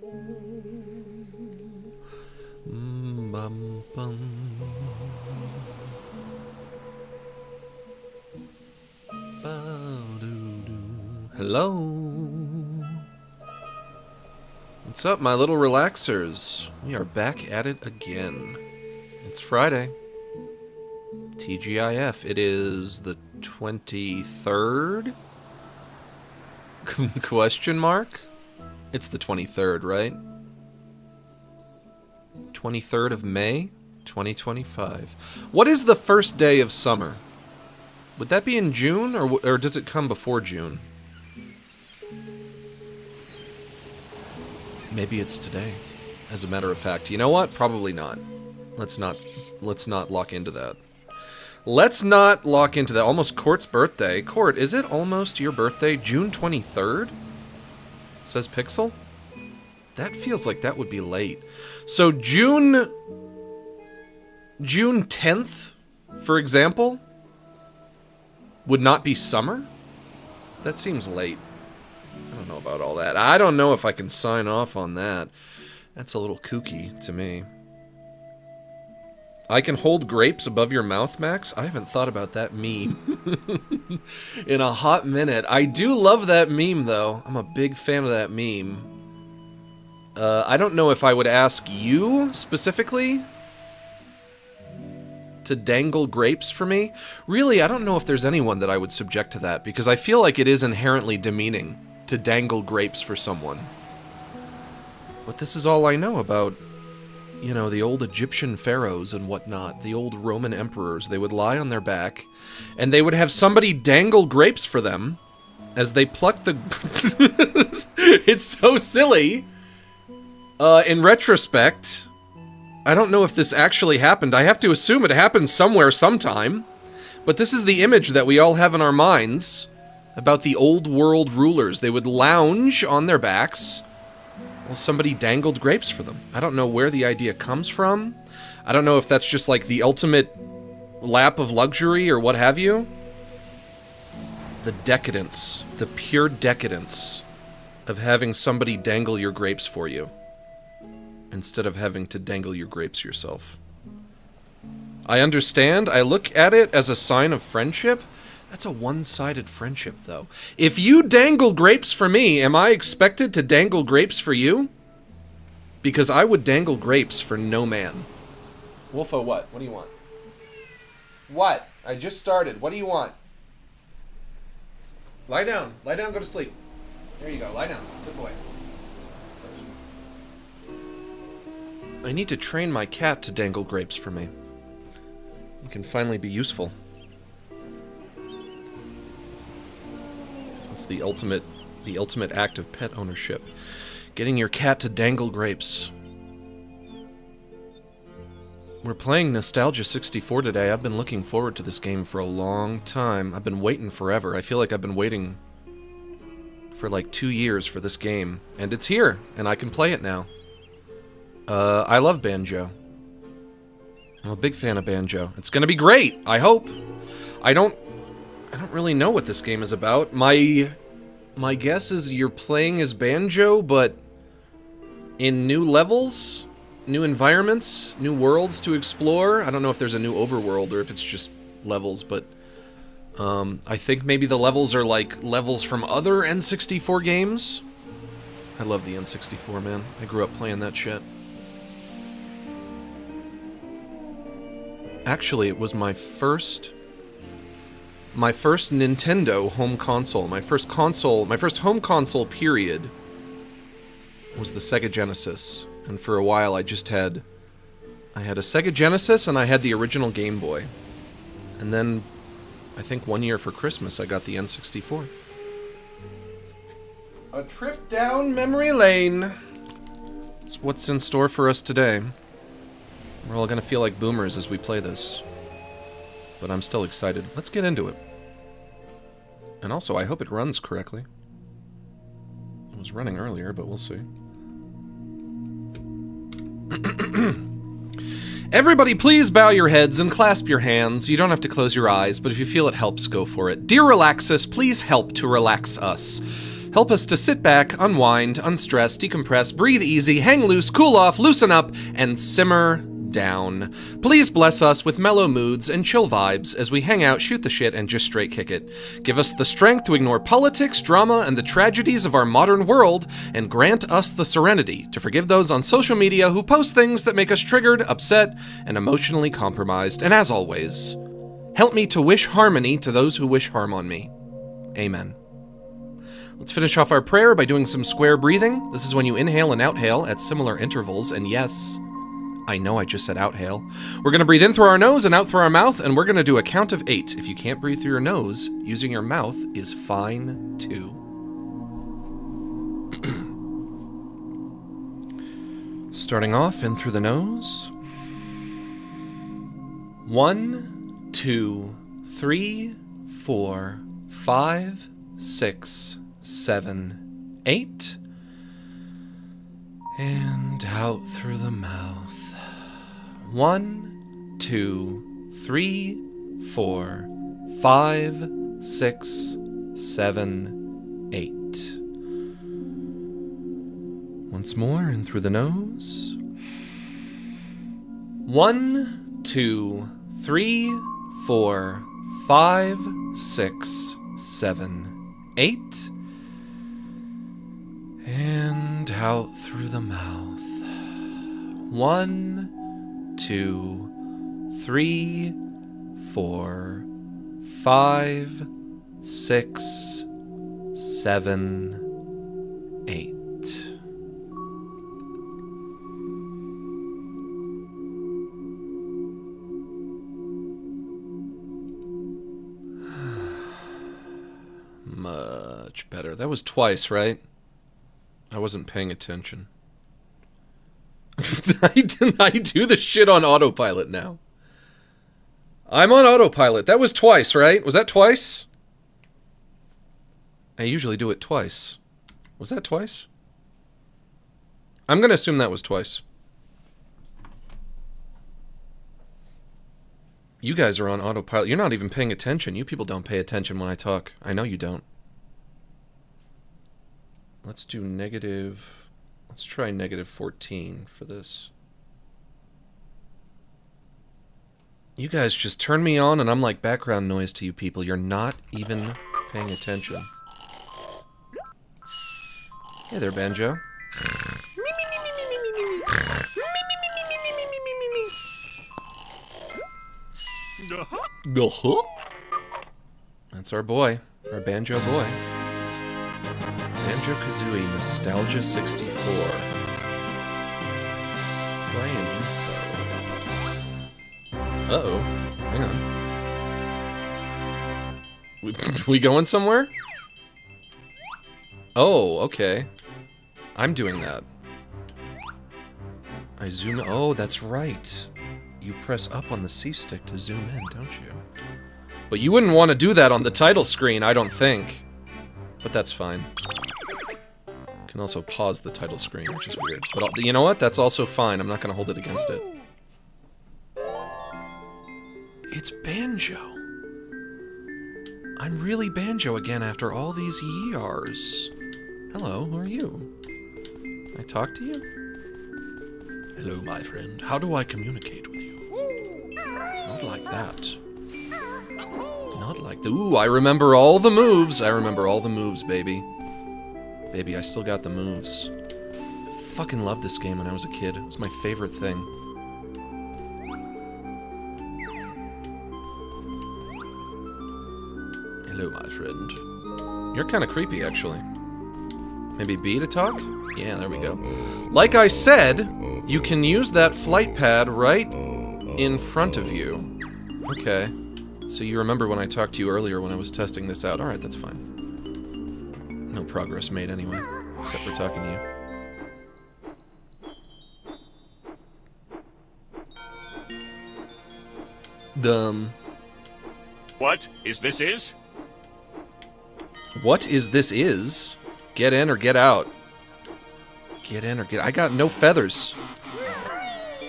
Bum, bum. Hello. What's up, my little relaxers? We are back at it again. It's Friday. TGIF. It is the 23rd? Question mark? It's the 23rd, right? 23rd of May, 2025. What is the first day of summer? Would that be in June, or does it come before June? Maybe it's today, as a matter of fact. You know what? Probably not. Let's not lock into that. Let's not lock into that. Almost Court's birthday. Court, is it almost your birthday? June 23rd? Says Pixel? That feels like that would be late. So June 10th, for example, would not be summer? That seems late. I don't know about all that. I don't know if I can sign off on that. That's a little kooky to me. I can hold grapes above your mouth, Max? I haven't thought about that meme in a hot minute. I do love that meme, though. I'm a big fan of that meme. I don't know if I would ask you, specifically, to dangle grapes for me. Really, I don't know if there's anyone that I would subject to that, because I feel like it is inherently demeaning to dangle grapes for someone. But this is all I know about, you know, the old Egyptian pharaohs and whatnot, the old Roman emperors. They would lie on their back, and they would have somebody dangle grapes for them as they plucked the... It's so silly. In retrospect, I don't know if this actually happened. I have to assume it happened somewhere, sometime. But this is the image that we all have in our minds about the old world rulers. They would lounge on their backs while somebody dangled grapes for them. I don't know where the idea comes from. I don't know if that's just like the ultimate lap of luxury or what have you. The decadence, the pure decadence of having somebody dangle your grapes for you instead of having to dangle your grapes yourself. I understand. I look at it as a sign of friendship. That's a one-sided friendship, though. If you dangle grapes for me, am I expected to dangle grapes for you? Because I would dangle grapes for no man. Wolfo, what? What do you want? What? I just started. What do you want? Lie down. Lie down, go to sleep. There you go. Lie down. Good boy. I need to train my cat to dangle grapes for me. It can finally be useful. It's the ultimate act of pet ownership. Getting your cat to dangle grapes. We're playing Nostalgia 64 today. I've been looking forward to this game for a long time. I've been waiting forever. I feel like I've been waiting for like 2 years for this game. And it's here, and I can play it now. I love Banjo. I'm a big fan of Banjo. It's gonna be great, I hope. I don't really know what this game is about. My guess is you're playing as Banjo, but in new levels, new environments, new worlds to explore. I don't know if there's a new overworld or if it's just levels, but I think maybe the levels are like levels from other N64 games. I love the N64, man. I grew up playing that shit. Actually, it was my first Nintendo home console. My first home console, period, was the Sega Genesis. And for a while, I had a Sega Genesis and I had the original Game Boy. And then, I think one year for Christmas, I got the N64. A trip down memory lane. It's what's in store for us today. We're all gonna feel like boomers as we play this. But I'm still excited. Let's get into it. And also, I hope it runs correctly. It was running earlier, but we'll see. Everybody, please bow your heads and clasp your hands. You don't have to close your eyes, but if you feel it helps, go for it. Dear Relaxus, please help to relax us. help us to sit back, unwind, unstress, decompress, breathe easy, hang loose, cool off, loosen up, and simmer down. Please bless us with mellow moods and chill vibes as we hang out, shoot the shit, and just straight kick it. Give us the strength to ignore politics, drama, and the tragedies of our modern world, and grant us the serenity to forgive those on social media who post things that make us triggered, upset, and emotionally compromised. And as always, help me to wish harmony to those who wish harm on me. Amen. Let's finish off our prayer by doing some square breathing. This is when you inhale and outhale at similar intervals, and yes, I know I just said outhale. We're going to breathe in through our nose and out through our mouth, and we're going to do a count of 8. If you can't breathe through your nose, using your mouth is fine too. Starting off in through the nose. 1, 2, 3, 4, 5, 6, 7, 8. And out through the mouth. 1, 2, 3, 4, 5, 6, 7, 8. Once more, in through the nose. 1, 2, 3, 4, 5, 6, 7, 8. And out through the mouth. 1, 2, 3, 4, 5, 6, 7, 8. Much better. That was twice, right? I wasn't paying attention. I do the shit on autopilot now. I'm on autopilot. That was twice, right? Was that twice? I usually do it twice. Was that twice? I'm going to assume that was twice. You guys are on autopilot. You're not even paying attention. You people don't pay attention when I talk. I know you don't. Let's do negative... Let's try negative 14 for this. You guys just turn me on and I'm like background noise to you people. You're not even paying attention. Hey there, Banjo. That's our boy. Our Banjo boy. Banjo-Kazooie Nostalgia 64. Play and info. Uh-oh. Hang on. We going somewhere? Oh, okay. I'm doing that. I zoom... Oh, that's right. You press up on the C-stick to zoom in, don't you? But you wouldn't want to do that on the title screen, I don't think. But that's fine. Can also pause the title screen, which is weird. But you know what? That's also fine. I'm not going to hold it against it. It's Banjo. I'm really Banjo again after all these years. Hello, who are you? Can I talk to you? Hello, my friend. How do I communicate with you? Not like that. Not like the... Ooh, I remember all the moves. I remember all the moves, baby. Baby, I still got the moves. I fucking loved this game when I was a kid. It was my favorite thing. Hello, my friend. You're kind of creepy, actually. Maybe B to talk? Yeah, there we go. Like I said, you can use that flight pad right in front of you. Okay. So you remember when I talked to you earlier when I was testing this out. Alright, that's fine. No progress made anyway, except for talking to you. Dumb. What is this is? What is this is? Get in or get out. Get in or get... I got no feathers.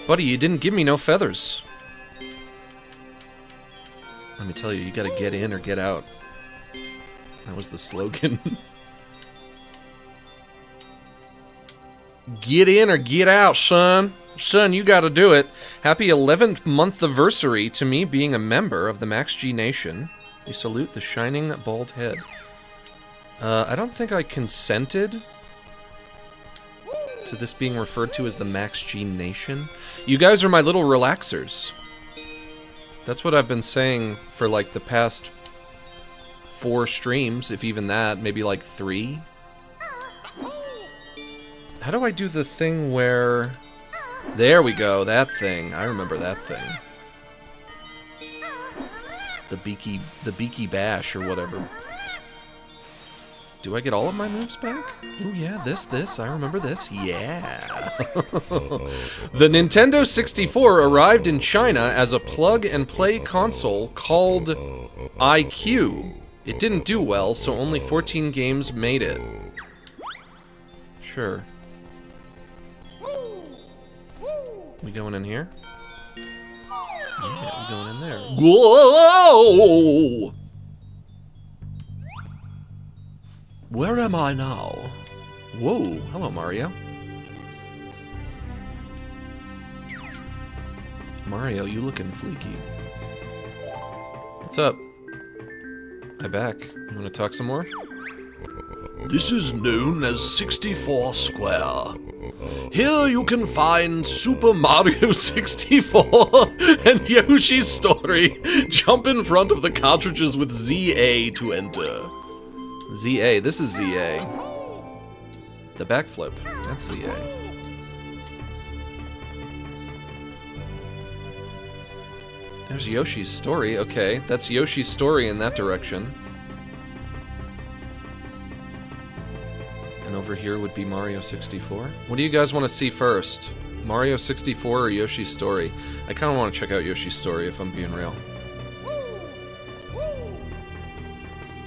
Buddy, you didn't give me no feathers. Let me tell you, you gotta get in or get out. That was the slogan. Get in or get out, son. Son, you gotta do it. Happy 11th month anniversary to me being a member of the Max G Nation. We salute the shining bald head. I don't think I consented to this being referred to as the Max G Nation. You guys are my little relaxers. That's what I've been saying for like the past 4 streams, if even that, maybe like 3. How do I do the thing where... There we go, that thing. I remember that thing. The beaky bash or whatever. Do I get all of my moves back? Oh yeah, this, I remember this. Yeah. The Nintendo 64 arrived in China as a plug-and-play console called IQ. It didn't do well, so only 14 games made it. Sure. We going in here? Yeah, we going in there. Whoa! Where am I now? Whoa, hello Mario. Mario, you looking fleeky. What's up? I back. You wanna talk some more? This is known as 64 Square. Here you can find Super Mario 64 and Yoshi's Story. Jump in front of the cartridges with ZA to enter. ZA, this is ZA. The backflip, that's ZA. There's Yoshi's Story, okay. That's Yoshi's Story in that direction. And over here would be Mario 64. What do you guys want to see first? Mario 64 or Yoshi's Story? I kind of want to check out Yoshi's Story if I'm being real.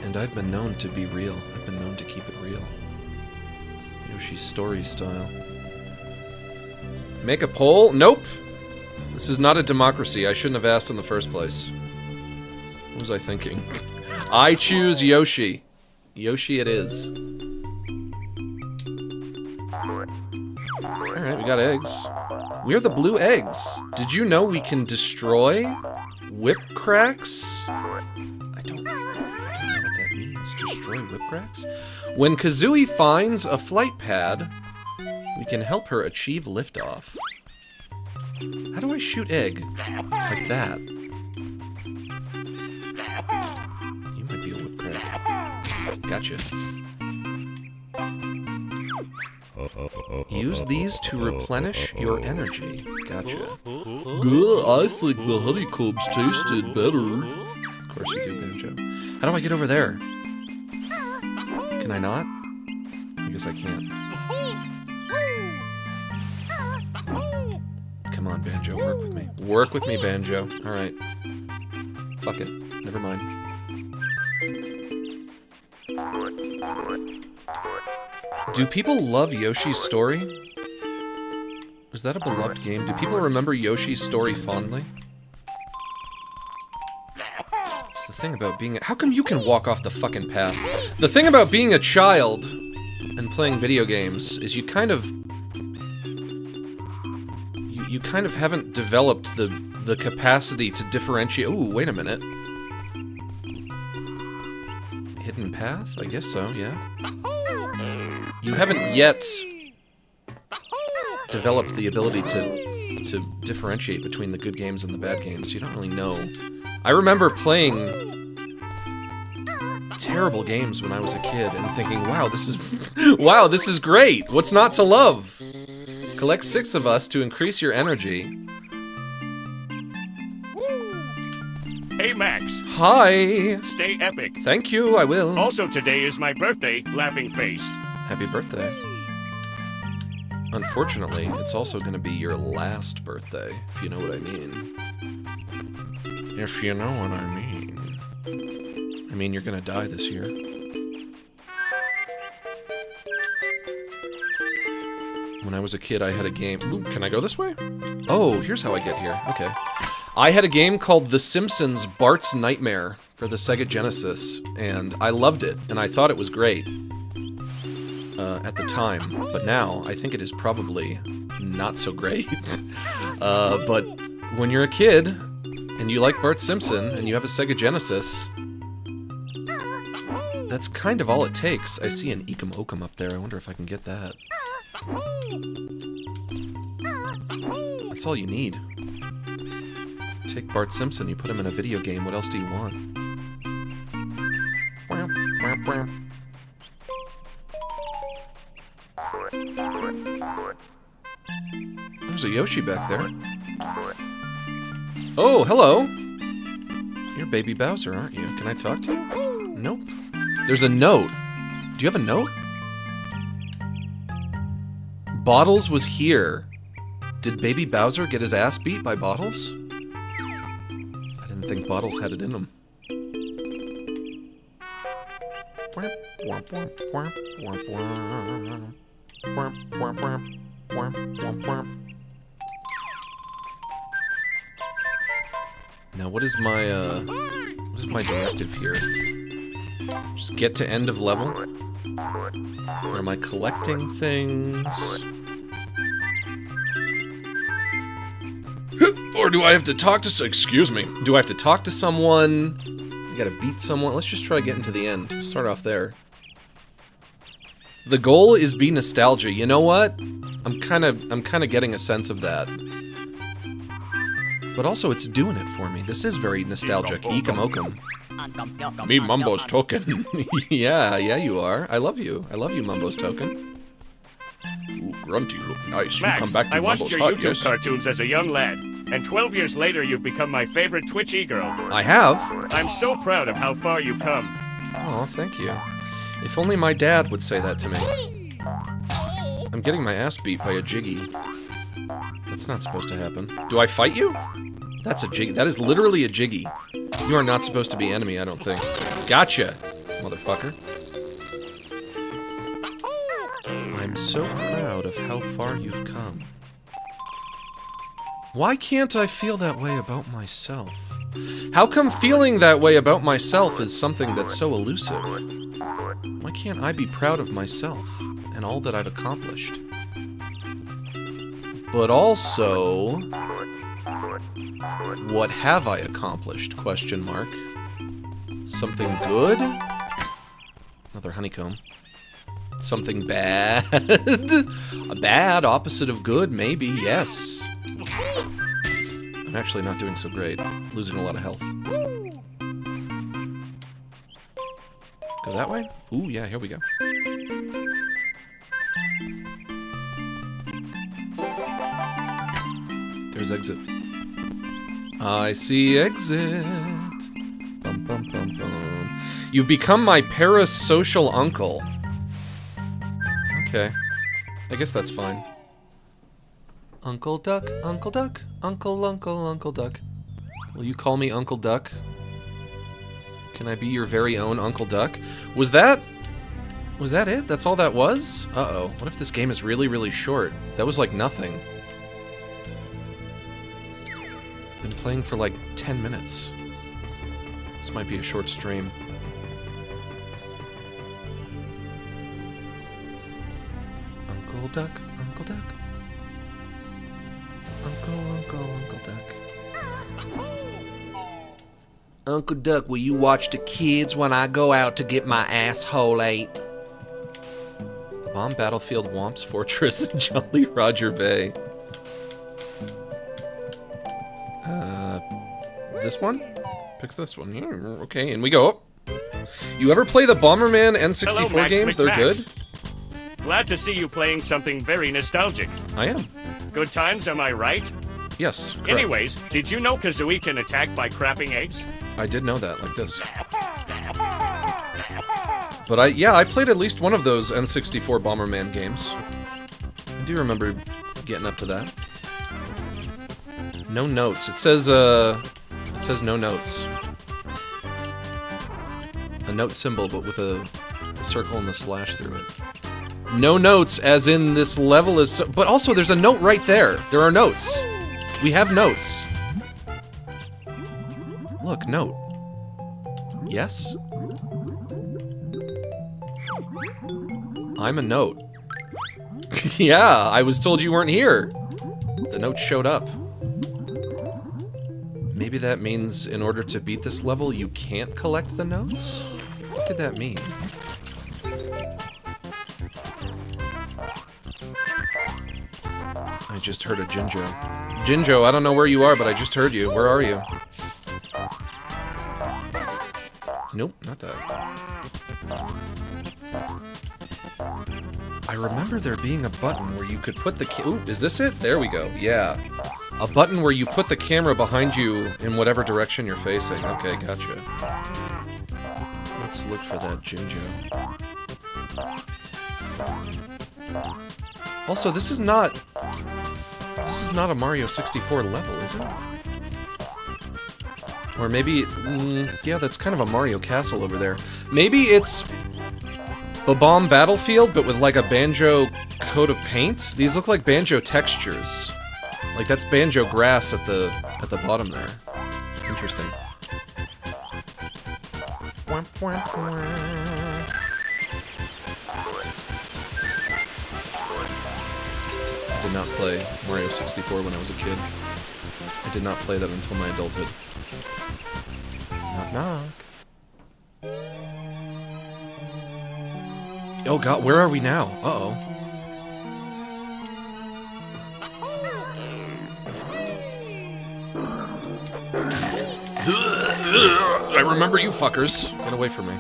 And I've been known to be real. I've been known to keep it real. Yoshi's Story style. Make a poll? Nope! This is not a democracy. I shouldn't have asked in the first place. What was I thinking? I choose Yoshi. Yoshi it is. Alright, we got eggs. We're the blue eggs. Did you know we can destroy whip cracks? I don't know what that means. Destroy whip cracks? When Kazooie finds a flight pad, we can help her achieve liftoff. How do I shoot egg? Like that. You might be a whip crack. Gotcha. Use these to replenish your energy. Gotcha. I think the honeycombs tasted better. Of course you do, Banjo. How do I get over there? Can I not? I guess I can't. Come on, Banjo, work with me. Work with me, Banjo. Alright. Fuck it. Never mind. Do people love Yoshi's Story? Is that a beloved game? Do people remember Yoshi's Story fondly? It's the thing about being how come you can walk off the fucking path? The thing about being a child and playing video games is you kind of haven't developed the capacity to differentiate. Ooh, wait a minute. Hidden path? I guess so, yeah. You haven't yet developed the ability to differentiate between the good games and the bad games. You don't really know. I remember playing terrible games when I was a kid and thinking, wow, this is wow, this is great. What's not to love? Collect 6 of us to increase your energy. Hey, Max. Hi. Stay epic. Thank you, I will. Also, today is my birthday, laughing face. Happy birthday. Unfortunately, it's also gonna be your last birthday, if you know what I mean. If you know what I mean. I mean, you're gonna die this year. When I was a kid, I had a game... Ooh, can I go this way? Oh, here's how I get here. Okay. I had a game called The Simpsons Bart's Nightmare for the Sega Genesis, and I loved it, and I thought it was great. at the time, but now I think it is probably not so great. But when you're a kid and you like Bart Simpson and you have a Sega Genesis, that's kind of all it takes. I see an Ekum Okum up there. I wonder if I can get that. That's all you need. Take Bart Simpson, you put him in a video game, what else do you want? There's a Yoshi back there. Oh, hello! You're Baby Bowser, aren't you? Can I talk to you? Nope. There's a note. Do you have a note? Bottles was here. Did Baby Bowser get his ass beat by Bottles? I didn't think Bottles had it in him. Now what is my directive here? Just get to end of level? Or am I collecting things? Or do I have to talk to excuse me. Do I have to talk to someone? You gotta beat someone? Let's just try getting to the end. Start off there. The goal is be nostalgia. You know what? I'm kinda getting a sense of that. But also it's doing it for me. This is very nostalgic. Ekum Okum. Me Mumbo's token. yeah, you are. I love you. I love you, Mumbo's token. Ooh, Grunty look nice. Max, You come back to I watched Mumbo's your hut, YouTube yes? cartoons as a young lad, and 12 years later you've become my favorite Twitch e-girl. I have. I'm so proud of how far you've come. Oh, thank you. If only my dad would say that to me. I'm getting my ass beat by a Jiggy. That's not supposed to happen. Do I fight you? That's a Jiggy. That is literally a Jiggy. You are not supposed to be enemy, I don't think. Gotcha, motherfucker. I'm so proud of how far you've come. Why can't I feel that way about myself? How come feeling that way about myself is something that's so elusive? Why can't I be proud of myself and all that I've accomplished? But also, what have I accomplished? Question mark. Something good? Another honeycomb. Something bad? A bad opposite of good, maybe, yes. I'm actually not doing so great. Losing a lot of health. Go that way? Ooh, yeah, here we go. There's exit. I see exit. Bum, bum, bum, bum. You've become my parasocial uncle. Okay. I guess that's fine. Uncle Duck, Uncle Duck, Uncle Duck. Will you call me Uncle Duck? Can I be your very own Uncle Duck? Was that it? That's all that was? Uh-oh. What if this game is really, really short? That was like nothing. Been playing for like 10 minutes. This might be a short stream. Uncle Duck, Uncle Duck. Uncle Duck. Uncle Duck, will you watch the kids when I go out to get my asshole ate? Bomb Battlefield Whomp's Fortress in Jolly Roger Bay. This one? Picks this one. Yeah, okay, and we go. You ever play the Bomberman N64 Hello, Max games? They're McMax. good. Glad to see you playing something very nostalgic. I am. Good times, am I right? Yes, correct. Anyways, did you know Kazooie can attack by crapping eggs? I did know that, like this. But I played at least one of those N64 Bomberman games. I do remember getting up to that. No notes. It says no notes. A note symbol, but with a circle and the slash through it. No notes, as in this level is so, but also there's a note right there. There are notes. We have notes. Look, note. Yes? I'm a note. Yeah, I was told you weren't here. The note showed up. Maybe that means in order to beat this level, you can't collect the notes? What could that mean? I just heard a Jinjo. Jinjo, I don't know where you are, but I just heard you. Where are you? Nope, not that. I remember there being a button where you could put the ooh, is this it? There we go, yeah. A button where you put the camera behind you in whatever direction you're facing. Okay, gotcha. Let's look for that Jinjo. Also, this is not a Mario 64 level, is it? Or maybe, yeah, that's kind of a Mario Castle over there. Maybe it's Bomb Battlefield, but with like a Banjo coat of paint? These look like Banjo textures. Like that's Banjo grass at the bottom there. Interesting. I did not play Mario 64 when I was a kid. I did not play that until my adulthood. Knock knock. Oh god, where are we now? Uh-oh. I remember you fuckers. Get away from me.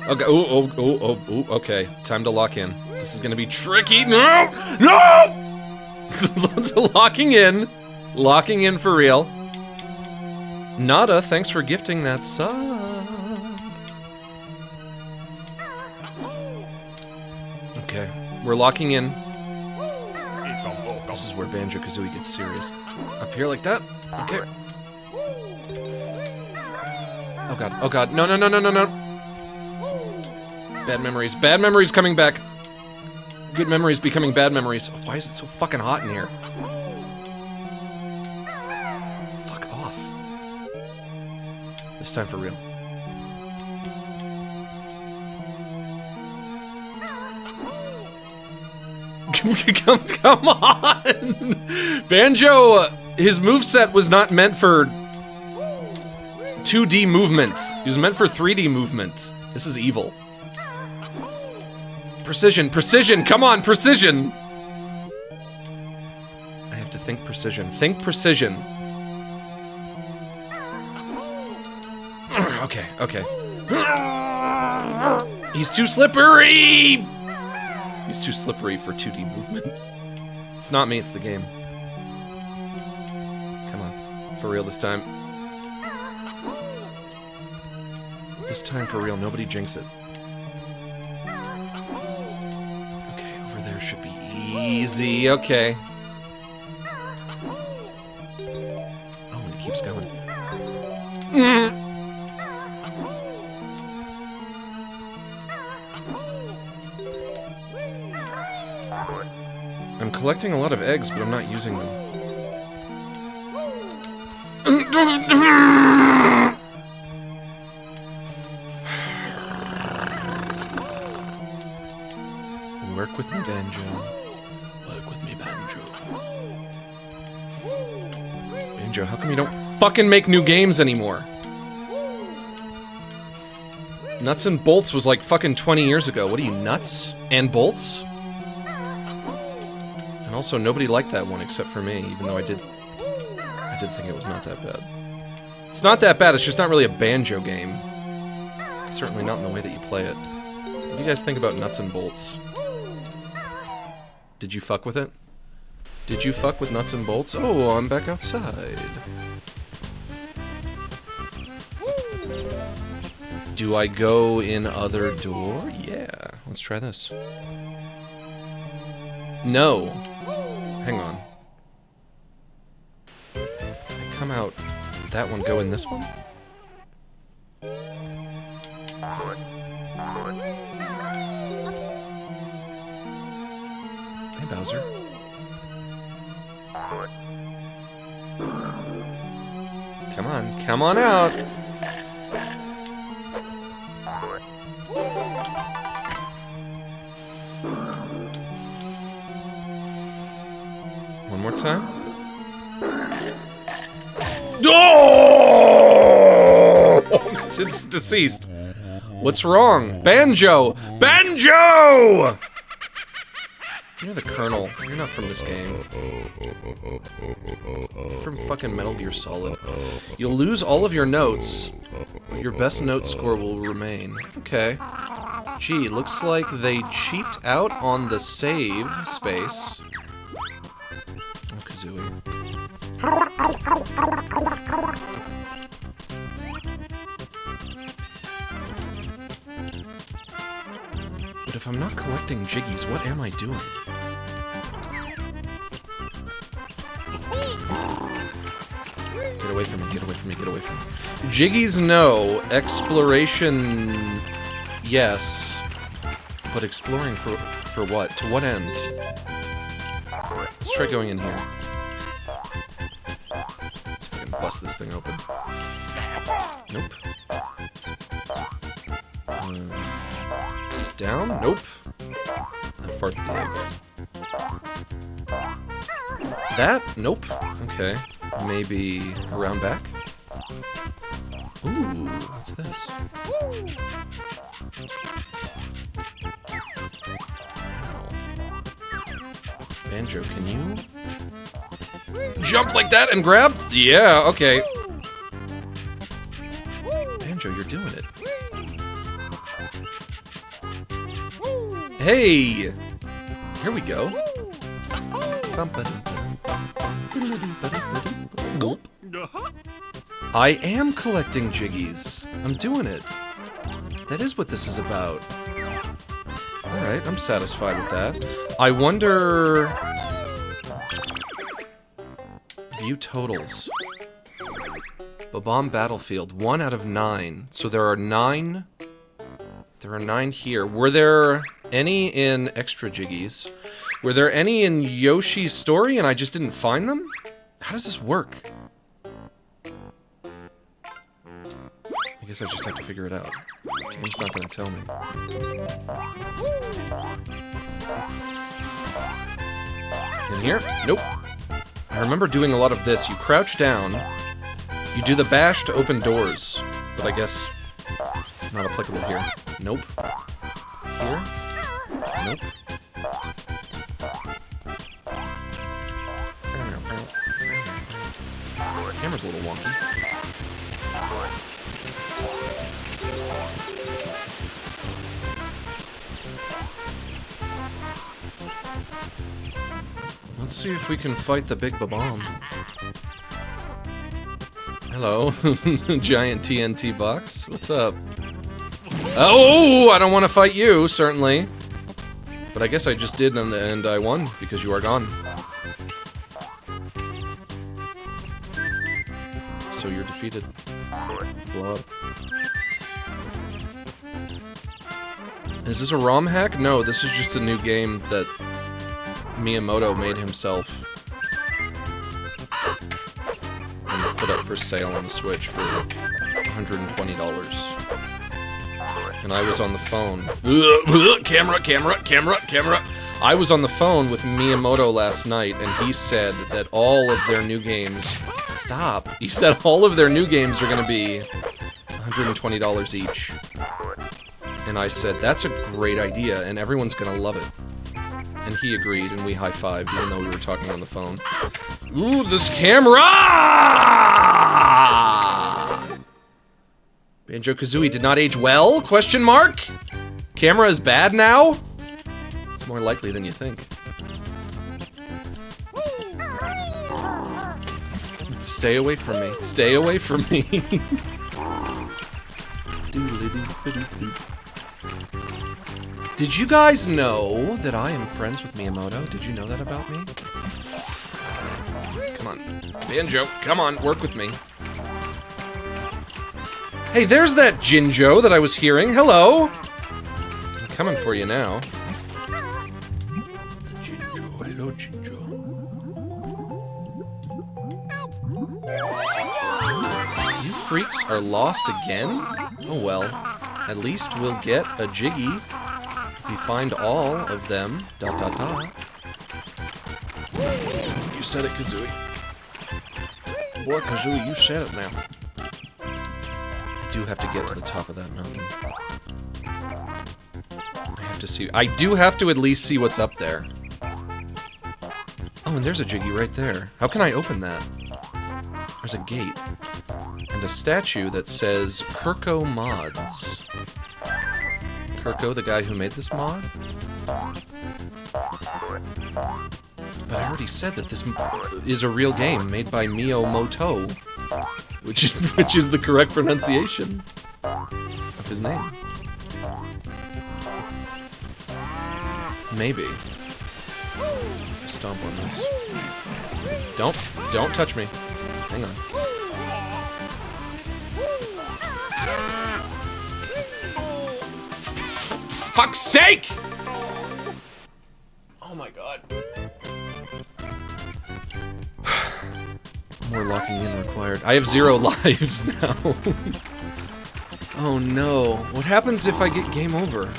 Okay, oh, okay. Time to lock in. This is gonna be tricky. No! No! Locking in. Locking in for real. Nada, thanks for gifting that sub. Okay, we're locking in. This is where Banjo-Kazooie gets serious. Up here like that. Okay. Oh god, oh god. No, no, no, no, no, no. Bad memories. Bad memories coming back. Good memories becoming bad memories. Oh, why is it so fucking hot in here? Fuck off. This time for real. Come on! Banjo, his moveset was not meant for 2D movement. He was meant for 3D movement. This is evil. Precision, precision, come on, precision! I have to think precision. Think precision. Okay, okay. He's too slippery! He's too slippery for 2D movement. It's not me, it's the game. Come on. For real this time. This time for real, nobody jinx it. Okay, over there should be easy. Okay. Oh, and it keeps going. I'm collecting a lot of eggs, but I'm not using them. Work with me, Banjo. Work with me, Banjo. Banjo, how come you don't fucking make new games anymore? Nuts and Bolts was like fucking 20 years ago. What are you, nuts? And bolts? And also, nobody liked that one except for me, even though I did think it was not that bad. It's not that bad, it's just not really a Banjo game. Certainly not in the way that you play it. What do you guys think about Nuts and Bolts? Did you fuck with it? Did you fuck with Nuts and Bolts? Oh, I'm back outside. Do I go in other door? Yeah. Let's try this. No. Hang on. I come out. Did that one go in this one? Hey, Bowser. Come on out. more time. Oh! It's deceased. What's wrong? Banjo! Banjo! You're the Colonel. You're not from this game. You're from fucking Metal Gear Solid. You'll lose all of your notes, but your best note score will remain. Okay. Gee, looks like they cheaped out on the save space. Oh, Kazooie. But if I'm not collecting Jiggies, what am I doing? Get away from me, get away from me, get away from me. Jiggies, no. Exploration, yes. But exploring for what? To what end? Let's try going in here. Let's see if I can bust this thing open. Nope. Down? Nope. That fart's the egg. That? Nope. Okay. Maybe around back? Ooh, what's this? Banjo, can you jump like that and grab? Yeah, okay. Banjo, you're doing it. Hey! Here we go. I am collecting Jiggies. I'm doing it. That is what this is about. Alright, I'm satisfied with that. I wonder... View totals. Babam Battlefield, 1 out of 9. So there are 9... There are 9 here. Were there any in Extra Jiggies? Were there any in Yoshi's story and I just didn't find them? How does this work? I guess I just have to figure it out. The game's not gonna tell me. In here? Nope. I remember doing a lot of this. You crouch down, you do the bash to open doors, but I guess not applicable here. Nope. Here? Nope. Camera's a little wonky. Let's see if we can fight the big Babam. Hello, giant TNT box. What's up? Oh, I don't want to fight you, certainly. But I guess I just did, and I won, because you are gone. So you're defeated. Blow up. Is this a ROM hack? No, this is just a new game that Miyamoto made himself. And put up for sale on the Switch for $120. And I was on the phone. Camera. I was on the phone with Miyamoto last night, and he said that all of their new games... Stop. He said all of their new games are going to be $120 each. And I said, that's a great idea, and everyone's going to love it. And he agreed, and we high-fived, even though we were talking on the phone. Ooh, this camera! Banjo-Kazooie did not age well? Question mark? Camera is bad now? It's more likely than you think. Stay away from me. Stay away from me. Did you guys know that I am friends with Miyamoto? Did you know that about me? Come on. Banjo, come on, work with me. Hey, there's that Jinjo that I was hearing. Hello! I'm coming for you now. Jinjo, hello, Jinjo. You freaks are lost again? Oh well. At least we'll get a Jiggy if we find all of them. ... You said it, Kazooie. Boy, Kazooie, you said it now. I do have to get to the top of that mountain. I have to see... I do have to at least see what's up there. Oh, and there's a Jiggy right there. How can I open that? There's a gate. And a statue that says Kirko Mods. Kirko, the guy who made this mod? But I already said that this is a real game made by Miyamoto, which is the correct pronunciation of his name. Maybe. Stomp on this. Don't touch me. Hang on. Fuck's sake! Oh my god. More locking in required. I have 0 lives now. Oh no. What happens if I get game over?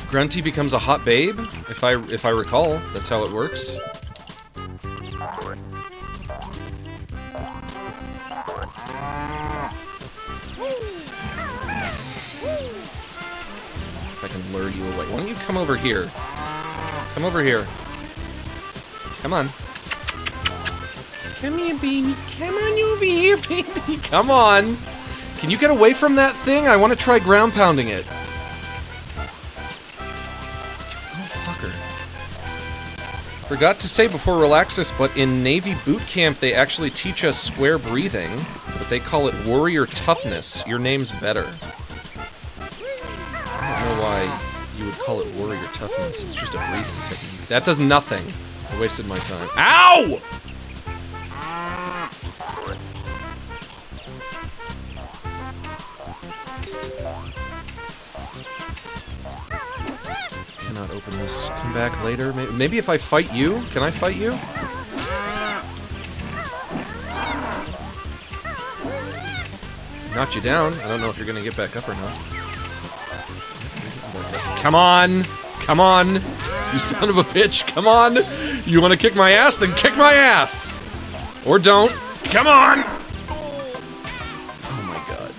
Grunty becomes a hot babe? If I recall, that's how it works. If I can lure you away. Why don't you come over here? Come over here. Come on. Come here, baby. Come on over here, baby. Come on. Can you get away from that thing? I want to try ground pounding it. Forgot to say before Relaxis, but in Navy boot camp they actually teach us square breathing, but they call it warrior toughness. Your name's better. I don't know why you would call it warrior toughness. It's just a breathing technique. That does nothing. I wasted my time. Ow! Cannot open this. Come back later. Maybe if I fight you? Can I fight you? Knocked you down. I don't know if you're gonna get back up or not. Come on! Come on! You son of a bitch! Come on! You wanna kick my ass? Then kick my ass! Or don't. Come on! Oh my god.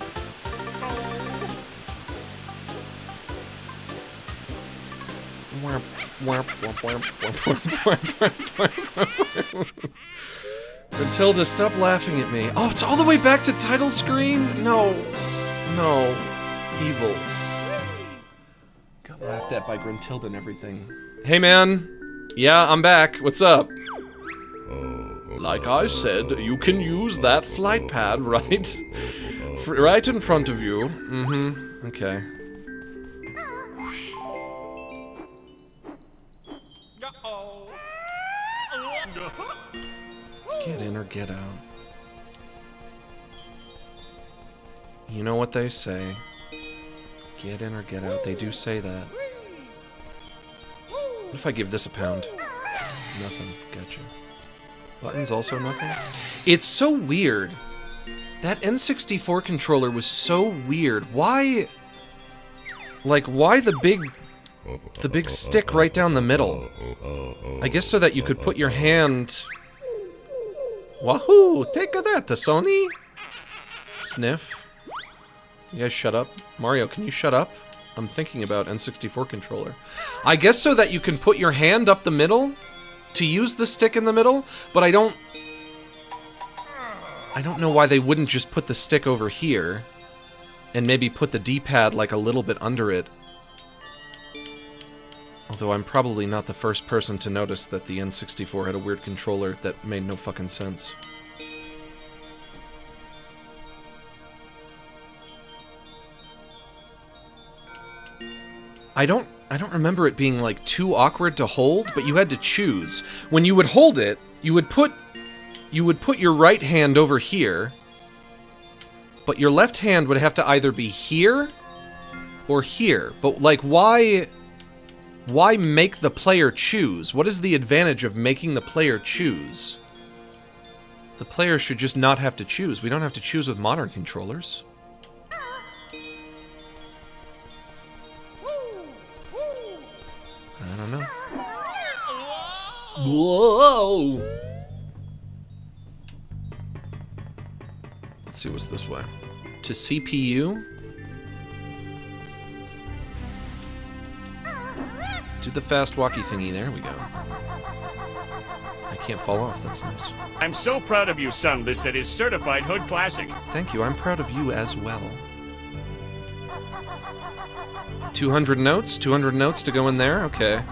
Matilda, stop laughing at me. Oh, it's all the way back to title screen? No. No. Evil. Got laughed at by Gruntilda and everything. Hey, man. Yeah, I'm back. What's up? Like I said, you can use that flight pad, right? Right in front of you. Mm-hmm. Okay. Get in or get out. You know what they say. Get in or get out. They do say that. What if I give this a pound? Nothing. Gotcha. Buttons also nothing? It's so weird. That N64 controller was so weird. Why... Like, why the big stick right down the middle? I guess so that you could put your hand... Wahoo! Take a that, Sony! Sniff. You guys shut up. Mario, can you shut up? I'm thinking about N64 controller. I guess so that you can put your hand up the middle to use the stick in the middle, but I don't know why they wouldn't just put the stick over here and maybe put the D-pad like a little bit under it. Although I'm probably not the first person to notice that the N64 had a weird controller that made no fucking sense. I don't remember it being like too awkward to hold, but you had to choose. When you would hold it, you would put your right hand over here, but your left hand would have to either be here or here. But like, why make the player choose? What is the advantage of making the player choose? The player should just not have to choose. We don't have to choose with modern controllers. I don't know. Whoa! Let's see what's this way. To CPU? Do the fast walkie thingy. There we go. I can't fall off. That's nice. I'm so proud of you, son. This set is certified hood classic. Thank you. I'm proud of you as well. 200 notes? 200 notes to go in there? Okay.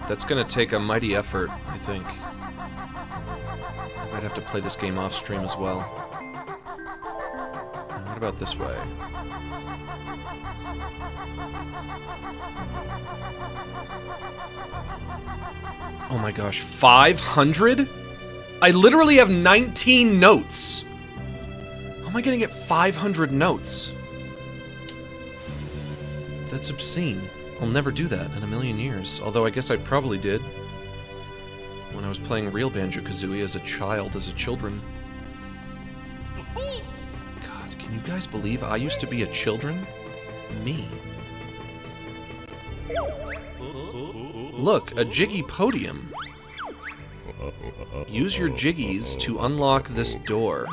That's gonna take a mighty effort, I think. I might have to play this game off stream as well. And what about this way? Oh my gosh, 500? I literally have 19 notes. How am I gonna get 500 notes? That's obscene. I'll never do that in a million years. Although I guess I probably did. When I was playing real Banjo-Kazooie as a child, as a children. God, can you guys believe I used to be a children? Me. Look, a jiggy podium. Use your jiggies to unlock this door.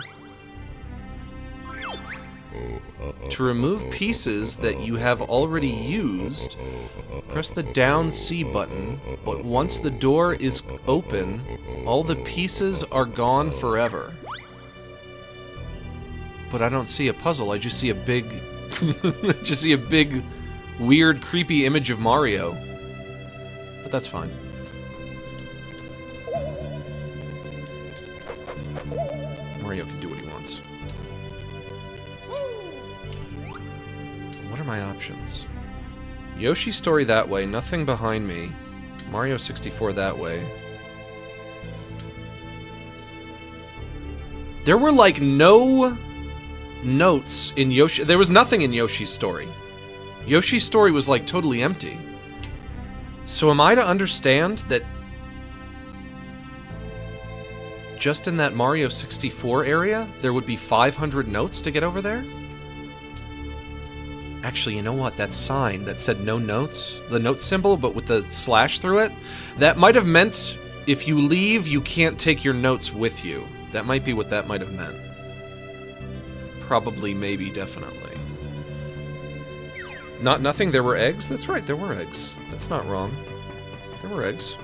To remove pieces that you have already used, press the down C button, but once the door is open, all the pieces are gone forever. But I don't see a puzzle, I just see a big... weird, creepy image of Mario. But that's fine. Mario can do what he wants. What are my options? Yoshi story that way, nothing behind me. Mario 64 that way. There were like no notes in Yoshi. There was nothing in Yoshi's story. Yoshi's story was like totally empty. So am I to understand that just in that Mario 64 area, there would be 500 notes to get over there? Actually, you know what? That sign that said no notes, the note symbol, but with the slash through it, that might have meant if you leave, you can't take your notes with you. That might be what that might have meant. Probably, maybe, definitely. Nothing, there were eggs? That's right, there were eggs. That's not wrong. There were eggs.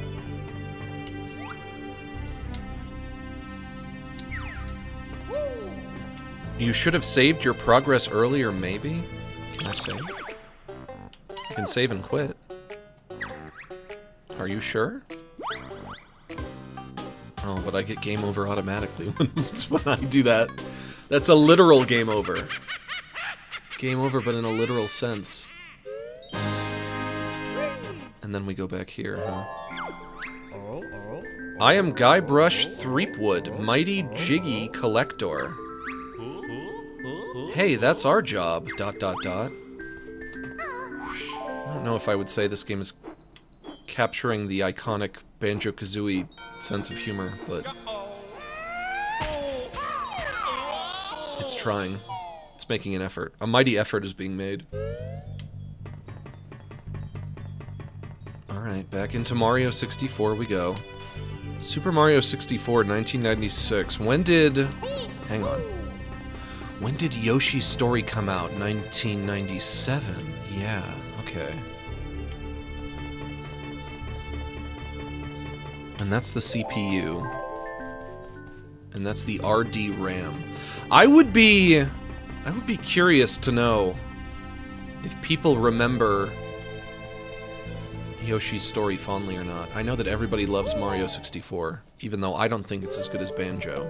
You should have saved your progress earlier, maybe? Can I save? You can save and quit. Are you sure? Oh, but I get game over automatically when I do that. That's a literal game over. Game over, but in a literal sense. And then we go back here, huh? I am Guybrush Threepwood, Mighty Jiggy Collector. Hey, that's our job, ... I don't know if I would say this game is capturing the iconic Banjo-Kazooie sense of humor, but... it's trying. It's making an effort. A mighty effort is being made. Alright, back into Mario 64 we go. Super Mario 64, 1996. When did... hang on. When did Yoshi's story come out? 1997. Yeah, okay. And that's the CPU. And that's the RD RAM. I would be curious to know if people remember Yoshi's story fondly or not. I know that everybody loves Mario 64, even though I don't think it's as good as Banjo.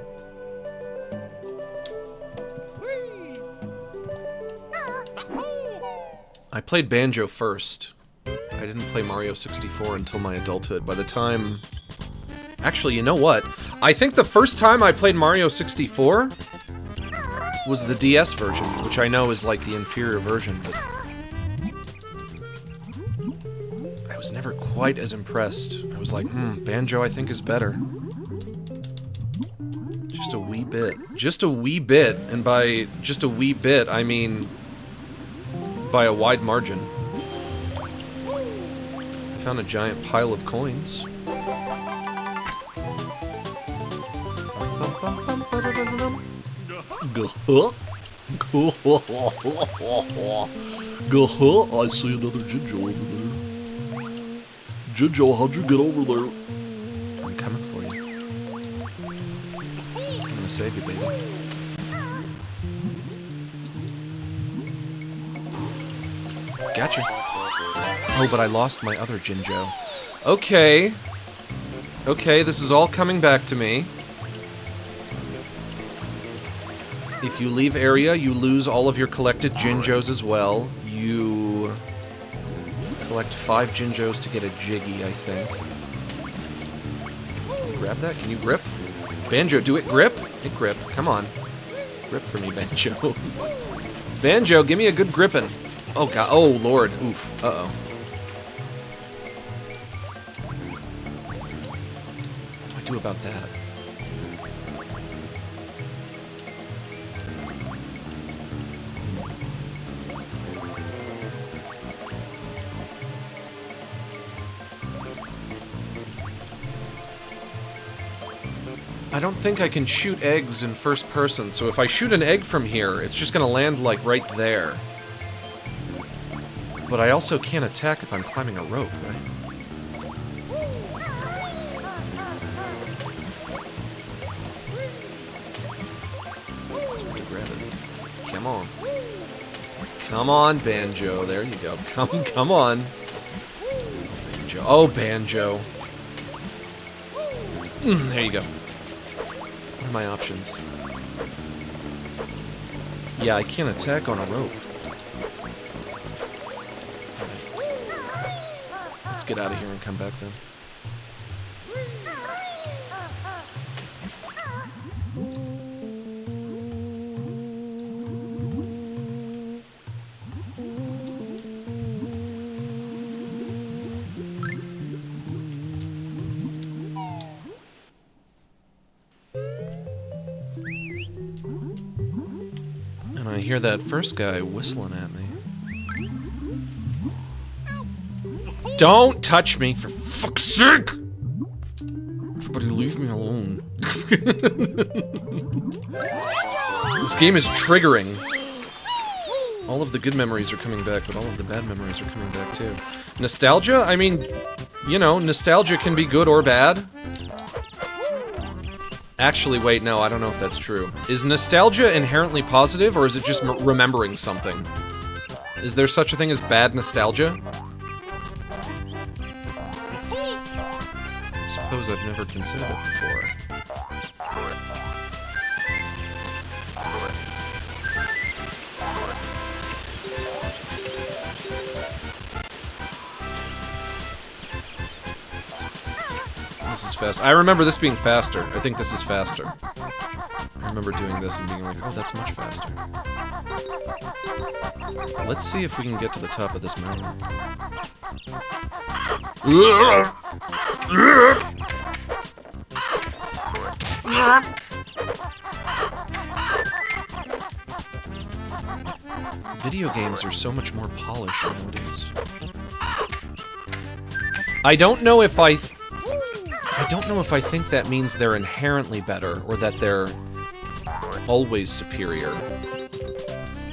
I played Banjo first. I didn't play Mario 64 until my adulthood. By the time... actually, you know what? I think the first time I played Mario 64 was the DS version, which I know is like the inferior version, but... I was never quite as impressed. I was like, Banjo I think is better. Just a wee bit. Just a wee bit, and by just a wee bit, I mean... by a wide margin. I found a giant pile of coins. I see another Jinjo over there. Jinjo, how'd you get over there? I'm coming for you. I'm gonna save you, baby. Gotcha. Oh, but I lost my other Jinjo. Okay. Okay, this is all coming back to me. If you leave area, you lose all of your collected Jinjos as well. You collect 5 Jinjos to get a Jiggy, I think. Can you grab that? Can you grip? Banjo, do it grip? It grip. Come on. Grip for me, Banjo. Banjo, give me a good grippin'. Oh, God. Oh, Lord. Oof. Uh-oh. What do I do about that? I don't think I can shoot eggs in first person, so if I shoot an egg from here, it's just gonna land, like, right there. But I also can't attack if I'm climbing a rope, right? It's hard to grab it. Come on. Come on, Banjo. There you go. Come on. Banjo. Oh, Banjo. There you go. What are my options? Yeah, I can't attack on a rope. Let's get out of here and come back then. And I hear that first guy whistling at me. Don't touch me, for fuck's sake! Everybody leave me alone. This game is triggering. All of the good memories are coming back, but all of the bad memories are coming back too. Nostalgia? I mean, you know, nostalgia can be good or bad. Actually, wait, no, I don't know if that's true. Is nostalgia inherently positive, or is it just remembering something? Is there such a thing as bad nostalgia? I suppose I've never considered it before. This is fast. I remember this being faster. I think this is faster. I remember doing this and being like, oh, that's much faster. Let's see if we can get to the top of this mountain. Video games are so much more polished nowadays. I don't know if I think that means they're inherently better or that they're always superior.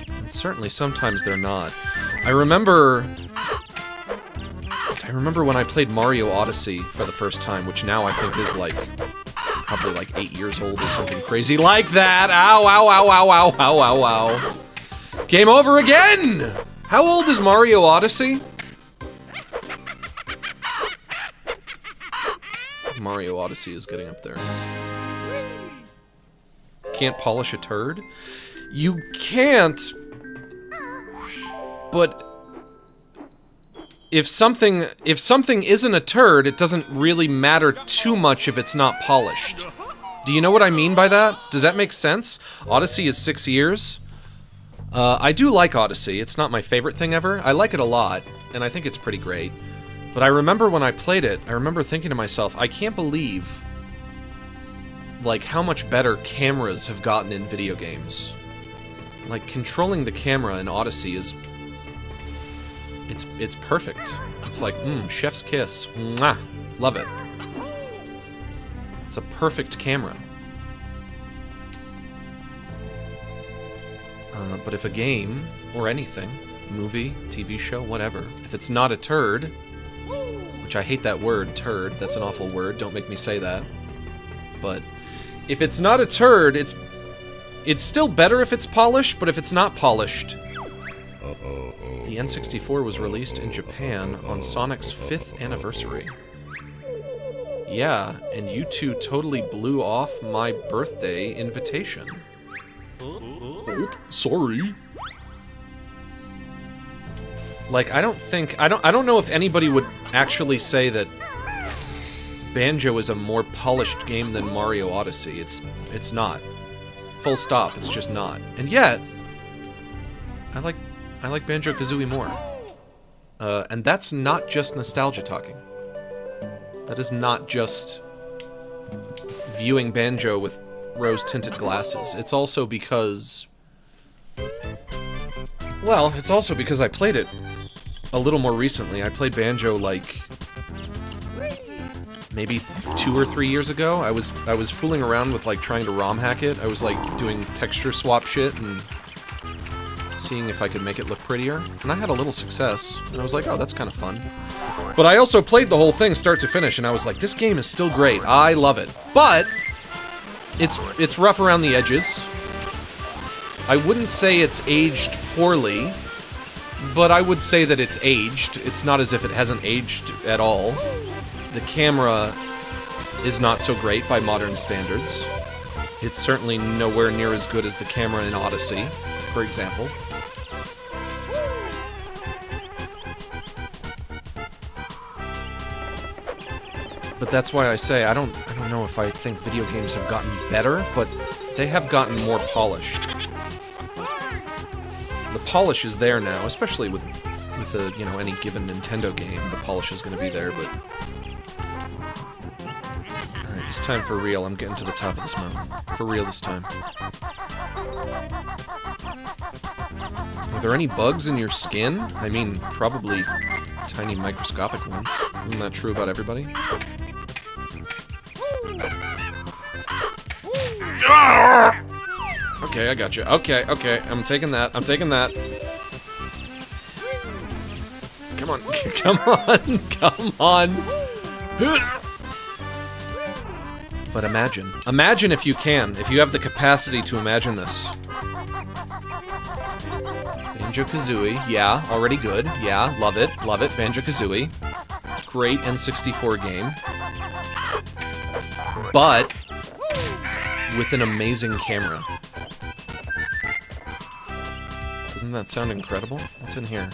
And certainly sometimes they're not. I remember when I played Mario Odyssey for the first time, which now I think is like probably like 8 years old or something crazy like that. Ow, ow, ow, ow, ow, ow, ow, ow. Game over again! How old is Mario Odyssey? Mario Odyssey is getting up there. Can't polish a turd? You can't, but if something isn't a turd, it doesn't really matter too much if it's not polished. Do you know what I mean by that? Does that make sense? Odyssey is 6 years. I do like Odyssey. It's not my favorite thing ever. I like it a lot, and I think it's pretty great. But I remember when I played it, I remember thinking to myself, I can't believe, like, how much better cameras have gotten in video games. Like, controlling the camera in Odyssey is... It's perfect. It's like, chef's kiss. Mwah! Love it. It's a perfect camera. But if a game, or anything, movie, TV show, whatever, if it's not a turd, which I hate that word, turd, that's an awful word, don't make me say that, but if it's not a turd, it's still better if it's polished, but if it's not polished... The N64 was released in Japan on Sonic's 5th anniversary. Yeah, and you two totally blew off my birthday invitation. Oh, sorry. Like, I don't know if anybody would actually say that Banjo is a more polished game than Mario Odyssey. It's not. Full stop, it's just not. And yet, I like Banjo-Kazooie more. And that's not just nostalgia talking. That is not just viewing Banjo with rose-tinted glasses. It's also because... Well, it's also because I played it a little more recently. I played Banjo, like, maybe 2 or 3 years ago. I was fooling around with, like, trying to ROM hack it. I was, like, doing texture swap shit and seeing if I could make it look prettier. And I had a little success, and I was like, oh, that's kind of fun. But I also played the whole thing start to finish, and I was like, this game is still great. I love it. But it's rough around the edges. I wouldn't say it's aged poorly, but I would say that it's aged. It's not as if it hasn't aged at all. The camera is not so great by modern standards. It's certainly nowhere near as good as the camera in Odyssey, for example. But that's why I say I don't know if I think video games have gotten better, but they have gotten more polished. The polish is there now, especially with you know, any given Nintendo game. The polish is going to be there, but all right, this time for real. I'm getting to the top of this mountain for real this time. Are there any bugs in your skin? I mean, probably tiny microscopic ones. Isn't that true about everybody? Okay, I got you. Okay, okay. I'm taking that. I'm taking that. Come on. Come on. Come on. But imagine. Imagine if you can. If you have the capacity to imagine this. Banjo-Kazooie. Yeah, already good. Yeah, love it. Love it. Banjo-Kazooie. Great N64 game. But with an amazing camera. Doesn't that sound incredible? What's in here?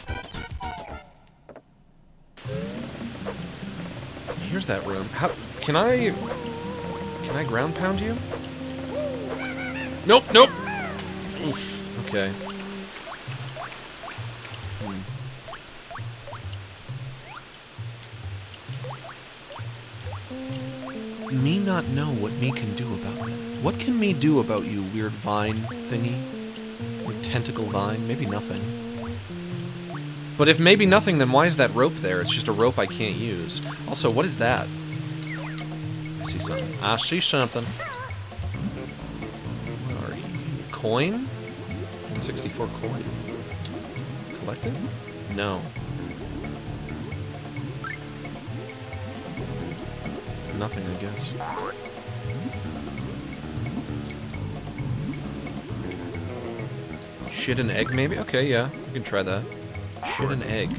Here's that room. How can I ground pound you? Nope, nope. Oof. Okay. Me not know what me can do about it. What can me do about you, weird vine thingy? Weird tentacle vine? Maybe nothing. But if maybe nothing, then why is that rope there? It's just a rope I can't use. Also, what is that? I see something. I see something. What are you? Coin? N64 coin. Collect it? No. Nothing, I guess. Shit an egg, maybe? Okay, yeah, we can try that. Shit an egg.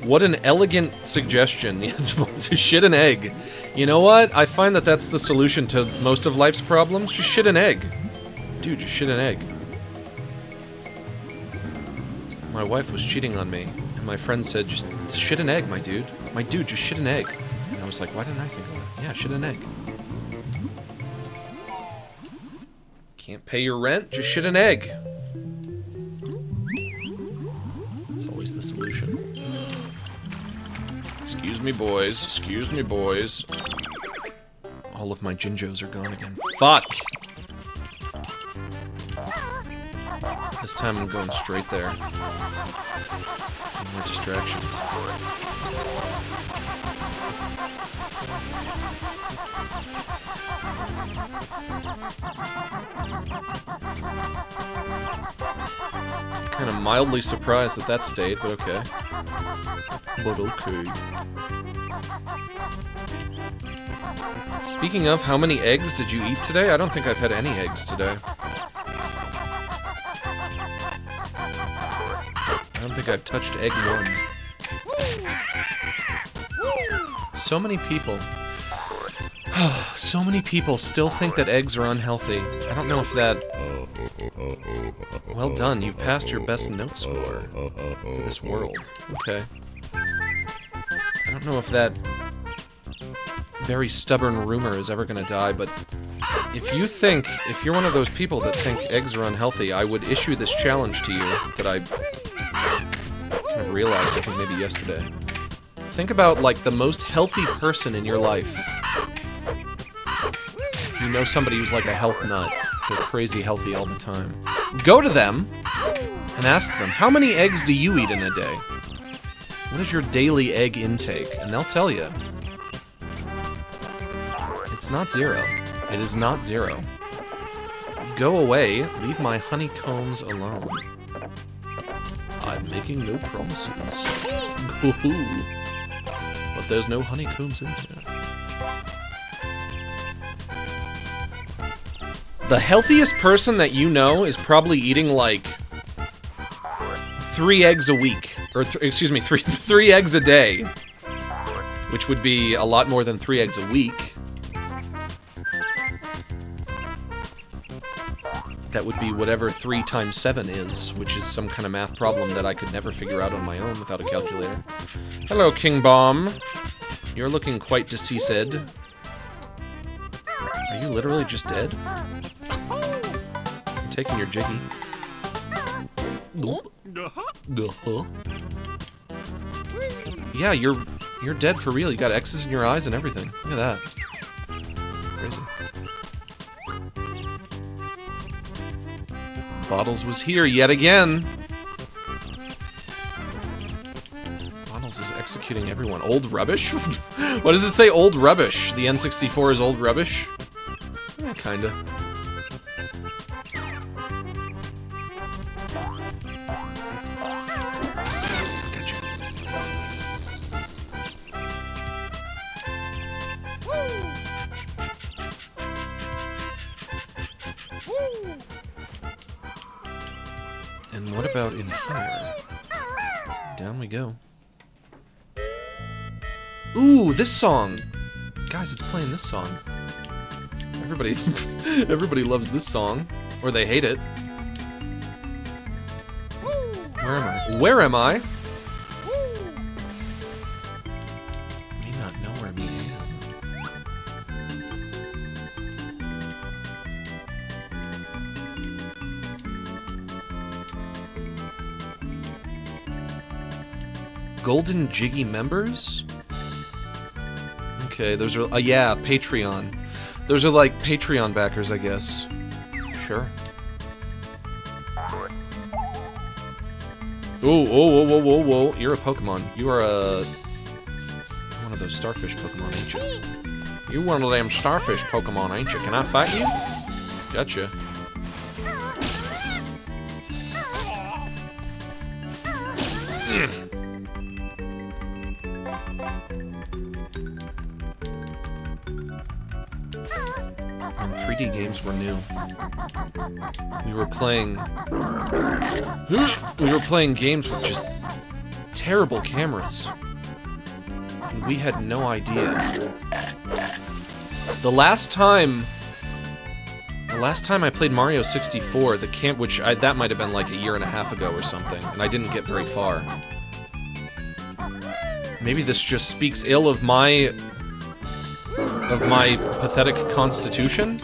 What an elegant suggestion. It's shit an egg. You know what? I find that that's the solution to most of life's problems. Just shit an egg. Dude, just shit an egg. My wife was cheating on me, and my friend said, just shit an egg, my dude. My dude, just shit an egg. And I was like, why didn't I think of that? Yeah, shit an egg. Can't pay your rent? Just shit an egg. That's always the solution. Excuse me, boys. Excuse me, boys. All of my Jinjos are gone again. Fuck! This time I'm going straight there. No more distractions. Kind of mildly surprised at that state, but okay. But okay. Speaking of, how many eggs did you eat today? I don't think I've had any eggs today. I don't think I've touched egg one. So many people. So many people still think that eggs are unhealthy. I don't know if that... Well done, you've passed your best note score for this world. Okay. I don't know if that very stubborn rumor is ever gonna die, but if you're one of those people that think eggs are unhealthy, I would issue this challenge to you that I kind of realized, I think maybe yesterday. Think about, like, the most healthy person in your life. If you know somebody who's like a health nut, they're crazy healthy all the time. Go to them and ask them, how many eggs do you eat in a day? What is your daily egg intake? And they'll tell you. It's not 0. It is not 0. Go away. Leave my honeycombs alone. I'm making no promises. But there's no honeycombs in here. The healthiest person that you know is probably eating, like, 3 eggs a week. Or, excuse me, 3 eggs a day. Which would be a lot more than 3 eggs a week. That would be whatever 3 times 7 is, which is some kind of math problem that I could never figure out on my own without a calculator. Hello, King Bomb. You're looking quite deceased. Are you literally just dead? I'm taking your jiggy. Nope. Yeah, you're dead for real. You got X's in your eyes and everything. Look at that. Crazy. Bottles was here yet again. Bottles is executing everyone. Old rubbish? What does it say? Old rubbish. The N64 is old rubbish? Yeah, kinda. Gotcha. And what about in here? Down we go. Ooh, this song! Guys, it's playing this song. Everybody loves this song. Or they hate it. Where am I? Where am I? May not know where me am. Golden Jiggy members? Okay, those are, yeah, Patreon. Those are like Patreon backers, I guess. Sure. Whoa. You're a Pokemon. You are one of those starfish Pokemon, ain't you? You one of them starfish Pokemon, ain't you? Can I fight you? Gotcha. When 3D games were new, we were playing games with just terrible cameras, and we had no idea. The last time I played Mario 64, that might have been like a year and a half ago or something, and I didn't get very far. Maybe this just speaks ill of my pathetic constitution,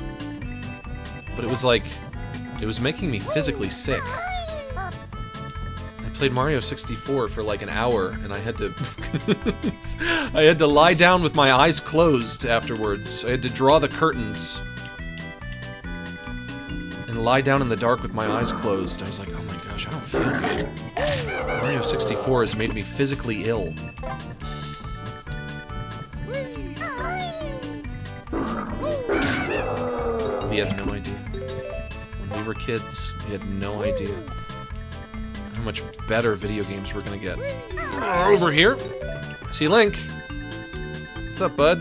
but it was making me physically sick. I played Mario 64 for like an hour, and I had to I had to lie down with my eyes closed afterwards. I had to draw the curtains and lie down in the dark with my eyes closed. I was like, oh my gosh, I don't feel good. Mario 64 has made me physically ill. We had no idea. When we were kids, we had no idea. how much better video games we're gonna get. Over here. See Link. What's up, bud?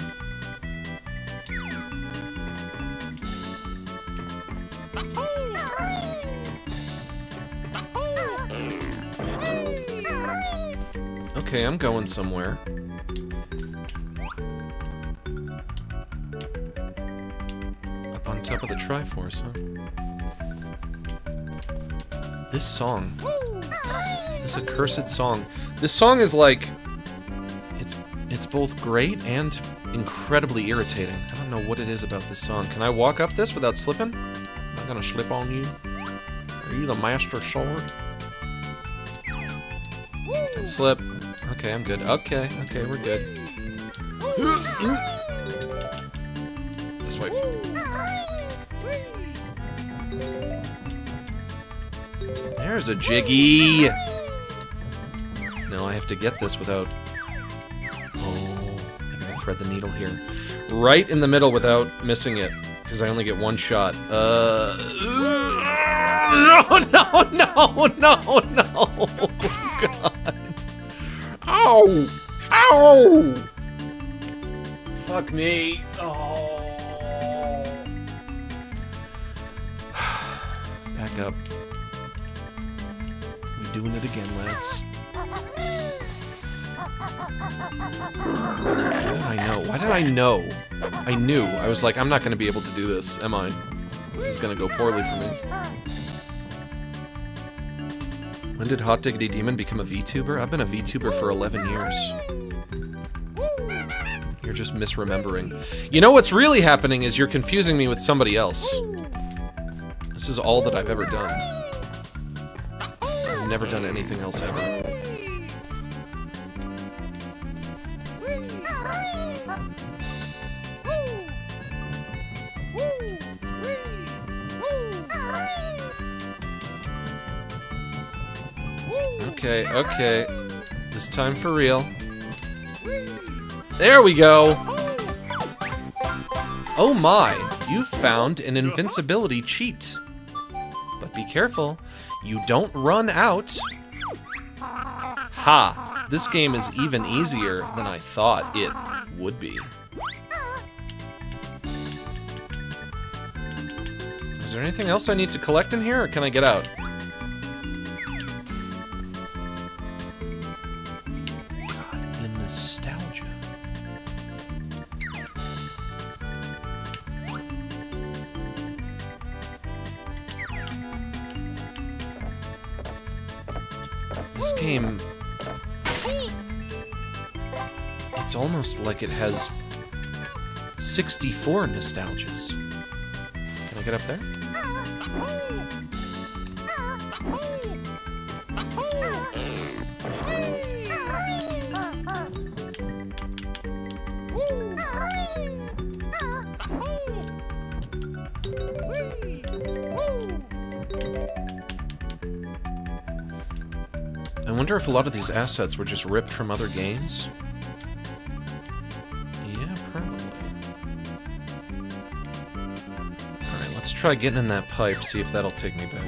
Okay, I'm going somewhere. Up on top of the Triforce, huh? This song. This accursed song. This song is like... It's both great and incredibly irritating. I don't know what it is about this song. Can I walk up this without slipping? Am I gonna slip on you? Are you the master sword? Don't slip. Okay, I'm good. Okay, we're good. This way. There's a Jiggy! No, I have to get this without... Oh, I'm gonna thread the needle here. Right in the middle without missing it, because I only get one shot. No! God. Ow! Ow! Fuck me. Oh. Back up. We doing it again, lads. Why did I know? Why did I know? I knew. I was like, I'm not going to be able to do this, am I? This is going to go poorly for me. When did Hot Diggity Demon become a VTuber? I've been a VTuber for 11 years. You're just misremembering. You know what's really happening is you're confusing me with somebody else. This is all that I've ever done. I've never done anything else ever. Okay. This time for real. There we go! Oh my, you found an invincibility cheat. But be careful, you don't run out. Ha! This game is even easier than I thought it would be. Is there anything else I need to collect in here, or can I get out? Nostalgia. This game... It's almost like it has 64 nostalgias. Can I get up there? I wonder if a lot of these assets were just ripped from other games. Yeah, probably. Alright, let's try getting in that pipe, see if that'll take me back.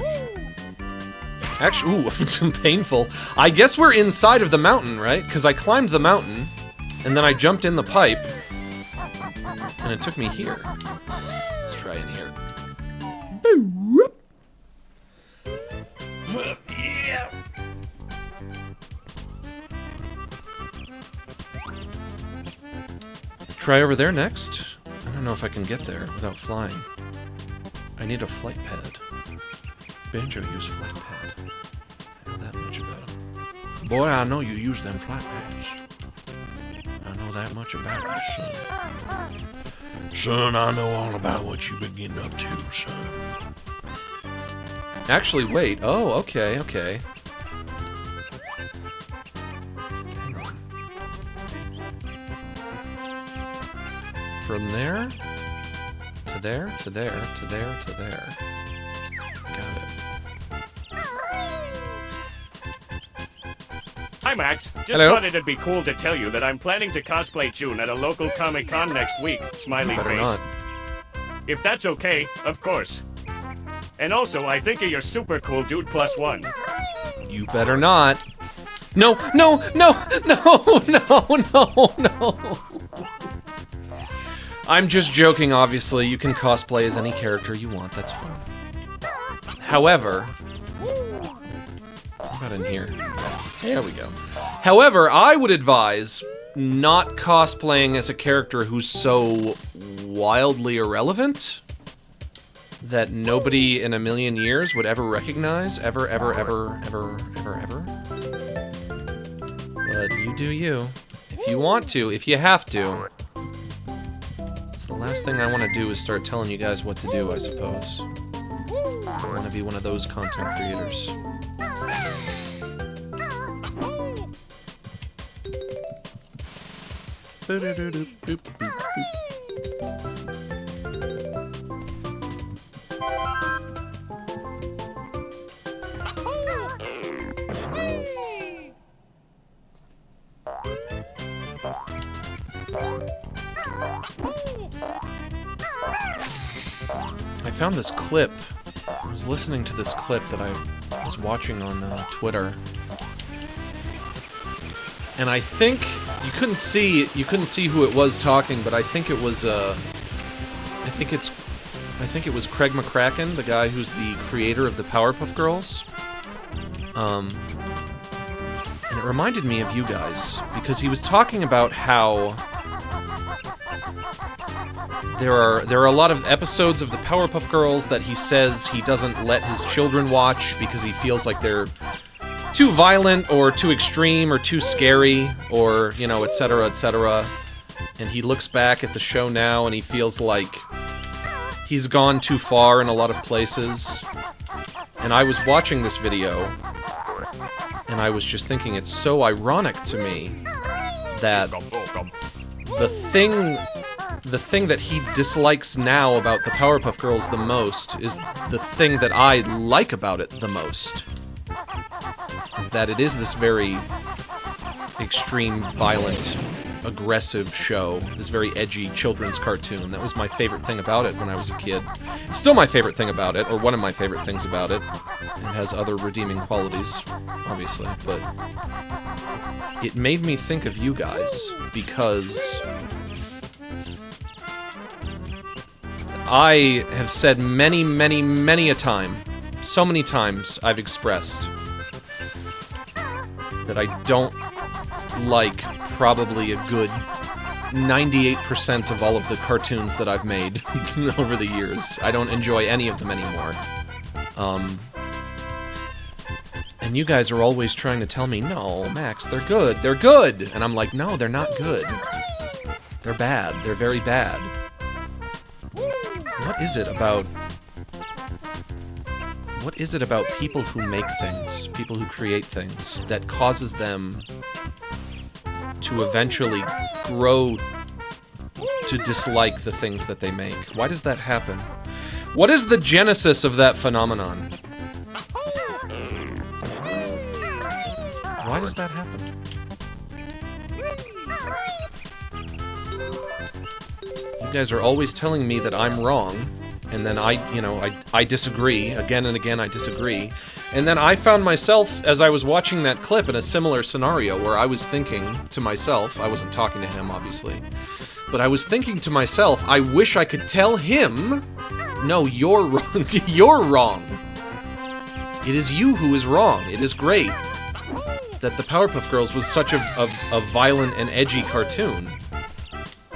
Actually, ooh, it's painful. I guess we're inside of the mountain, right? Because I climbed the mountain, and then I jumped in the pipe, and it took me here. Let's try in here. Yeah. Try over there next. I don't know if I can get there without flying. I need a flight pad. Banjo used flight pad. I know that much about him. Boy, I know you use them flight pads. I know that much about you, son. Son, I know all about what you've been getting up to, son. Actually, wait. Oh, okay. Hang on. From there to there to there to there to there. Got it. Hi, Max. Just Hello. thought it'd be cool to tell you that I'm planning to cosplay June at a local Comic-Con next week. Smiley Better face. not. If that's okay, of course. And also, I think you're super cool, dude +1. You better not. No, no, no, no, no, no, no. I'm just joking, obviously. You can cosplay as any character you want, that's fine. However... What about in here? There we go. However, I would advise not cosplaying as a character who's so wildly irrelevant that nobody in a million years would ever recognize. Ever. But you do you. If you want to, if you have to. It's the last thing I want to do is start telling you guys what to do, I suppose. I want to be one of those content creators. I found this clip. I was listening to this clip that I was watching on Twitter. And I think you couldn't see who it was talking, but I think it was I think it was Craig McCracken, the guy who's the creator of the Powerpuff Girls. And it reminded me of you guys because he was talking about how there are a lot of episodes of the Powerpuff Girls that he says he doesn't let his children watch because he feels like they're too violent or too extreme or too scary or, you know, etc., etc. And he looks back at the show now and he feels like he's gone too far in a lot of places. And I was watching this video and I was just thinking it's so ironic to me that the thing that he dislikes now about the Powerpuff Girls the most is the thing that I like about it the most. Is that it is this very extreme, violent, aggressive show, this very edgy children's cartoon. That was my favorite thing about it when I was a kid. It's still my favorite thing about it, or one of my favorite things about it. It has other redeeming qualities, obviously, but it made me think of you guys, because I have said many, many, many a time, so many times I've expressed that I don't like probably a good 98% of all of the cartoons that I've made over the years. I don't enjoy any of them anymore. And you guys are always trying to tell me, no, Max, they're good, they're good! And I'm like, no, they're not good. They're bad, they're very bad. What is it about people who make things, people who create things, that causes them to eventually grow to dislike the things that they make? Why does that happen? What is the genesis of that phenomenon? Why does that happen? You guys are always telling me that I'm wrong, and then I disagree. Again and again, I disagree. And then I found myself, as I was watching that clip, in a similar scenario where I was thinking to myself, I wasn't talking to him, obviously, but I was thinking to myself, I wish I could tell him, no, you're wrong. You're wrong. It is you who is wrong. It is great that the Powerpuff Girls was such a violent and edgy cartoon.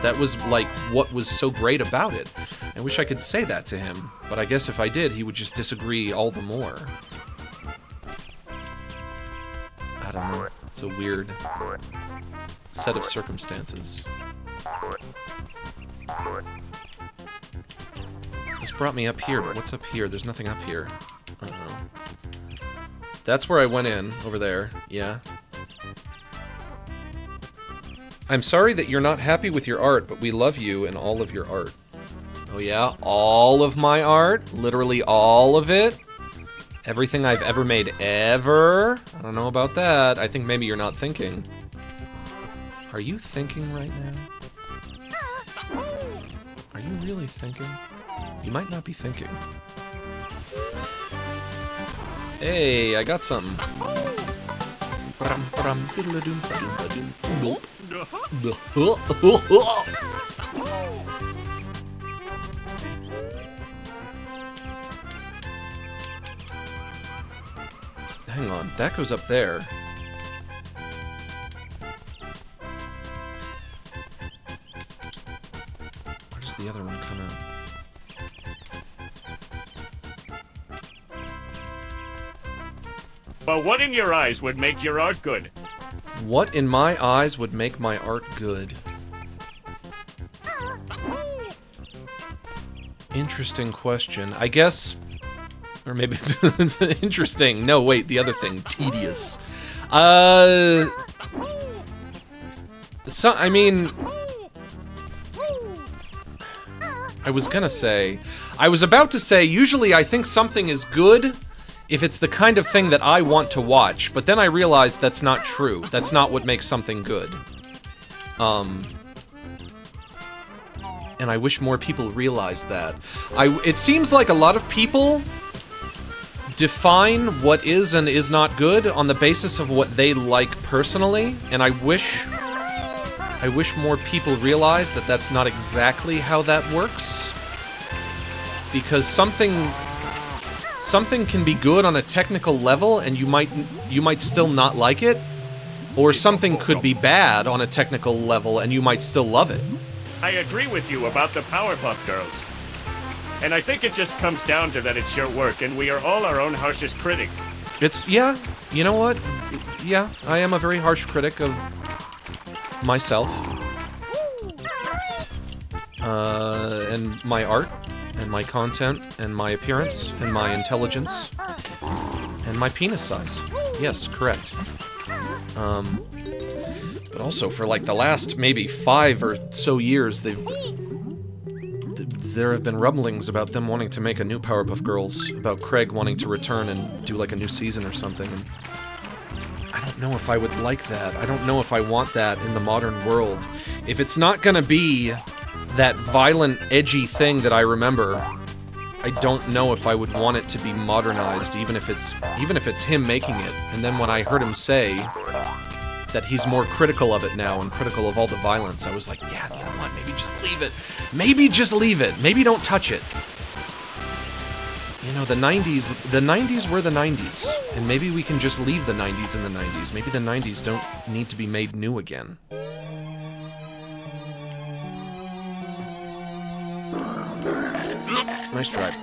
That was, like, what was so great about it. I wish I could say that to him, but I guess if I did, he would just disagree all the more. I don't know. It's a weird set of circumstances. This brought me up here, but what's up here? There's nothing up here. Uh-oh. That's where I went in, over there. Yeah. I'm sorry that you're not happy with your art, but we love you and all of your art. Oh yeah? All of my art? Literally all of it? Everything I've ever made ever? I don't know about that. I think maybe you're not thinking. Are you thinking right now? Are you really thinking? You might not be thinking. Hey, I got something. Hang on, that goes up there. Where does the other one come out? Well, what in your eyes would make your art good? What in my eyes would make my art good? Interesting question. I guess... Or maybe it's interesting. No, wait, the other thing. Tedious. So, I mean... I was about to say, usually I think something is good if it's the kind of thing that I want to watch, but then I realized that's not true. That's not what makes something good. And I wish more people realized that. It seems like a lot of people define what is and is not good on the basis of what they like personally, and I wish more people realize that that's not exactly how that works. Because something can be good on a technical level and you might still not like it, or something could be bad on a technical level and you might still love it. I agree with you about the Powerpuff Girls. And I think it just comes down to that it's your work and we are all our own harshest critic. Yeah, you know what? Yeah, I am a very harsh critic of myself. And my art, and my content, and my appearance, and my intelligence, and my penis size. Yes, correct. But also for like the last maybe 5 or so years, there have been rumblings about them wanting to make a new Powerpuff Girls, about Craig wanting to return and do like a new season or something. And I don't know if I would like that. I don't know if I want that in the modern world. If it's not gonna be that violent, edgy thing that I remember, I don't know if I would want it to be modernized, even if it's him making it. And then when I heard him say that he's more critical of it now and critical of all the violence, I was like, yeah, you know what? Maybe just leave it. Maybe just leave it. Maybe don't touch it. You know, the 90s were the 90s, and maybe we can just leave the 90s in the 90s. Maybe the 90s don't need to be made new again. Nice try.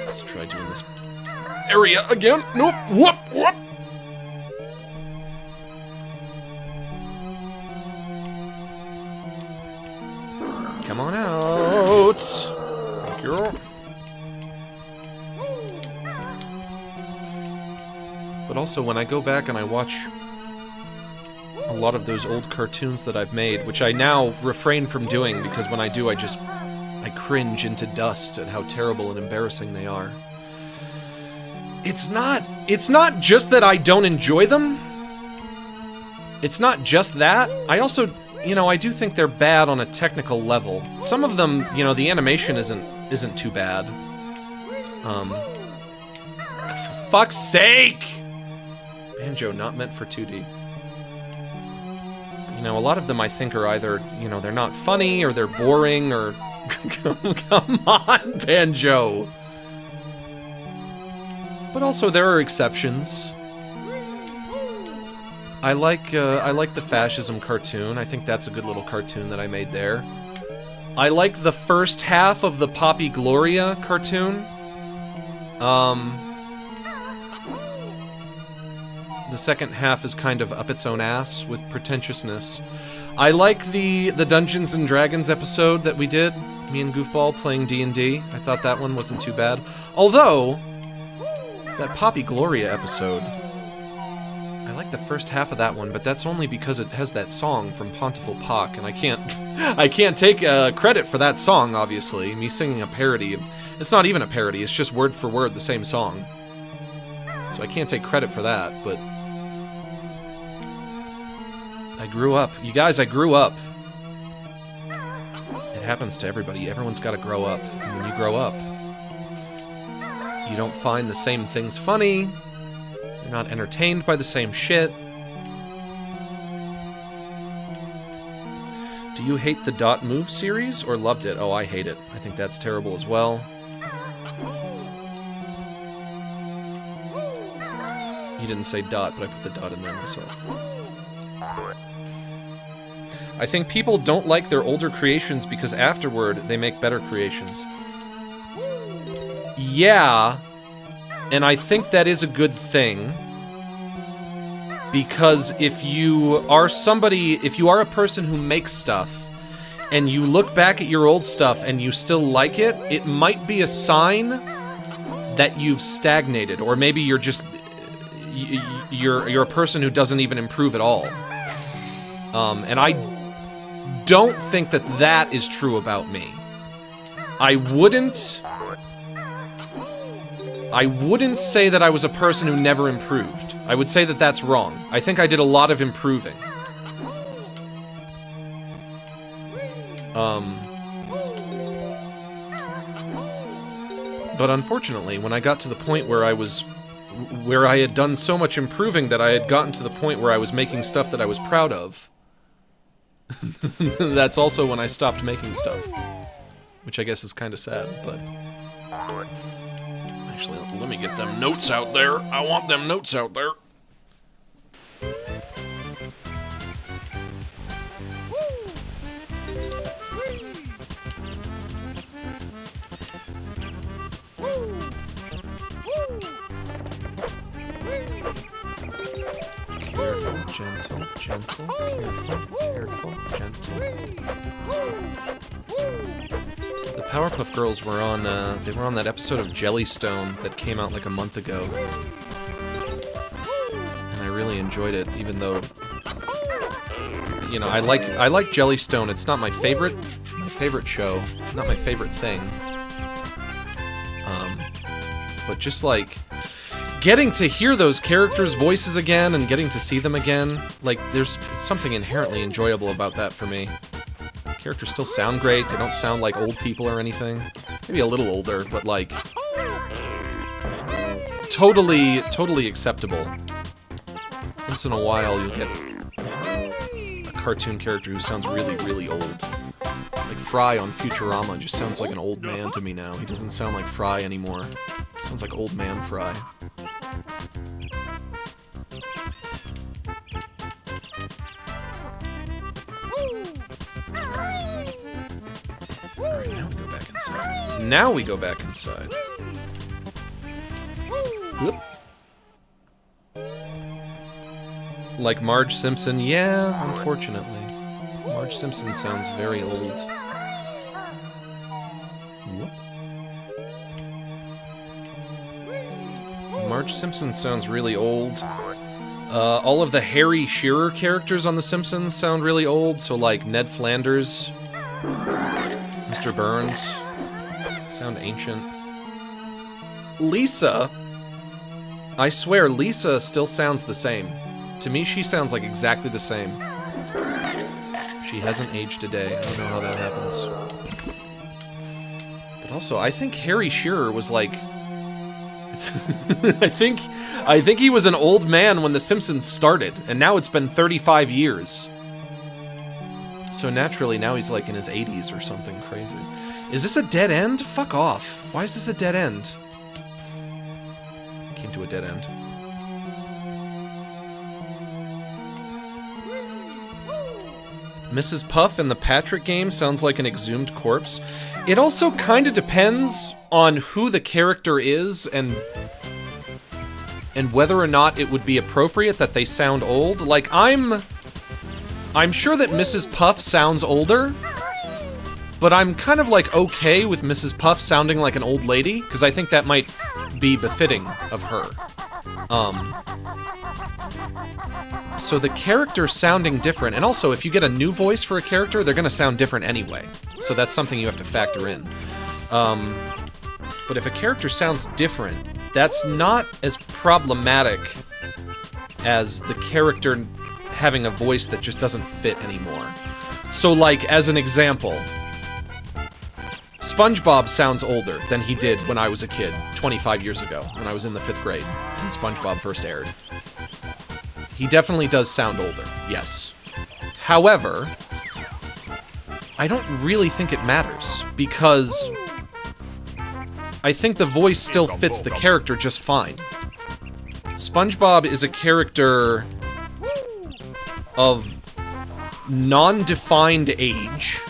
Let's try doing this area again. Nope. Whoop, whoop. Come on out. Thank you. But also, when I go back and I watch a lot of those old cartoons that I've made, which I now refrain from doing because when I do, I cringe into dust at how terrible and embarrassing they are. It's not just that I don't enjoy them. It's not just that. I also, you know, I do think they're bad on a technical level. Some of them, you know, the animation isn't too bad. For fuck's sake! Banjo, not meant for 2D. You know, a lot of them I think are either, you know, they're not funny, or they're boring, or... Come on, Banjo! But also, there are exceptions. I like the fascism cartoon. I think that's a good little cartoon that I made there. I like the first half of the Poppy Gloria cartoon. The second half is kind of up its own ass with pretentiousness. I like the Dungeons and Dragons episode that we did, me and Goofball playing D&D. I thought that one wasn't too bad. Although, that Poppy Gloria episode, I like the first half of that one, but that's only because it has that song from Pontiful Pock, and I can't take credit for that song, obviously. Me singing a parody of... It's not even a parody, it's just word for word the same song. So I can't take credit for that, but... I grew up. You guys, I grew up. It happens to everybody. Everyone's got to grow up. And when you grow up, you don't find the same things funny. not entertained by the same shit. Do you hate the Dot Move series or loved it? Oh, I hate it. I think that's terrible as well. You didn't say dot, but I put the dot in there myself. I think people don't like their older creations because afterward they make better creations. Yeah, and I think that is a good thing. Because if you are a person who makes stuff, and you look back at your old stuff and you still like it, it might be a sign that you've stagnated, or maybe you're just, you're a person who doesn't even improve at all. And I don't think that that is true about me. I wouldn't say that I was a person who never improved. I would say that that's wrong. I think I did a lot of improving. But unfortunately, when I got to the point where I had done so much improving that I had gotten to the point where I was making stuff that I was proud of, that's also when I stopped making stuff. Which I guess is kind of sad, but... Actually, let me get them notes out there. I want them notes out there. Careful, gentle, gentle, careful, careful, gentle. The Powerpuff Girls were on, they were on that episode of Jellystone that came out like a month ago. And I really enjoyed it, even though, you know, I like Jellystone. It's not my favorite show, not my favorite thing. But just like, getting to hear those characters' voices again and getting to see them again, like, there's something inherently enjoyable about that for me. Characters still sound great, they don't sound like old people or anything. Maybe a little older, but like... Totally acceptable. Once in a while, you'll get a cartoon character who sounds really, really old. Like Fry on Futurama just sounds like an old man to me now. He doesn't sound like Fry anymore. Sounds like old man Fry. Alright, now we go back inside. Now we go back inside. Whoop. Like Marge Simpson? Yeah, unfortunately. Marge Simpson sounds very old. Whoop. Marge Simpson sounds really old. All of the Harry Shearer characters on The Simpsons sound really old, so like Ned Flanders, Mr. Burns, sound ancient. Lisa, I swear, Lisa still sounds the same. To me, she sounds like exactly the same. She hasn't aged a day. I don't know how that happens. But also, I think Harry Shearer was like... I think he was an old man when The Simpsons started, and now it's been 35 years. So naturally, now he's like in his 80s or something crazy. Is this a dead end? Fuck off. Why is this a dead end? Came to a dead end. Mrs. Puff in the Patrick game sounds like an exhumed corpse. It also kind of depends on who the character is and whether or not it would be appropriate that they sound old. Like, I'm sure that Mrs. Puff sounds older, but I'm kind of like okay with Mrs. Puff sounding like an old lady, because I think that might be befitting of her. So the character sounding different, and also if you get a new voice for a character, they're gonna sound different anyway. So that's something you have to factor in. But if a character sounds different, that's not as problematic as the character having a voice that just doesn't fit anymore. So like, as an example, Spongebob sounds older than he did when I was a kid, 25 years ago, when I was in the 5th grade. when SpongeBob first aired. He definitely does sound older, yes. However, I don't really think it matters, because I think the voice still fits the character just fine. SpongeBob is a character of non-defined age.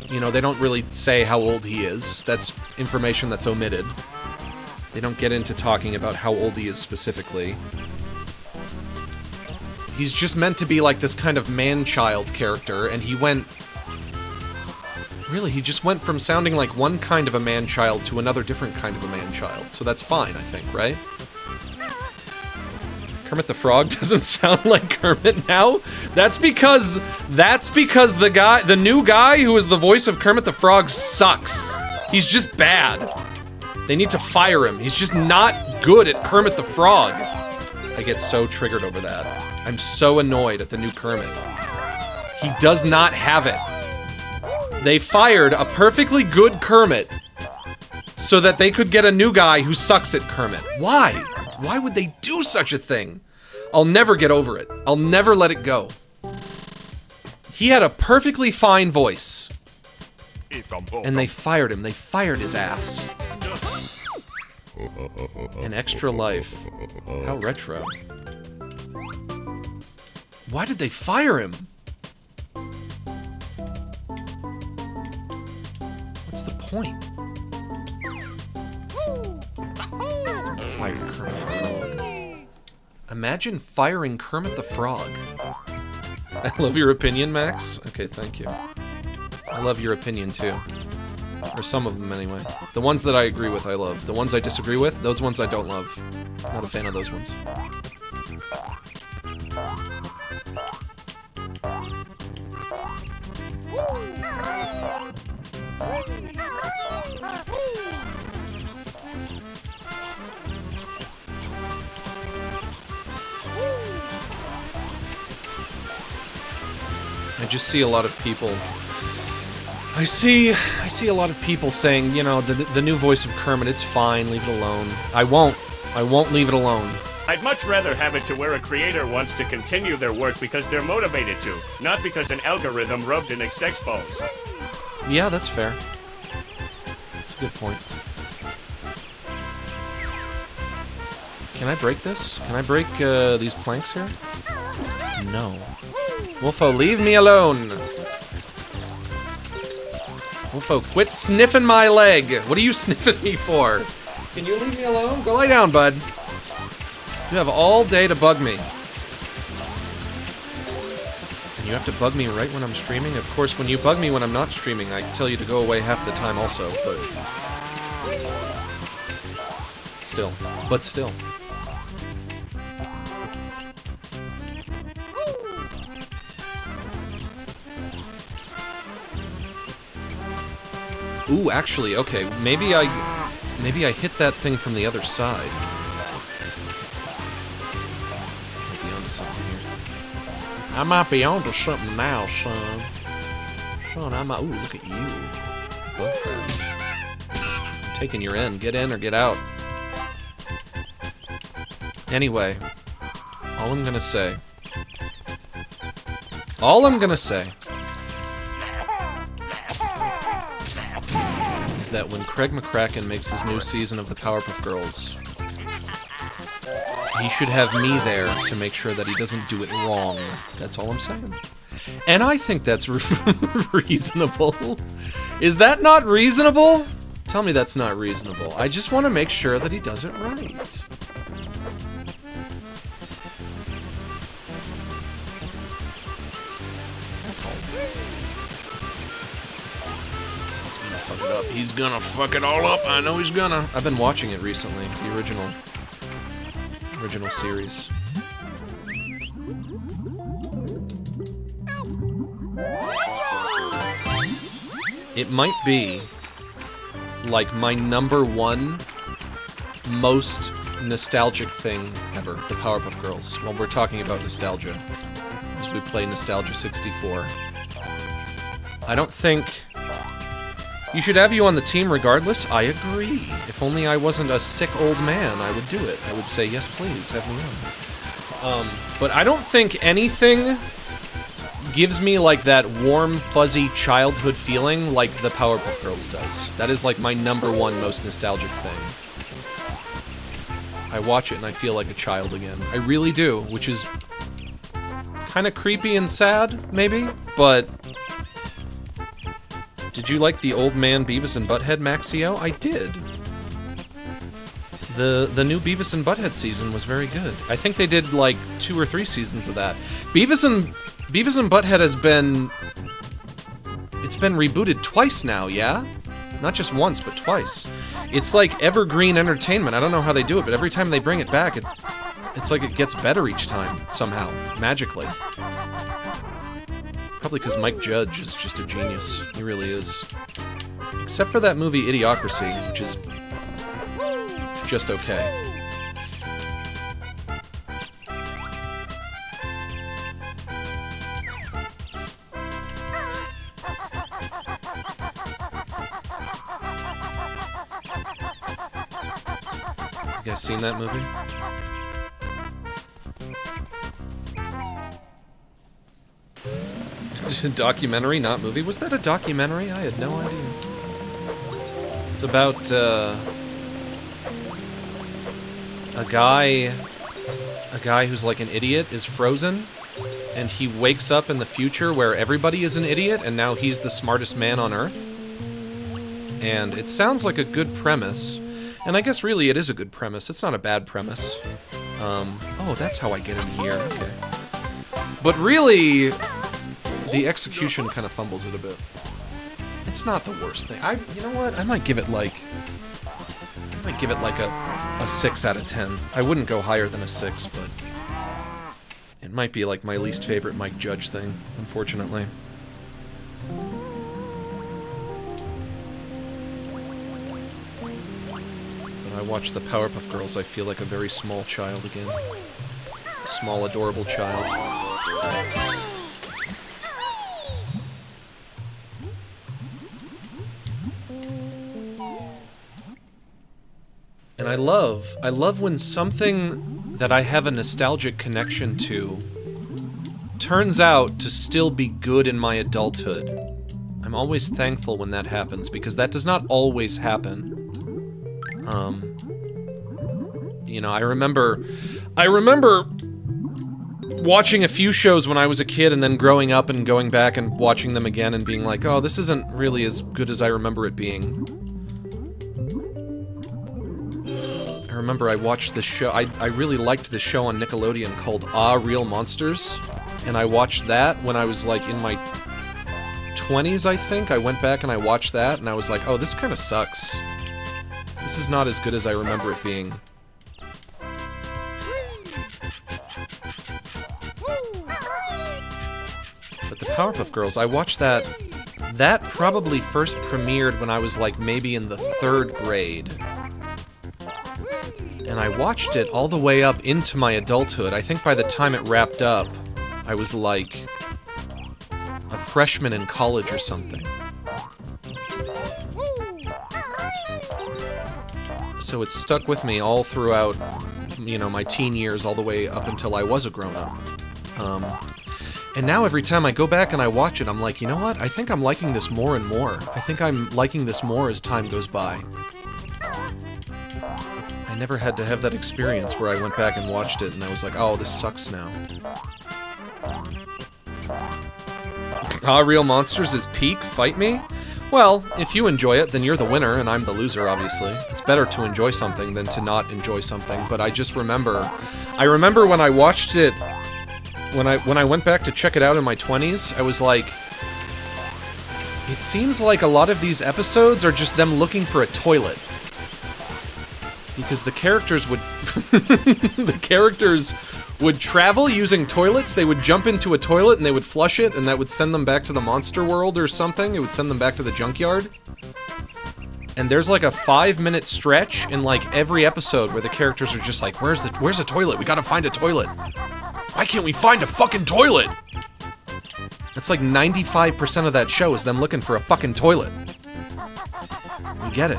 You know, they don't really say how old he is. That's information that's omitted. They don't get into talking about how old he is specifically. He's just meant to be like this kind of man-child character, and he went... Really, he just went from sounding like one kind of a man-child to another different kind of a man-child. So that's fine, I think, right? Kermit the Frog doesn't sound like Kermit now? That's because the new guy who is the voice of Kermit the Frog sucks. He's just bad. They need to fire him. He's just not good at Kermit the Frog. I get so triggered over that. I'm so annoyed at the new Kermit. He does not have it. They fired a perfectly good Kermit so that they could get a new guy who sucks at Kermit. Why? Why would they do such a thing? I'll never get over it. I'll never let it go. He had a perfectly fine voice. And they fired him. They fired his ass. An extra life. How retro. Why did they fire him? What's the point? Fired Kermit the Frog. Imagine firing Kermit the Frog. I love your opinion, Max. Okay, thank you. I love your opinion, too. Or some of them, anyway. The ones that I agree with, I love. The ones I disagree with, those ones I don't love. Not a fan of those ones. I just see a lot of people... I see a lot of people saying, you know, the new voice of Kermit, it's fine, leave it alone. I won't leave it alone. I'd much rather have it to where a creator wants to continue their work because they're motivated to, not because an algorithm rubbed in sex balls. Yeah, that's fair. That's a good point. Can I break this? Can I break these planks here? No. Wolfo, leave me alone! Wolfo, quit sniffing my leg! What are you sniffing me for? Can you leave me alone? Go lie down, bud. You have all day to bug me. And you have to bug me right when I'm streaming? Of course, when you bug me when I'm not streaming, I tell you to go away half the time also, but... Still. Ooh, actually, okay, maybe I hit that thing from the other side. Might be onto something here. I might be onto something now, son. Son, I might... Ooh, look at you. Bug friend. I'm taking your end. Get in or get out. Anyway, all I'm gonna say is that when Craig McCracken makes his new season of the Powerpuff Girls, he should have me there to make sure that he doesn't do it wrong. That's all I'm saying. And I think that's reasonable. Is that not reasonable? Tell me that's not reasonable. I just want to make sure that he does it right. That's all. He's gonna fuck it up. He's gonna fuck it all up. I know he's gonna. I've been watching it recently, the original series. It might be like my #1 most nostalgic thing ever, the Powerpuff Girls. While we're talking about nostalgia, as we play Nostalgia 64. I don't think... You should have you on the team regardless. I agree. If only I wasn't a sick old man, I would do it. I would say, yes, please, have me on. But I don't think anything gives me, like, that warm, fuzzy childhood feeling like the Powerpuff Girls does. That is, like, my #1 most nostalgic thing. I watch it and I feel like a child again. I really do, which is kind of creepy and sad, maybe, but... Did you like the Old Man Beavis and Butthead Maxio? I did. The new Beavis and Butthead season was very good. I think they did like 2 or 3 seasons of that. Beavis and Butthead has been... It's been rebooted twice now, yeah? Not just once, but twice. It's like evergreen entertainment. I don't know how they do it, but every time they bring it back, it's like it gets better each time, somehow, magically. Probably because Mike Judge is just a genius. He really is. Except for that movie Idiocracy, which is just okay. You guys seen that movie? It's a documentary, not movie. Was that a documentary? I had no idea. It's about a guy who's like an idiot is frozen, and he wakes up in the future where everybody is an idiot, and now he's the smartest man on Earth. And it sounds like a good premise, and I guess really it is a good premise. It's not a bad premise. Oh, that's how I get in here. Okay. But really, the execution kind of fumbles it a bit. It's not the worst thing. You know what? I might give it like a 6 out of 10. I wouldn't go higher than a 6, but it might be like my least favorite Mike Judge thing, unfortunately. When I watch the Powerpuff Girls, I feel like a very small child again. A small, adorable child. And I love when something that I have a nostalgic connection to turns out to still be good in my adulthood. I'm always thankful when that happens, because that does not always happen. You know, I remember watching a few shows when I was a kid and then growing up and going back and watching them again and being like, oh, this isn't really as good as I remember it being. I remember I watched this show, I really liked this show on Nickelodeon called Ah, Real Monsters, and I watched that when I was like in my 20s, I think. I went back and I watched that, and I was like, oh, this kind of sucks. This is not as good as I remember it being. But the Powerpuff Girls, I watched that. That probably first premiered when I was like maybe in the 3rd grade. And I watched it all the way up into my adulthood. I think by the time it wrapped up, I was like a freshman in college or something. So it stuck with me all throughout, you know, my teen years, all the way up until I was a grown-up. And now every time I go back and I watch it, I'm like, you know what? I think I'm liking this more and more. I think I'm liking this more as time goes by. I never had to have that experience where I went back and watched it and I was like, oh, this sucks now. Ah, Real Monsters is peak? Fight me? Well, if you enjoy it, then you're the winner and I'm the loser, obviously. It's better to enjoy something than to not enjoy something, but I just remember... I remember when I watched it, when I went back to check it out in my 20s, I was like... It seems like a lot of these episodes are just them looking for a toilet. Because the characters would... the characters would travel using toilets, they would jump into a toilet and they would flush it, and that would send them back to the monster world or something. It would send them back to the junkyard. And there's like a 5-minute stretch in like every episode where the characters are just like, where's the toilet? We gotta find a toilet. Why can't we find a fucking toilet? That's like 95% of that show is them looking for a fucking toilet. get it.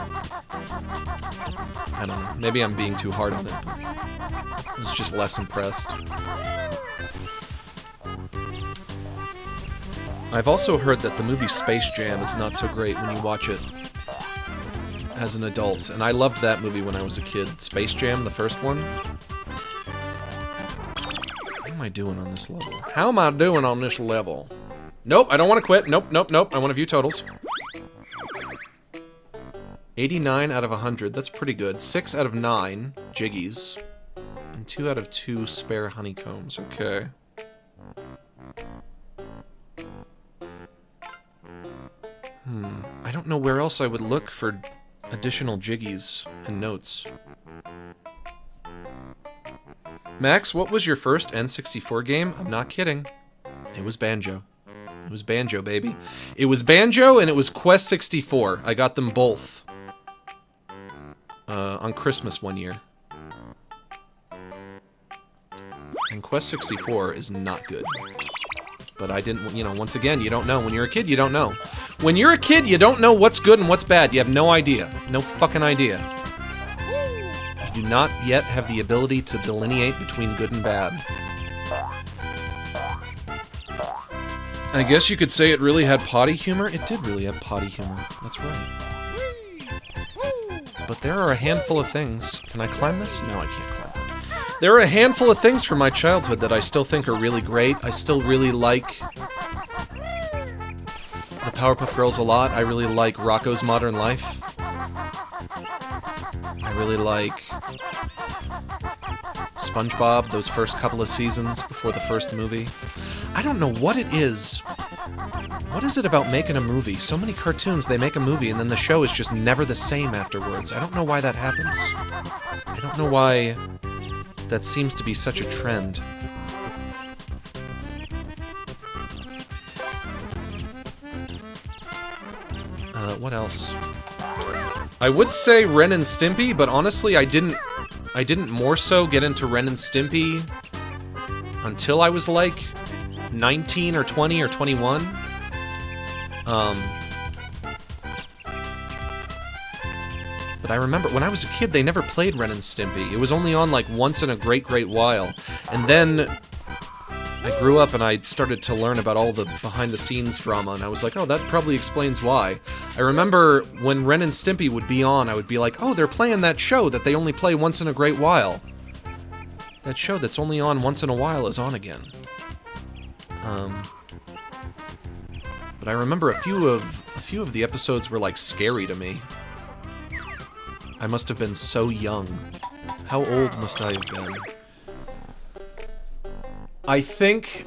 I don't know. Maybe I'm being too hard on it. But I was just less impressed. I've also heard that the movie Space Jam is not so great when you watch it as an adult, and I loved that movie when I was a kid. Space Jam, the first one. How am I doing on this level? How am I doing on this level? Nope, I don't want to quit. Nope, nope, nope. I want to view totals. 89 out of 100. That's pretty good. 6 out of 9 jiggies. And 2 out of 2 spare honeycombs. Okay. I don't know where else I would look for additional jiggies and notes. Max, what was your first N64 game? I'm not kidding. It was Banjo. It was Banjo, baby. It was Banjo and it was Quest 64. I got them both on Christmas one year. And Quest 64 is not good. But I didn't, you know, once again, you don't know. When you're a kid, you don't know. When you're a kid, you don't know what's good and what's bad. You have no idea. No fucking idea. You do not yet have the ability to delineate between good and bad. I guess you could say it really had potty humor. It did really have potty humor. That's right. But there are a handful of things. Can I climb this? No, I can't climb that. There are a handful of things from my childhood that I still think are really great. I still really like the Powerpuff Girls a lot. I really like Rocko's Modern Life. I really like Spongebob, those first couple of seasons before the first movie. I don't know what it is. What is it about making a movie? So many cartoons, they make a movie and then the show is just never the same afterwards. I don't know why that happens. I don't know why that seems to be such a trend. What else? I would say Ren and Stimpy, but honestly, I didn't more so get into Ren and Stimpy until I was like 19 or 20 or 21. But I remember when I was a kid, they never played Ren and Stimpy. It was only on like once in a great, great while. And then I grew up and I started to learn about all the behind-the-scenes drama, and I was like, oh, that probably explains why. I remember when Ren and Stimpy would be on, I would be like, oh, they're playing that show that they only play once in a great while. That show that's only on once in a while is on again. But I remember a few of the episodes were like scary to me. I must have been so young. How old must I have been? I think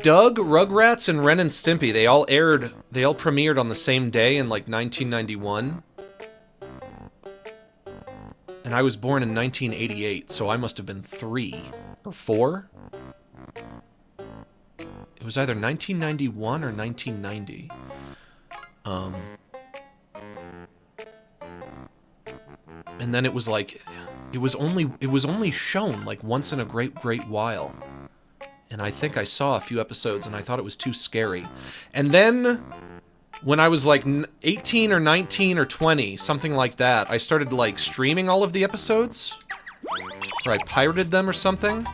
Doug, Rugrats, and Ren and Stimpy, they all premiered on the same day in like 1991. And I was born in 1988, so I must have been 3 or 4. It was either 1991 or 1990. And then it was like, it was only shown like once in a great, great while. And I think I saw a few episodes and I thought it was too scary. And then when I was like 18 or 19 or 20, something like that, I started like streaming all of the episodes. Or I pirated them or something.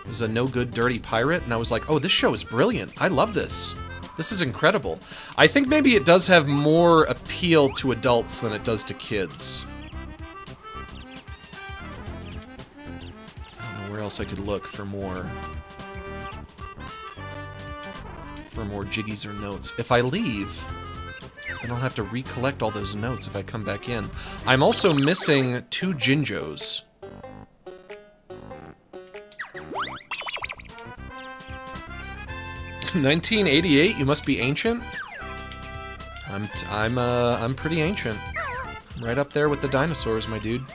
It was a no good dirty pirate, and I was like, oh, this show is brilliant. I love this. This is incredible. I think maybe it does have more appeal to adults than it does to kids. I don't know where else I could look for more jiggies or notes. If I leave, then I'll have to recollect all those notes if I come back in. I'm also missing 2 Jinjos. $1988? You must be ancient? I'm pretty ancient. I'm right up there with the dinosaurs, my dude.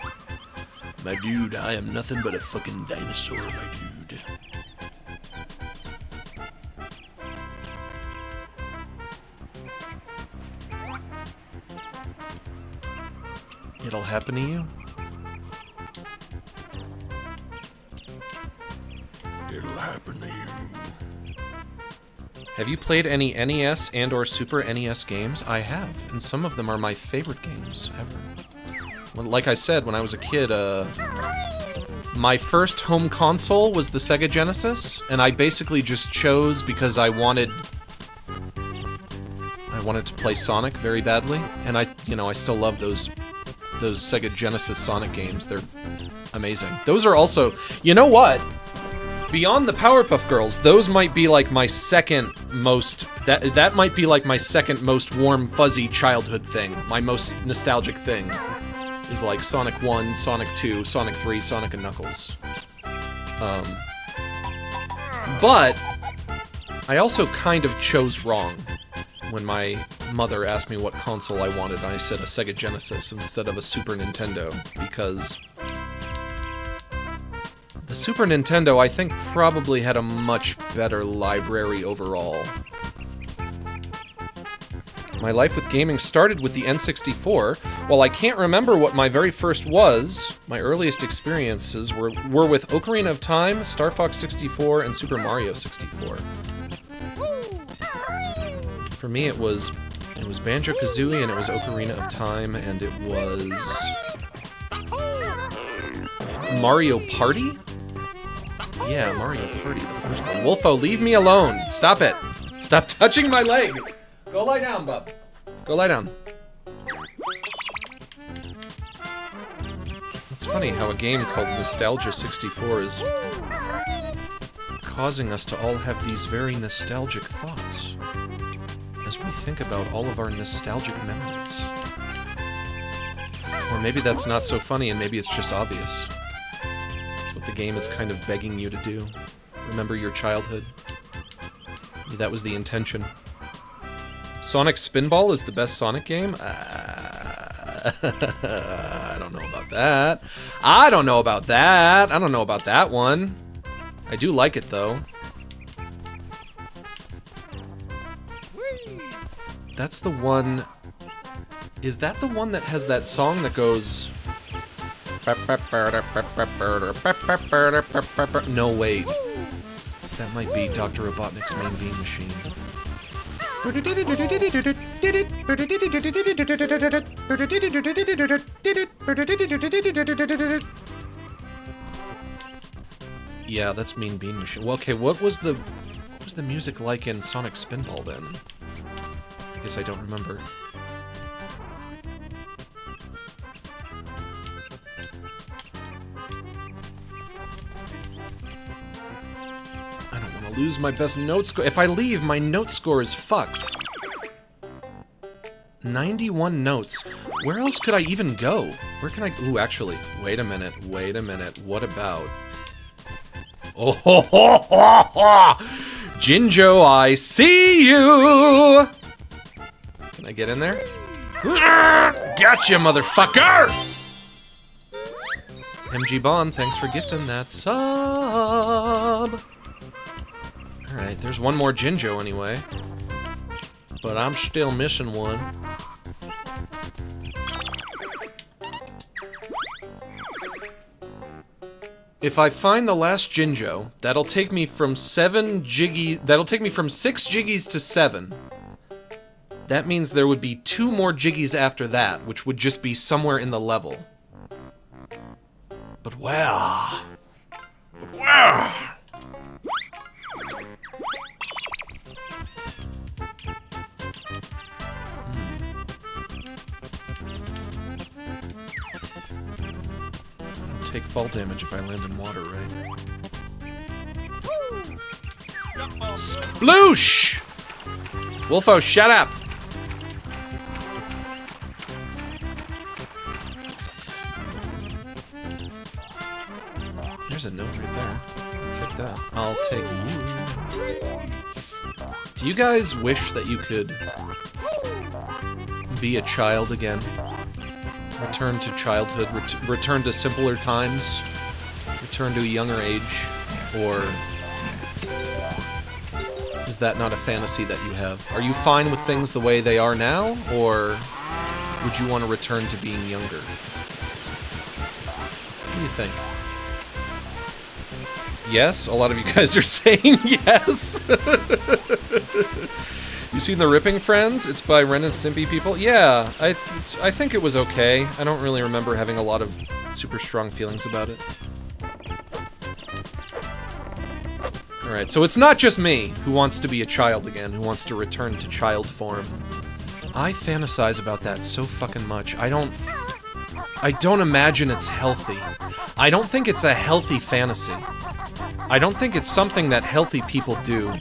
My dude, I am nothing but a fucking dinosaur, my dude. It'll happen to you? It'll happen to you. Have you played any NES and or Super NES games? I have, and some of them are my favorite games ever. Well, like I said, when I was a kid, my first home console was the Sega Genesis, and I basically just chose because I wanted to play Sonic very badly, and I still love those Sega Genesis Sonic games. They're amazing. Those are also, you know what? Beyond the Powerpuff Girls, those might be like my second most, that might be like my second most warm, fuzzy childhood thing. My most nostalgic thing is like Sonic 1, Sonic 2, Sonic 3, Sonic and Knuckles. But I also kind of chose wrong when my mother asked me what console I wanted, and I said a Sega Genesis instead of a Super Nintendo, because the Super Nintendo, I think, probably had a much better library overall. My life with gaming started with the N64. While I can't remember what my very first was, my earliest experiences were with Ocarina of Time, Star Fox 64, and Super Mario 64. For me, it was Banjo-Kazooie, and it was Ocarina of Time, and it was Mario Party? Yeah, Mario Party, the first one. Wolfo, leave me alone. Stop it. Stop touching my leg. Go lie down, bub. Go lie down. It's funny how a game called Nostalgia 64 is causing us to all have these very nostalgic thoughts as we think about all of our nostalgic memories. Or maybe that's not so funny and maybe it's just obvious. It's what the game is kind of begging you to do. Remember your childhood. Maybe that was the intention. Sonic Spinball is the best Sonic game? I don't know about that. I don't know about that. I don't know about that one. I do like it, though. That's the one... Is that the one that has that song that goes... No, wait. That might be Dr. Robotnik's Main Beam Machine. Yeah, that's Mean Bean Machine. Well, okay, what was the music like in Sonic Spinball then? I guess I don't remember. I don't want to lose my best note score. If I leave, my note score is fucked. 91 notes. Where else could I even go? Where can I... Ooh, actually, wait a minute. What about... Oh, ho, ho, ho, ho. Jinjo, I see you! Can I get in there? Gotcha, motherfucker! MG Bond, thanks for gifting that sub. Alright, there's one more Jinjo anyway. But I'm still missing one. If I find the last Jinjo, that'll take me from 6 Jiggies to 7. That means there would be 2 more Jiggies after that, which would just be somewhere in the level. But where? But where? Take fall damage if I land in water, right? Sploosh! Wolfo, shut up! There's a note right there. I'll take that. I'll take you. Do you guys wish that you could be a child again? Return to childhood, return to simpler times, return to a younger age, or is that not a fantasy that you have? Are you fine with things the way they are now, or would you want to return to being younger? What do you think? Yes, a lot of you guys are saying yes. You seen The Ripping Friends? It's by Ren and Stimpy people. Yeah, I think it was okay. I don't really remember having a lot of super strong feelings about it. Alright, so it's not just me who wants to be a child again, who wants to return to child form. I fantasize about that so fucking much. I don't imagine it's healthy. I don't think it's a healthy fantasy. I don't think it's something that healthy people do.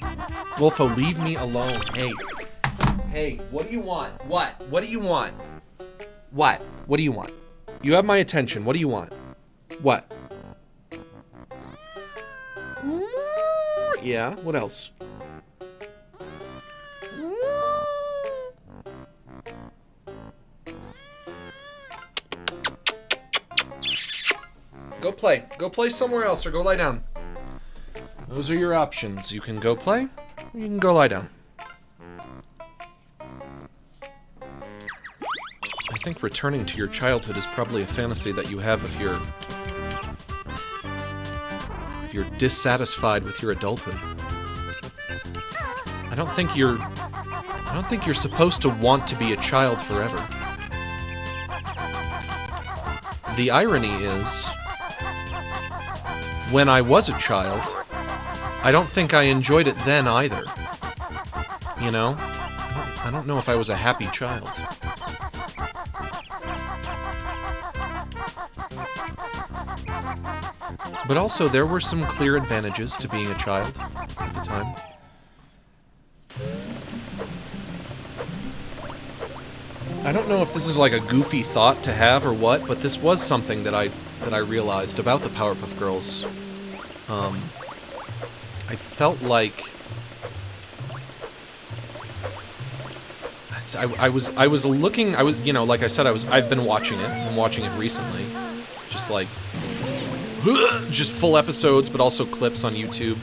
Wolfo, leave me alone. Hey. Hey, what do you want? What? What do you want? What? What do you want? You have my attention. What do you want? What? Yeah, what else? Go play. Go play somewhere else or go lie down. Those are your options. You can go play, or you can go lie down. I think returning to your childhood is probably a fantasy that you have if you're dissatisfied with your adulthood. I don't think you're supposed to want to be a child forever. The irony is, when I was a child, I don't think I enjoyed it then either. You know? I don't know if I was a happy child. But also, there were some clear advantages to being a child at the time. I don't know if this is like a goofy thought to have or what, but this was something that I realized about the Powerpuff Girls. I felt like you know, like I said, I've been watching it. I'm watching it recently, just like just full episodes, but also clips on YouTube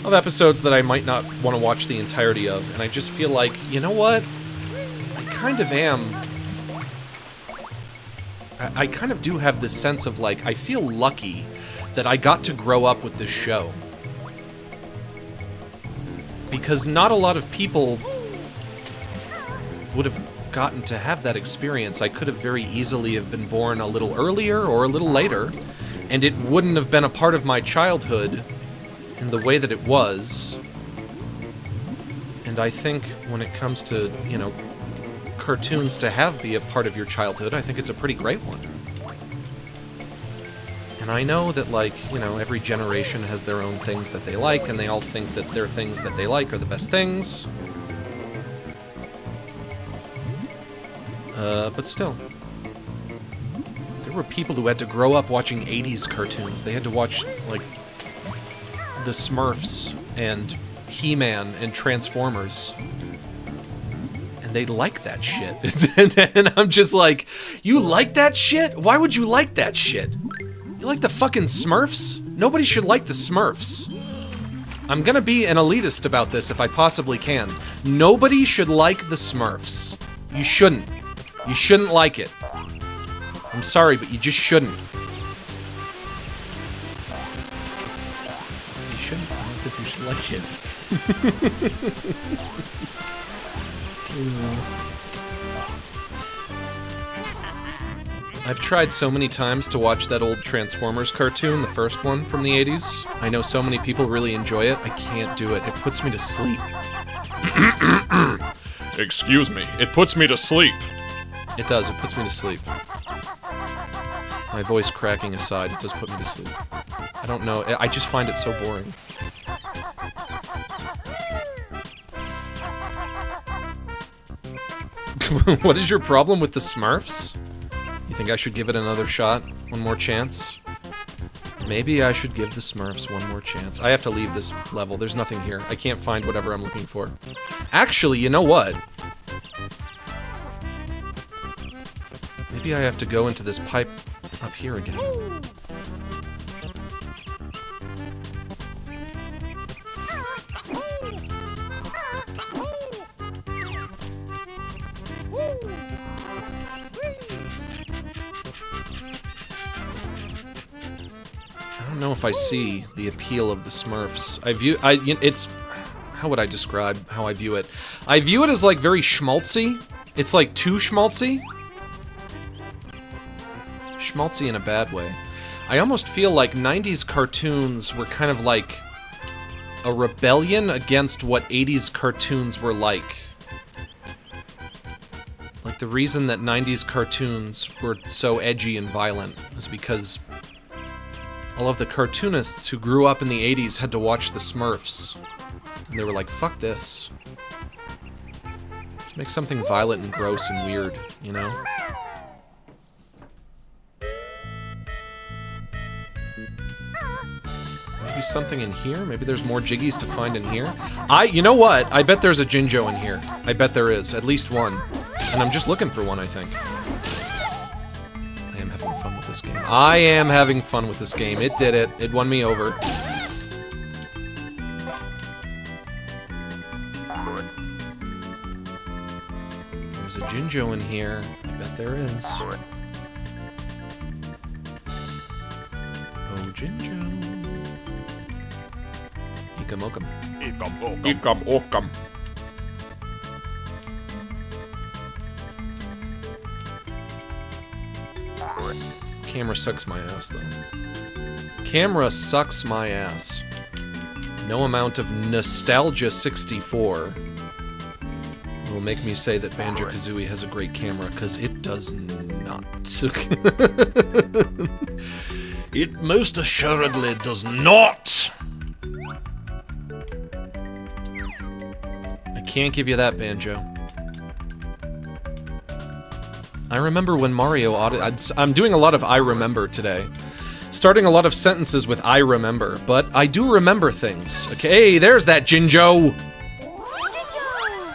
of episodes that I might not want to watch the entirety of, and I just feel like, you know what? I kind of am. I kind of do have this sense of, like, I feel lucky that I got to grow up with this show. Because not a lot of people would have gotten to have that experience. I could have very easily have been born a little earlier or a little later, and it wouldn't have been a part of my childhood in the way that it was. And I think when it comes to, you know, cartoons to be a part of your childhood, I think it's a pretty great one. And I know that, like, you know, every generation has their own things that they like, and they all think that their things that they like are the best things. But still. There were people who had to grow up watching 80s cartoons. They had to watch, like, the Smurfs and He-Man and Transformers. And they like that shit. And I'm just like, you like that shit? Why would you like that shit? You like the fucking Smurfs? Nobody should like the Smurfs. I'm gonna be an elitist about this if I possibly can. Nobody should like the Smurfs. You shouldn't. You shouldn't like it. I'm sorry, but you just shouldn't. You shouldn't. I don't think you should like it. I've tried so many times to watch that old Transformers cartoon, the first one from the 80s. I know so many people really enjoy it. I can't do it. It puts me to sleep. Excuse me, it puts me to sleep. It does, it puts me to sleep. My voice cracking aside, it does put me to sleep. I don't know, I just find it so boring. What is your problem with the Smurfs? You think I should give it another shot? One more chance? Maybe I should give the Smurfs one more chance. I have to leave this level. There's nothing here. I can't find whatever I'm looking for. Actually, you know what? Maybe I have to go into this pipe up here again. I don't know if I see the appeal of the Smurfs. It's, how would I describe how I view it? I view it as like very schmaltzy. It's like too schmaltzy. Schmaltzy in a bad way. I almost feel like 90s cartoons were kind of like a rebellion against what 80s cartoons were like. Like, the reason that 90s cartoons were so edgy and violent is because all of the cartoonists who grew up in the 80s had to watch the Smurfs. And they were like, fuck this. Let's make something violent and gross and weird, you know? Maybe something in here? Maybe there's more Jiggies to find in here? You know what? I bet there's a Jinjo in here. I bet there is. At least one. And I'm just looking for one, I think. I am having fun with this game. I am having fun with this game. It did it. It won me over. There's a Jinjo in here. I bet there is. Oh, Jinjo. Ikam okam. Ikam okam. Camera sucks my ass, though. Camera sucks my ass. No amount of Nostalgia 64 will make me say that Banjo-Kazooie has a great camera, because it does not. It most assuredly does not! I can't give you that, Banjo. I remember when Mario I'm doing a lot of I remember today. Starting a lot of sentences with I remember, but I do remember things. Okay, hey, there's that Jinjo!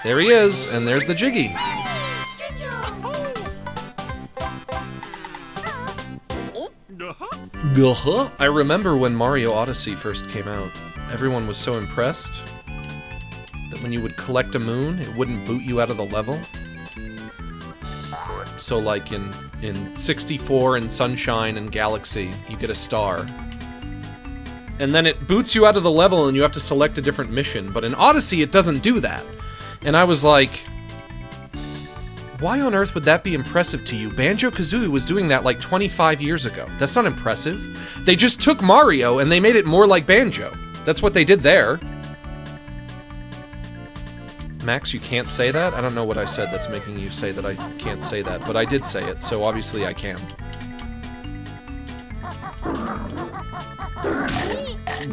There he is, and there's the Jiggy. I remember when Mario Odyssey first came out. Everyone was so impressed that when you would collect a moon, it wouldn't boot you out of the level. So like in 64 and Sunshine and Galaxy, you get a star. And then it boots you out of the level and you have to select a different mission. But in Odyssey, it doesn't do that. And I was like, why on earth would that be impressive to you? Banjo-Kazooie was doing that like 25 years ago. That's not impressive. They just took Mario and they made it more like Banjo. That's what they did there. Max, you can't say that? I don't know what I said that's making you say that I can't say that, but I did say it, so obviously I can.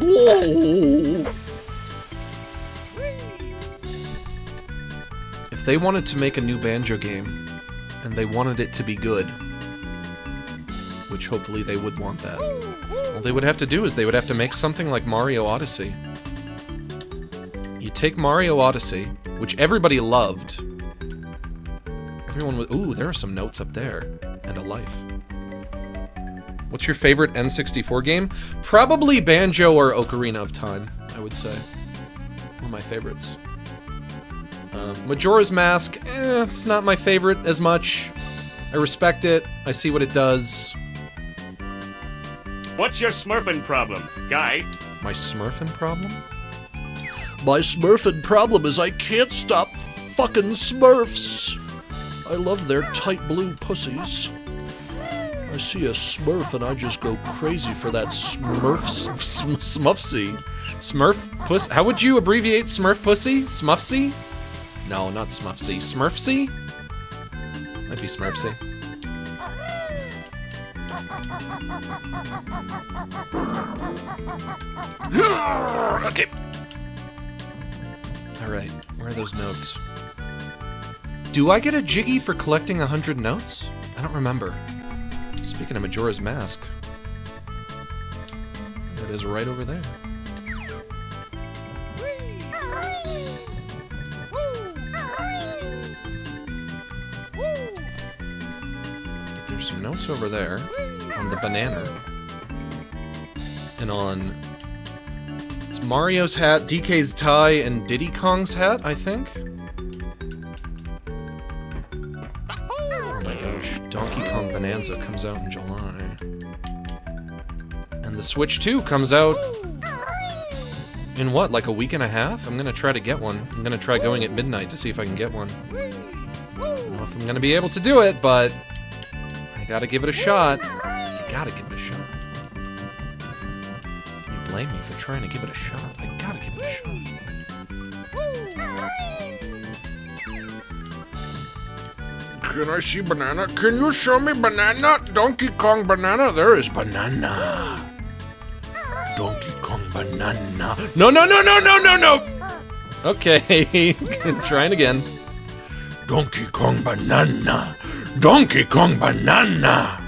Whoa. If they wanted to make a new Banjo game, and they wanted it to be good, which hopefully they would want that, all they would have to do is they would have to make something like Mario Odyssey. You take Mario Odyssey, which everybody loved. Everyone was, ooh, there are some notes up there. And a life. What's your favorite N64 game? Probably Banjo or Ocarina of Time, I would say. One of my favorites. Majora's Mask, it's not my favorite as much. I respect it. I see what it does. What's your smurfing problem, guy? My smurfing problem? My smurfing problem is I can't stop fucking Smurfs. I love their tight blue pussies. I see a Smurf and I just go crazy for that Smufsy. Smurf puss? How would you abbreviate Smurf pussy? Smufsy? No, not Smufsy. Smurfsy? Might be Smurfsy. Okay. Alright, where are those notes? Do I get a Jiggy for collecting 100 notes? I don't remember. Speaking of Majora's Mask. There it is right over there. But there's some notes over there on the banana. And on... It's Mario's hat, DK's tie, and Diddy Kong's hat, I think? Oh my gosh, Donkey Kong Bonanza comes out in July. And And the Switch 2 comes out in what, like a week and a half? I'm gonna try to get one. I'm gonna try going at midnight to see if I can get one. I don't know if I'm gonna be able to do it, but I gotta give it a shot. I gotta give it a shot. You blame me for trying to give it a shot. I gotta give it a shot. Can I see banana? Can you show me banana? Donkey Kong banana? There is banana. Donkey Kong banana. No, no, no, no, no, no, no! Okay, trying again. Donkey Kong banana. Donkey Kong banana.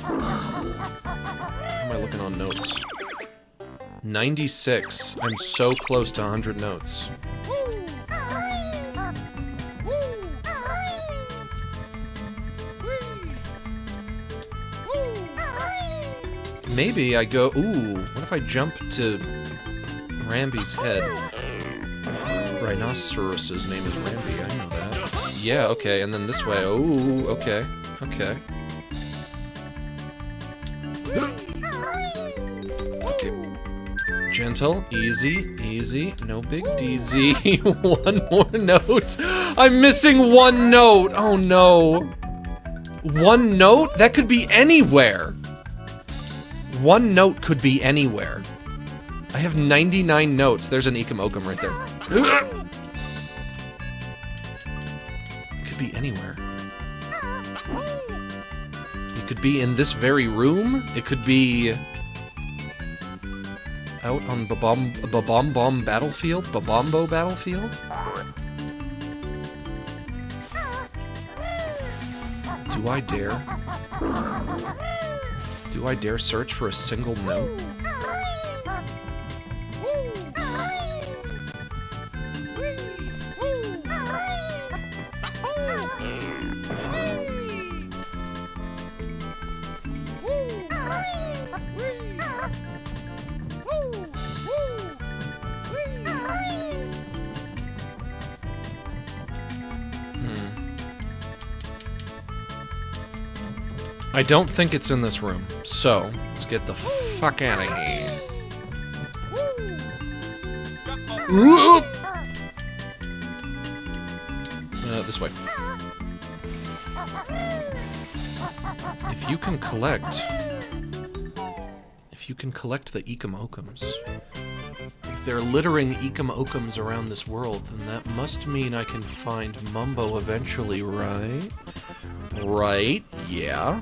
How am I looking on notes? 96. I'm so close to 100 notes. Maybe I go, ooh, what if I jump to Rambi's head? Rhinoceros's name is Rambi, I know that. Yeah, okay, and then this way, ooh, okay, okay. Okay. Gentle, easy, easy, no big DZ. One more note. I'm missing one note, oh no. One note? That could be anywhere. One note could be anywhere. I have 99 notes. There's an Ekum Okum right there. It could be anywhere. It could be in this very room. It could be out on Babom Battlefield? Babombo Battlefield? Do I dare? Do I dare search for a single note? I don't think it's in this room, so let's get the fuck out of here. This way. If you can collect the Ekum Okums, if they're littering Ekum Okums around this world, then that must mean I can find Mumbo eventually, right? Right? Yeah.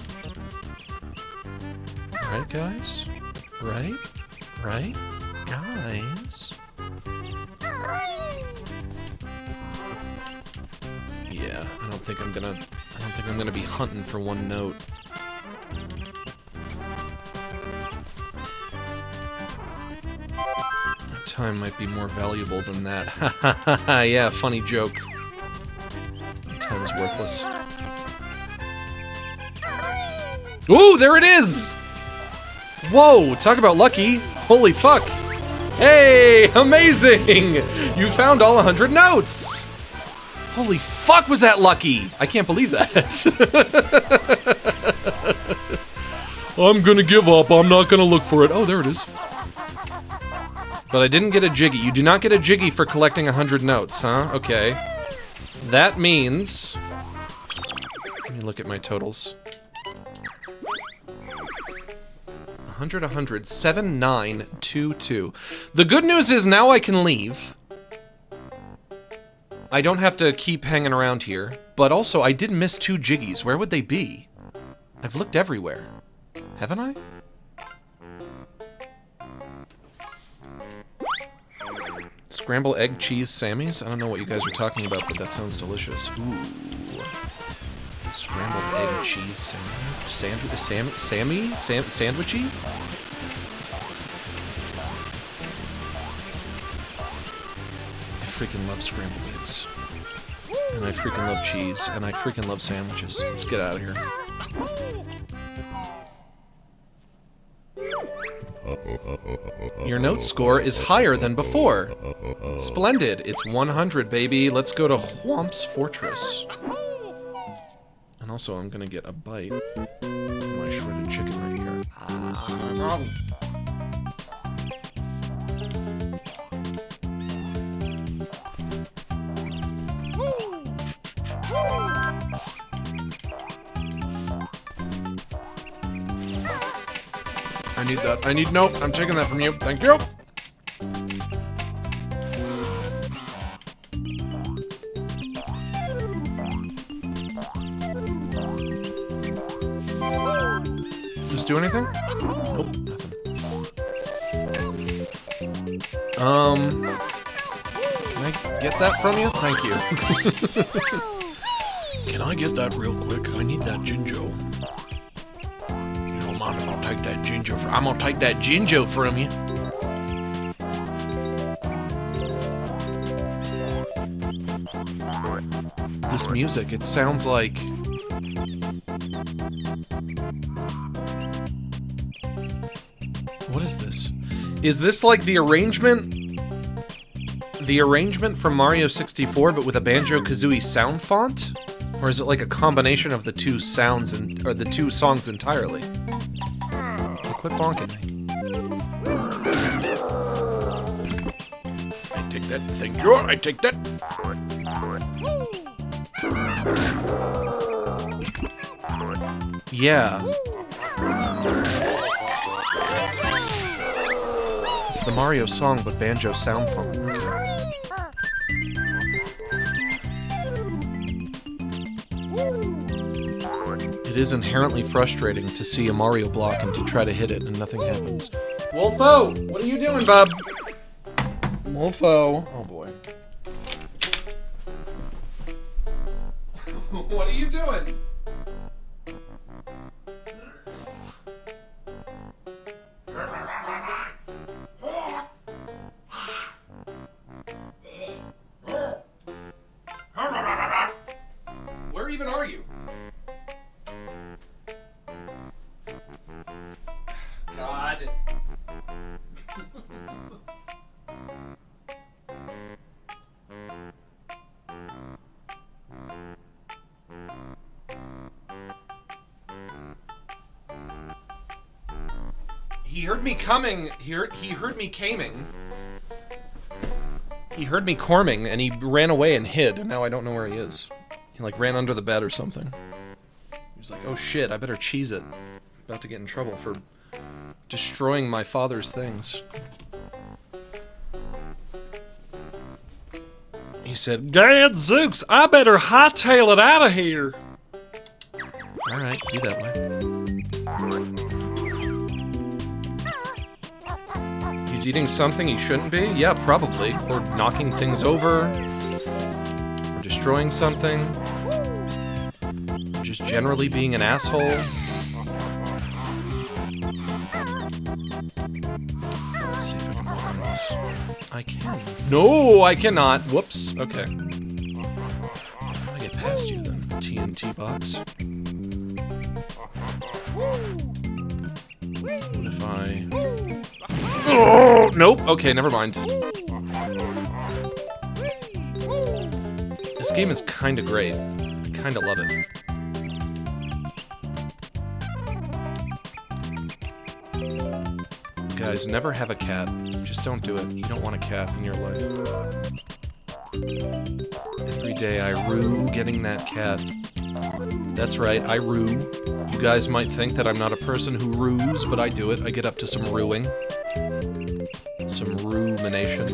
Right, guys? Right? Right? Guys? Yeah, I don't think I'm gonna be hunting for one note. Time might be more valuable than that. Hahaha, yeah, funny joke. Time's worthless. Ooh, there it is! Whoa, talk about lucky. Holy fuck. Hey, amazing! You found all 100 notes! Holy fuck, was that lucky? I can't believe that. I'm gonna give up, I'm not gonna look for it. Oh, there it is. But I didn't get a Jiggy. You do not get a Jiggy for collecting 100 notes, huh? Okay. That means... Let me look at my totals. 100, 100, 7922. The good news is now I can leave. I don't have to keep hanging around here. But also, I did miss 2 Jiggies. Where would they be? I've looked everywhere. Haven't I? Scrambled egg cheese Sammys? I don't know what you guys are talking about, but that sounds delicious. Ooh. Scrambled egg cheese sandwichy? I freaking love scrambled eggs. And I freaking love cheese. And I freaking love sandwiches. Let's get out of here. Your note score is higher than before. Splendid. It's 100, baby. Let's go to Whomp's Fortress. And also, I'm gonna get a bite of my shredded chicken right here. I need that. Nope, I'm taking that from you. Thank you. Does this do anything? Nope, nothing. Can I get that from you? Thank you. Can I get that real quick? I need that Jinjo. You don't mind if I'll take that Jinjo from... I'm gonna take that Jinjo from you. This music, it sounds like... What is this? Is this like the arrangement? The arrangement from Mario 64, but with a Banjo-Kazooie sound font? Or is it like a combination of the two sounds or the two songs entirely? Well, quit bonking me. I take that. Thank you. I take that. Yeah. It's the Mario song, but Banjo sound font. Okay. It is inherently frustrating to see a Mario block and to try to hit it and nothing happens. Wolfo! What are you doing, bub? Wolfo. Oh boy. What are you doing? Where even are you? God. He heard me coming. He heard me caming. He heard me corming, and he ran away and hid, and now I don't know where he is. He, like, ran under the bed or something. He was like, oh shit, I better cheese it. About to get in trouble for destroying my father's things. He said, Gadzooks, I better hightail it out of here. Alright, be that way. He's eating something he shouldn't be? Yeah, probably. Or knocking things over. Or destroying something. Or just generally being an asshole. Let's see if I can open this. I can. No, I cannot. Whoops. Okay. How do I get past you then? TNT box. What if I... Oh, nope. Okay, never mind. This game is kinda great. I kinda love it. Guys, never have a cat. Just don't do it. You don't want a cat in your life. Every day I rue getting that cat. That's right, I rue. You guys might think that I'm not a person who rues, but I do it. I get up to some ruing. Some rumination.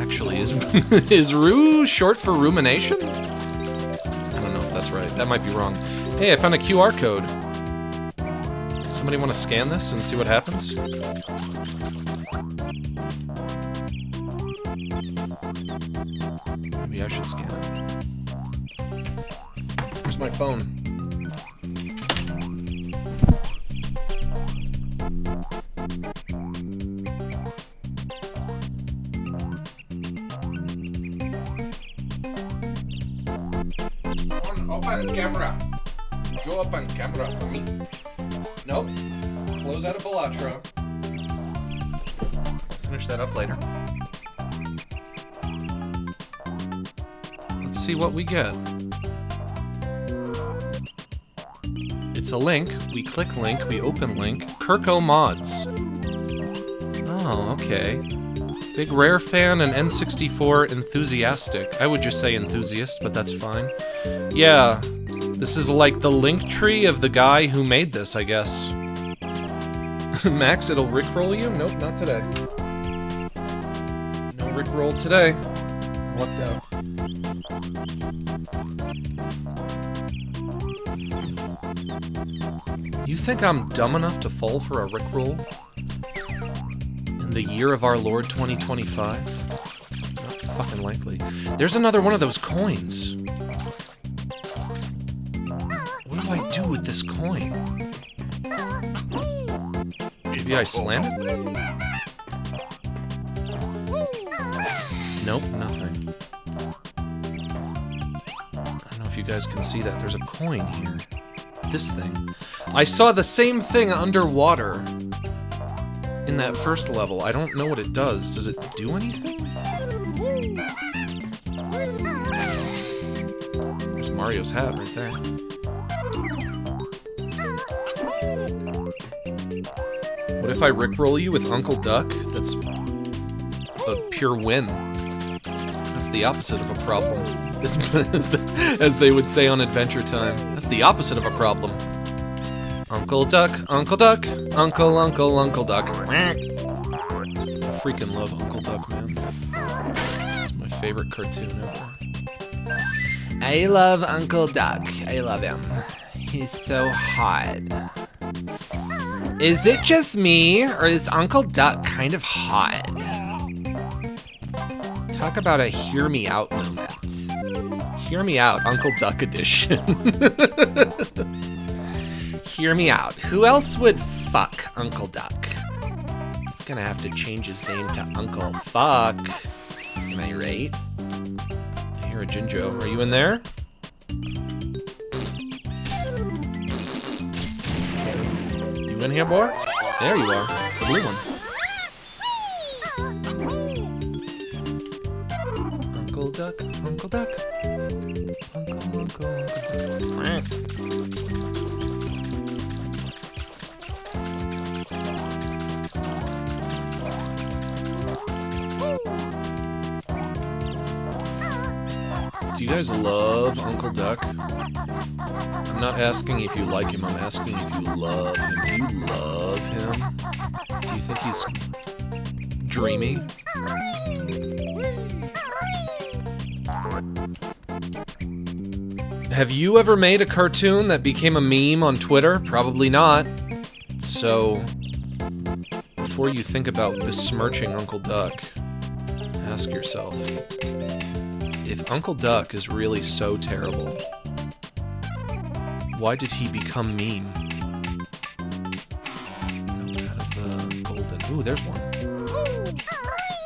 Actually, is rue short for rumination? I don't know if that's right. That might be wrong. Hey, I found a QR code. Somebody want to scan this and see what happens? Maybe I should scan it. Where's my phone? Open camera. Would you open camera for me? Nope. flows out of Balatro. Finish that up later. Let's see what we get. It's a link. We click link. We open link. Kirko mods. Oh, okay. Big Rare fan and N64 enthusiastic. I would just say enthusiast, but that's fine. Yeah, this is like the link tree of the guy who made this, I guess. Max, it'll rickroll you? Nope, not today. No rickroll today. What the? You think I'm dumb enough to fall for a rickroll? In the year of our Lord 2025? Not fucking likely. There's another one of those coins. What do I do with this coin? Maybe I slam it? Nope, nothing. I don't know if you guys can see that. There's a coin here. This thing. I saw the same thing underwater in that first level. I don't know what it does. Does it do anything? There's Mario's hat right there. What if I rickroll you with Uncle Duck? That's a pure win. That's the opposite of a problem. As they would say on Adventure Time. That's the opposite of a problem. Uncle Duck, Uncle Duck, Uncle Duck. I freaking love Uncle Duck, man. It's my favorite cartoon ever. I love Uncle Duck. I love him. He's so hot. Is it just me, or is Uncle Duck kind of hot? Talk about a hear me out moment. Hear me out, Uncle Duck edition. Hear me out. Who else would fuck Uncle Duck? He's gonna have to change his name to Uncle Fuck. Am I right? I hear a Jinjo. Are you in there? You in here, boy? There you are. The blue one. Uncle Duck, Uncle Duck. Uncle Duck. Do you guys love Uncle Duck? I'm not asking if you like him, I'm asking if you love him. Do you love him? Do you think he's dreamy? Have you ever made a cartoon that became a meme on Twitter? Probably not. So, before you think about besmirching Uncle Duck, ask yourself, if Uncle Duck is really so terrible, why did he become meme? Out of the golden... Ooh, there's one.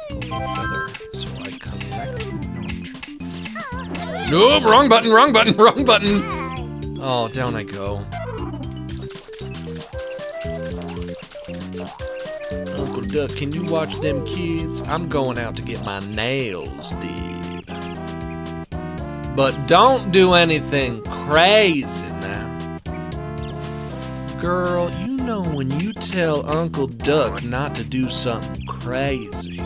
Golden feather. So I collect... Nope, wrong button, wrong button, wrong button! Oh, down I go. Uncle Duck, can you watch them kids? I'm going out to get my nails did. But don't do anything crazy now. Girl, you know when you tell Uncle Duck not to do something crazy,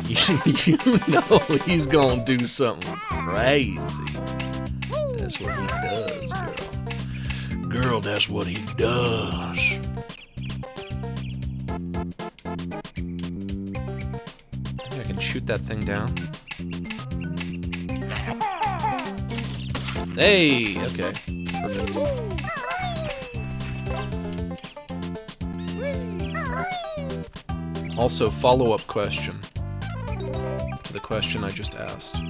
you know he's gonna do something crazy. That's what he does, girl. Girl, that's what he does. Maybe I can shoot that thing down. Hey, okay, perfect. Also, follow-up question to the question I just asked.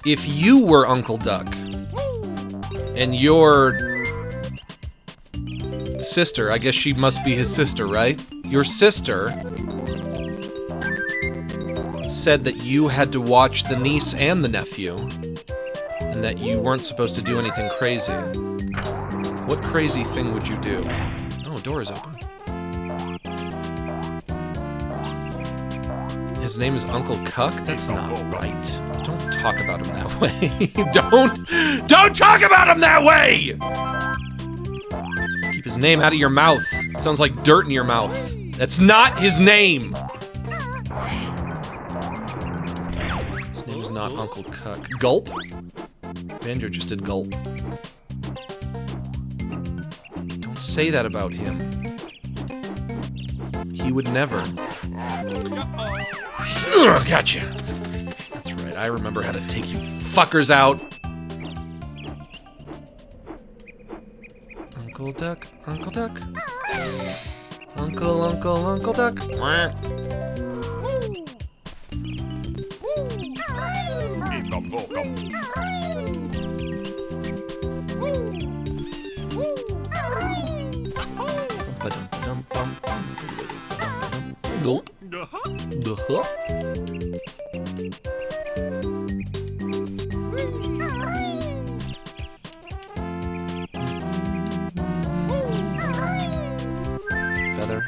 If you were Uncle Duck, and your sister, I guess she must be his sister, right? Your sister said that you had to watch the niece and the nephew, and that you weren't supposed to do anything crazy. What crazy thing would you do? Oh, door is open. His name is Uncle Cuck? That's not right. Don't talk about him that way. Don't talk about him that way! Keep his name out of your mouth. It sounds like dirt in your mouth. That's not his name! His name is not Uncle Cuck. Gulp? Banjo just did gulp. Don't say that about him. He would never. Ugh, gotcha. That's right, I remember how to take you fuckers out. Uncle Duck, Uncle Duck. Uncle Duck. Nope. Feather.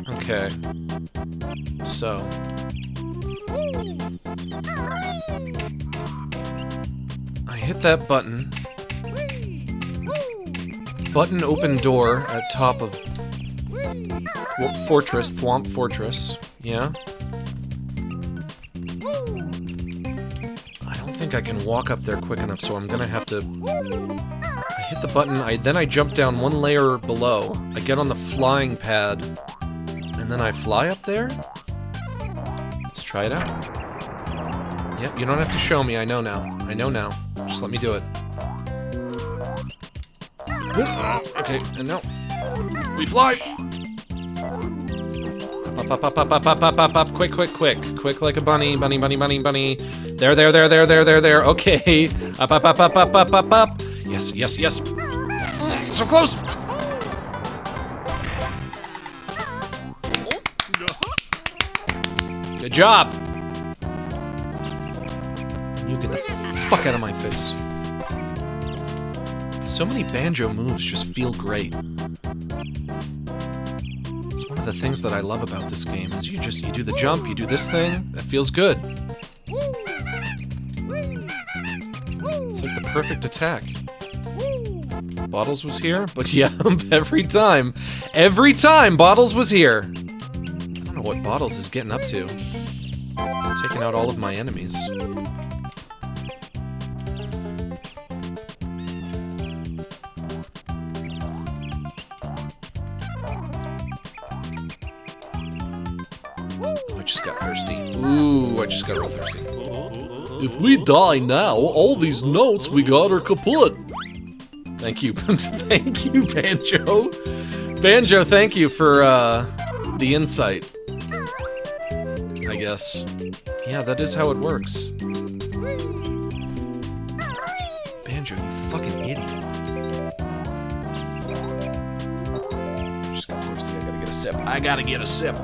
Okay. So. I hit that button. Button open door at top of Whomp Fortress. Yeah. I don't think I can walk up there quick enough, so I'm gonna have to... I hit the button, then I jump down one layer below. I get on the flying pad, and then I fly up there? Let's try it out. Yep, you don't have to show me, I know now. I know now. Just let me do it. Okay, and now we fly. Up, quick, like a bunny. There. Okay, up. Yes. So close. Good job. You get the fuck out of my face. So many Banjo moves just feel great. It's one of the things that I love about this game, is you do the jump, you do this thing, that feels good. It's like the perfect attack. Bottles was here, but yeah, every time Bottles was here. I don't know what Bottles is getting up to. He's taking out all of my enemies. I just got thirsty. Ooh, I just got real thirsty. If we die now, all these notes we got are kaput. Thank you. Thank you, Banjo. Banjo, thank you for, the insight. I guess. Yeah, that is how it works. Banjo, you fucking idiot. Just got thirsty. I gotta get a sip.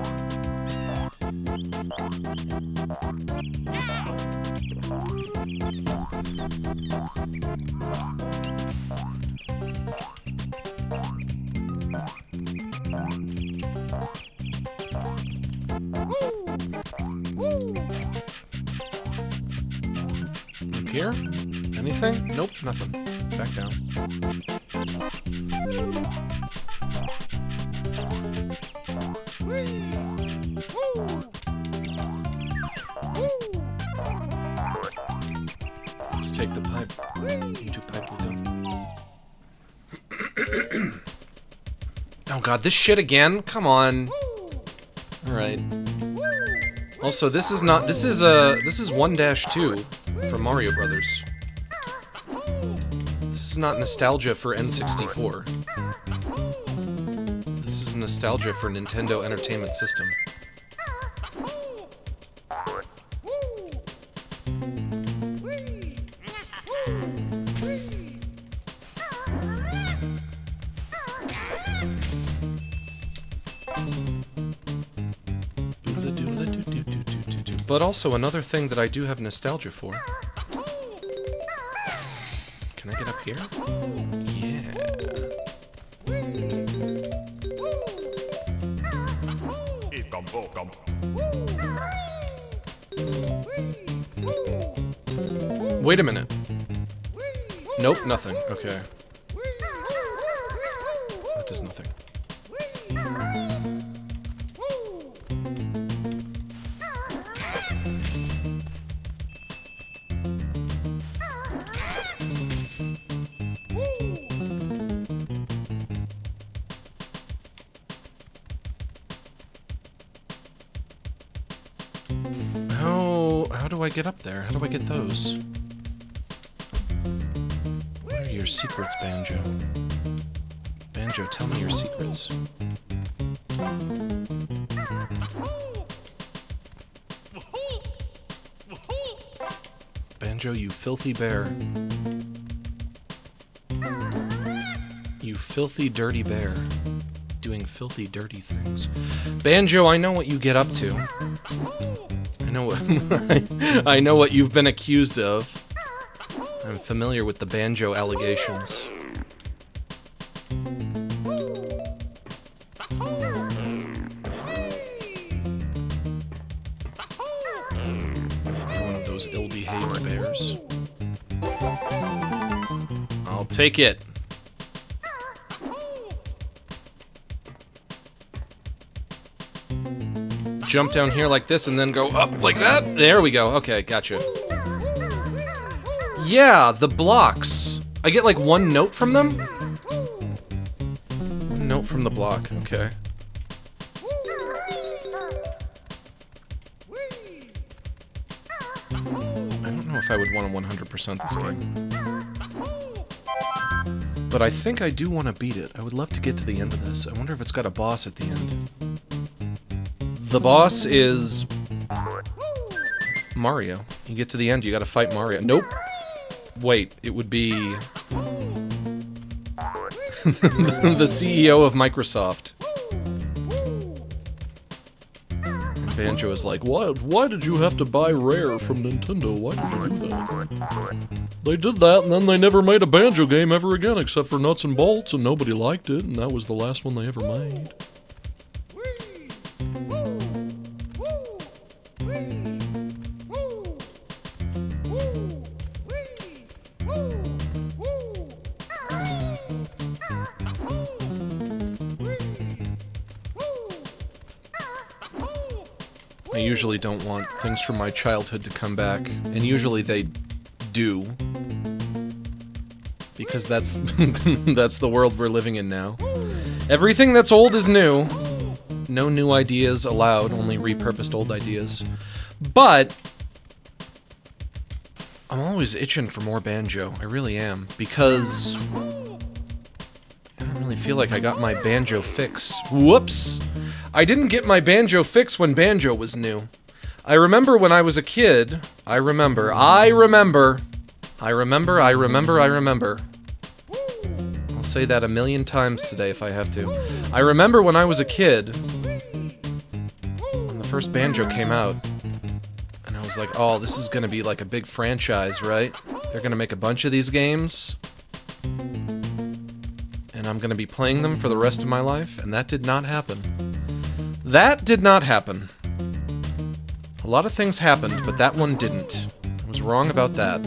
Up here? Anything? Nope, nothing. Back down. Let's take the pipe. Into pipe we go. Oh god, this shit again? Come on. Alright. Also, this is 1-2 for Mario Brothers. This is not nostalgia for N64. This is nostalgia for Nintendo Entertainment System. But also another thing that I do have nostalgia for. Can I get up here? Yeah. Wait a minute. Nope, nothing. Okay. That does nothing. How do I get up there? How do I get those? What are your secrets, Banjo? Banjo, tell me your secrets. Banjo, you filthy bear. You filthy, dirty bear. Doing filthy, dirty things. Banjo, I know what you get up to. I know what I know what you've been accused of. I'm familiar with the Banjo allegations. You're one of those ill-behaved bears. I'll take it. Jump down here like this and then go up like that? There we go. Okay, gotcha. Yeah, the blocks. I get like one note from them? One note from the block, okay. I don't know if I would want to 100% this game. But I think I do want to beat it. I would love to get to the end of this. I wonder if it's got a boss at the end. The boss is Mario. You get to the end, you gotta fight Mario. Nope. Wait, it would be the CEO of Microsoft. And Banjo is like, why did you have to buy Rare from Nintendo? Why did you do that? They did that, and then they never made a Banjo game ever again, except for Nuts and Bolts, and nobody liked it, and that was the last one they ever made. I usually don't want things from my childhood to come back, and usually they do. Because that's that's the world we're living in now. Everything that's old is new. No new ideas allowed, only repurposed old ideas. But I'm always itching for more Banjo. I really am, because I don't really feel like I got my Banjo fix. Whoops! I didn't get my Banjo fix when Banjo was new. I remember when I was a kid. I remember. I'll say that 1,000,000 times today if I have to. I remember when I was a kid, when the first Banjo came out, and I was like, oh, this is gonna be like a big franchise, right? They're gonna make a bunch of these games, and I'm gonna be playing them for the rest of my life, and that did not happen. That did not happen. A lot of things happened, but that one didn't. I was wrong about that.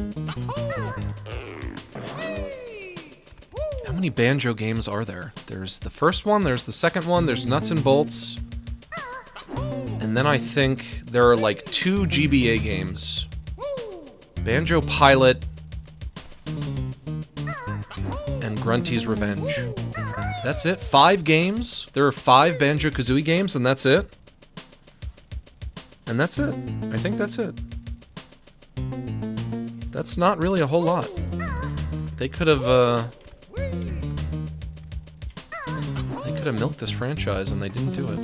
How many Banjo games are there? There's the first one, there's the second one, there's Nuts and Bolts. And then I think there are like 2 GBA games. Banjo Pilot and Grunty's Revenge. That's it? 5 games? There are 5 Banjo-Kazooie games, and that's it? And that's it. I think that's it. That's not really a whole lot. They could have milked this franchise, and they didn't do it.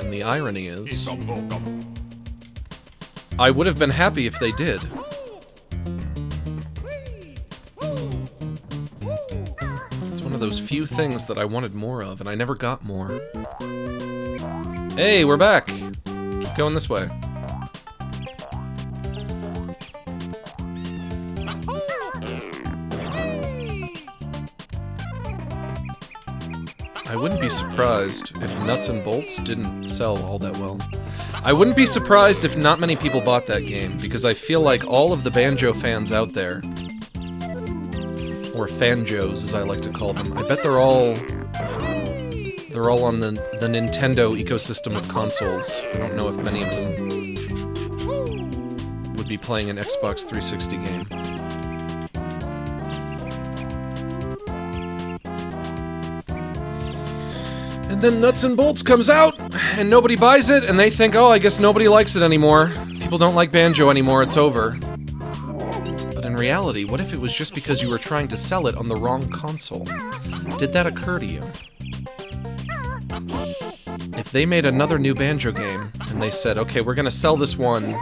And the irony is, I would have been happy if they did. It's one of those few things that I wanted more of, and I never got more. Hey, we're back! Keep going this way. I wouldn't be surprised if Nuts and Bolts didn't sell all that well. I wouldn't be surprised if not many people bought that game, because I feel like all of the Banjo fans out there, or Fanjos as I like to call them, I bet they're all on the Nintendo ecosystem of consoles. I don't know if many of them would be playing an Xbox 360 game. And then Nuts and Bolts comes out, and nobody buys it, and they think, oh, I guess nobody likes it anymore. People don't like Banjo anymore, it's over. But in reality, what if it was just because you were trying to sell it on the wrong console? Did that occur to you? If they made another new Banjo game, and they said, okay, we're gonna sell this one...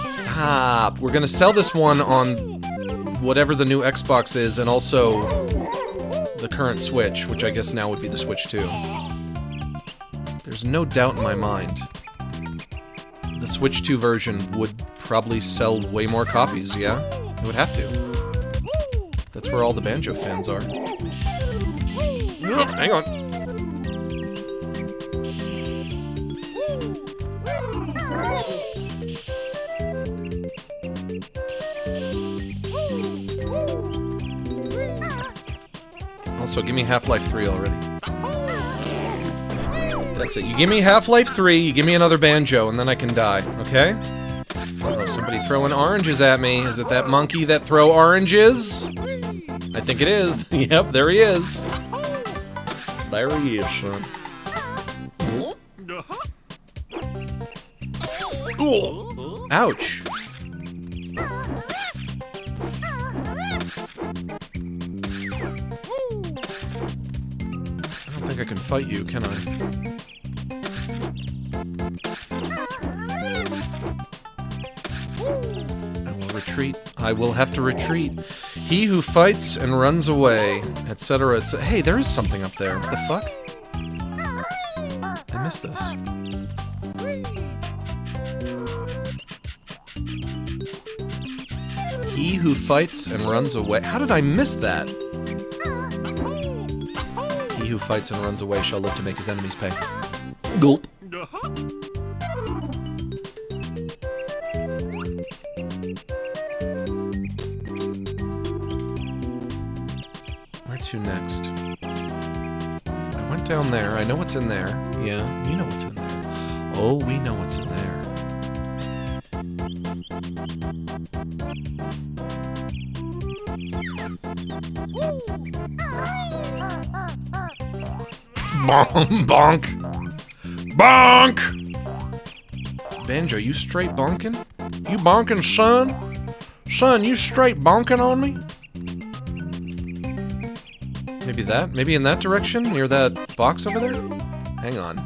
Stop! We're gonna sell this one on whatever the new Xbox is, and also the current Switch, which I guess now would be the Switch 2. There's no doubt in my mind the Switch 2 version would probably sell way more copies, yeah? It would have to. That's where all the Banjo fans are. Hang on. Also, give me Half-Life 3 already. That's it. You give me Half-Life 3, you give me another Banjo, and then I can die, okay? Uh-oh, somebody throwing oranges at me. Is it that monkey that throw oranges? I think it is. Yep, there he is. There he is, son. Ooh. Ouch. I don't think I can fight you, can I? I will retreat. I will have to retreat. He who fights and runs away, etc., etc. Hey, there is something up there. What the fuck? I missed this. He who fights and runs away. How did I miss that? He who fights and runs away shall live to make his enemies pay. Gulp. Where to next? I went down there. I know what's in there. Yeah, you know what's in there. Oh, we know what's in there. Bonk! Bonk! Banjo, you straight bonking? You bonking, son? Son, you straight bonking on me? Maybe that? Maybe in that direction? Near that box over there? Hang on.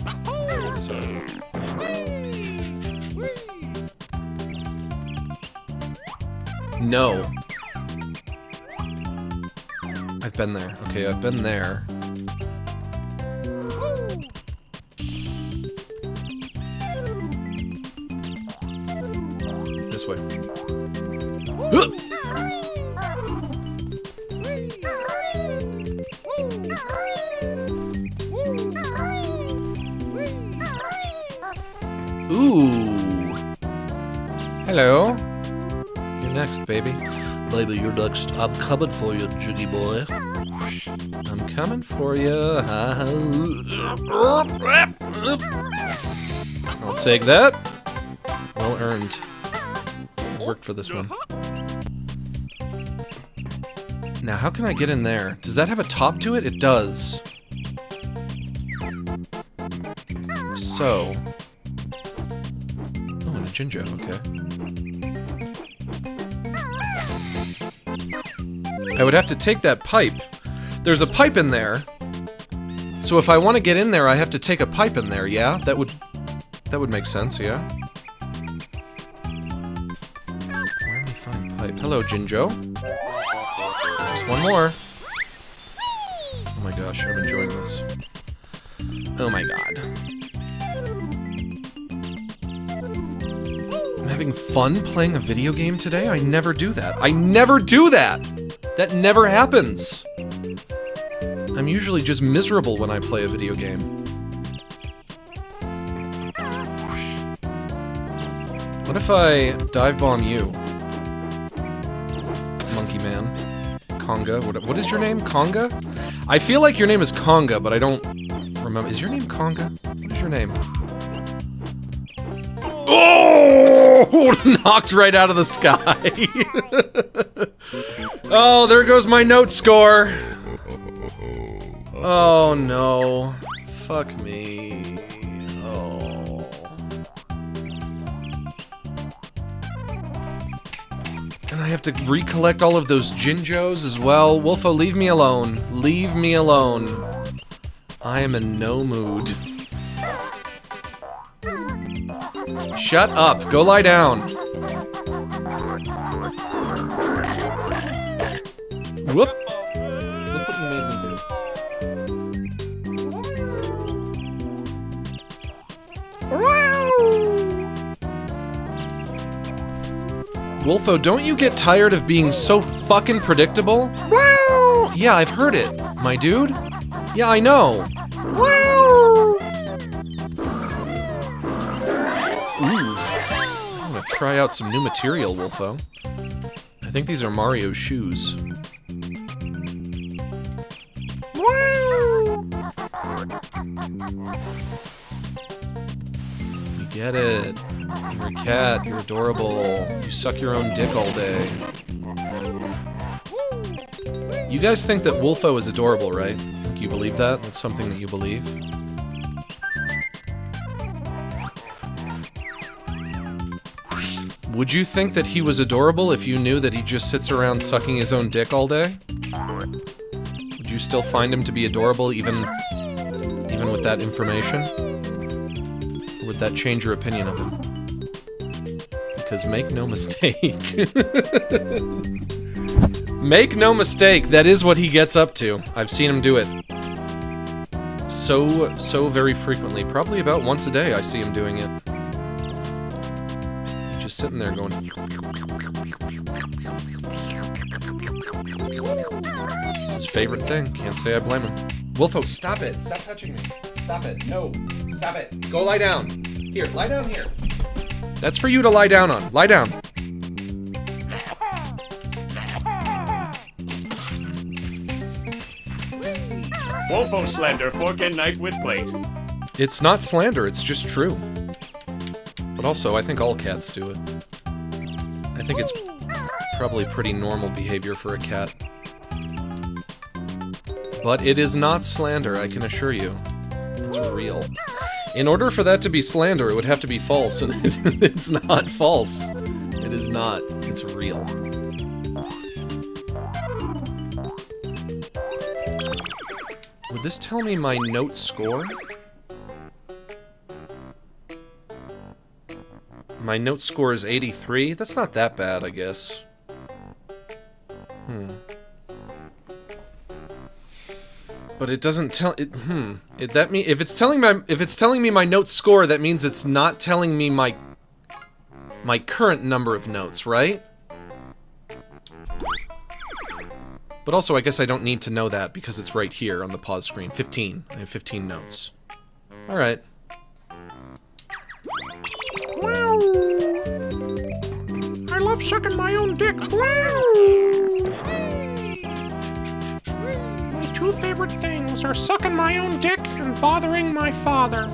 I'll figure this out. No. I've been there. Okay, I've been there. This way. Ooh. Hello. You're next, baby. Baby, you're next. I'm coming for you, Jiggy boy. I'm coming for you. I'll take that. Well earned. Worked for this one. Now, how can I get in there? Does that have a top to it? It does. So. Oh, and a Jinjo, okay. I would have to take that pipe. There's a pipe in there. So if I want to get in there, I have to take a pipe in there, yeah? That would make sense, yeah? Where am I finding pipe? Hello, Jinjo. Just one more. Oh my gosh, I'm enjoying this. Oh my god. I'm having fun playing a video game today? I never do that. I never do that! That never happens! I'm usually just miserable when I play a video game. What if I dive bomb you? Monkey Man. Conga. What is your name? Conga? I feel like your name is Conga, but I don't remember. Is your name Conga? What is your name? Oh! Knocked right out of the sky. Oh, there goes my note score. Oh no. Fuck me. Oh. And I have to recollect all of those Jinjos as well. Wolfo, leave me alone. Leave me alone. I am in no mood. Shut up. Go lie down. Whoop. Look what you made me do. Wolfo, don't you get tired of being so fucking predictable? Yeah, I've heard it, my dude. Yeah, I know. I'm gonna try out some new material, Wolfo. I think these are Mario's shoes. You get it. You're a cat, you're adorable. You suck your own dick all day. You guys think that Wolfo is adorable, right? You believe that? That's something that you believe? Would you think that he was adorable if you knew that he just sits around sucking his own dick all day? Would you still find him to be adorable even with that information? Or would that change your opinion of him? Because make no mistake. Make no mistake, that is what he gets up to. I've seen him do it so very frequently. Probably about once a day I see him doing it. He's just sitting there going... It's his favorite thing. Can't say I blame him. Wolfo, stop it. Stop touching me. Stop it. No. Stop it. Go lie down. Here, lie down here. That's for you to lie down on. Lie down. Wolfo slander, fork and knife with plate. It's not slander, it's just true. But also, I think all cats do it. I think it's probably pretty normal behavior for a cat. But it is not slander, I can assure you. It's real. In order for that to be slander, it would have to be false, and it's not false. It is not. It's real. Would this tell me my note score? My note score is 83? That's not that bad, I guess. But it doesn't tell it. If it's telling me my note score, that means it's not telling me my current number of notes, right? But also, I guess I don't need to know that because it's right here on the pause screen. 15. I have 15 notes. Alright. I love sucking my own dick. My two favorite things are sucking my own dick and bothering my father.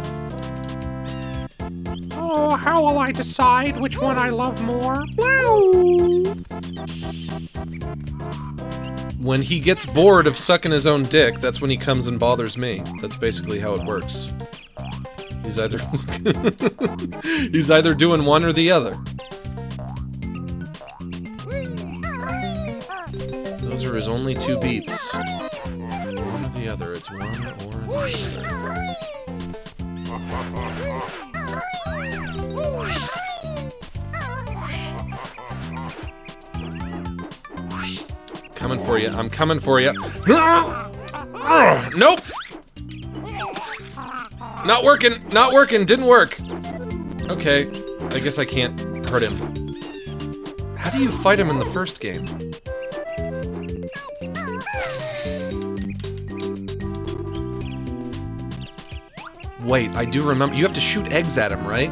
Oh, how will I decide which one I love more? When he gets bored of sucking his own dick, that's when he comes and bothers me. That's basically how it works. He's either... He's either doing one or the other. Those are his only two beats. One or the other. It's one or the other. Coming for you. I'm coming for you. Nope! Not working. Not working. Didn't work. Okay. I guess I can't hurt him. How do you fight him in the first game? Wait, I do remember. You have to shoot eggs at him, right?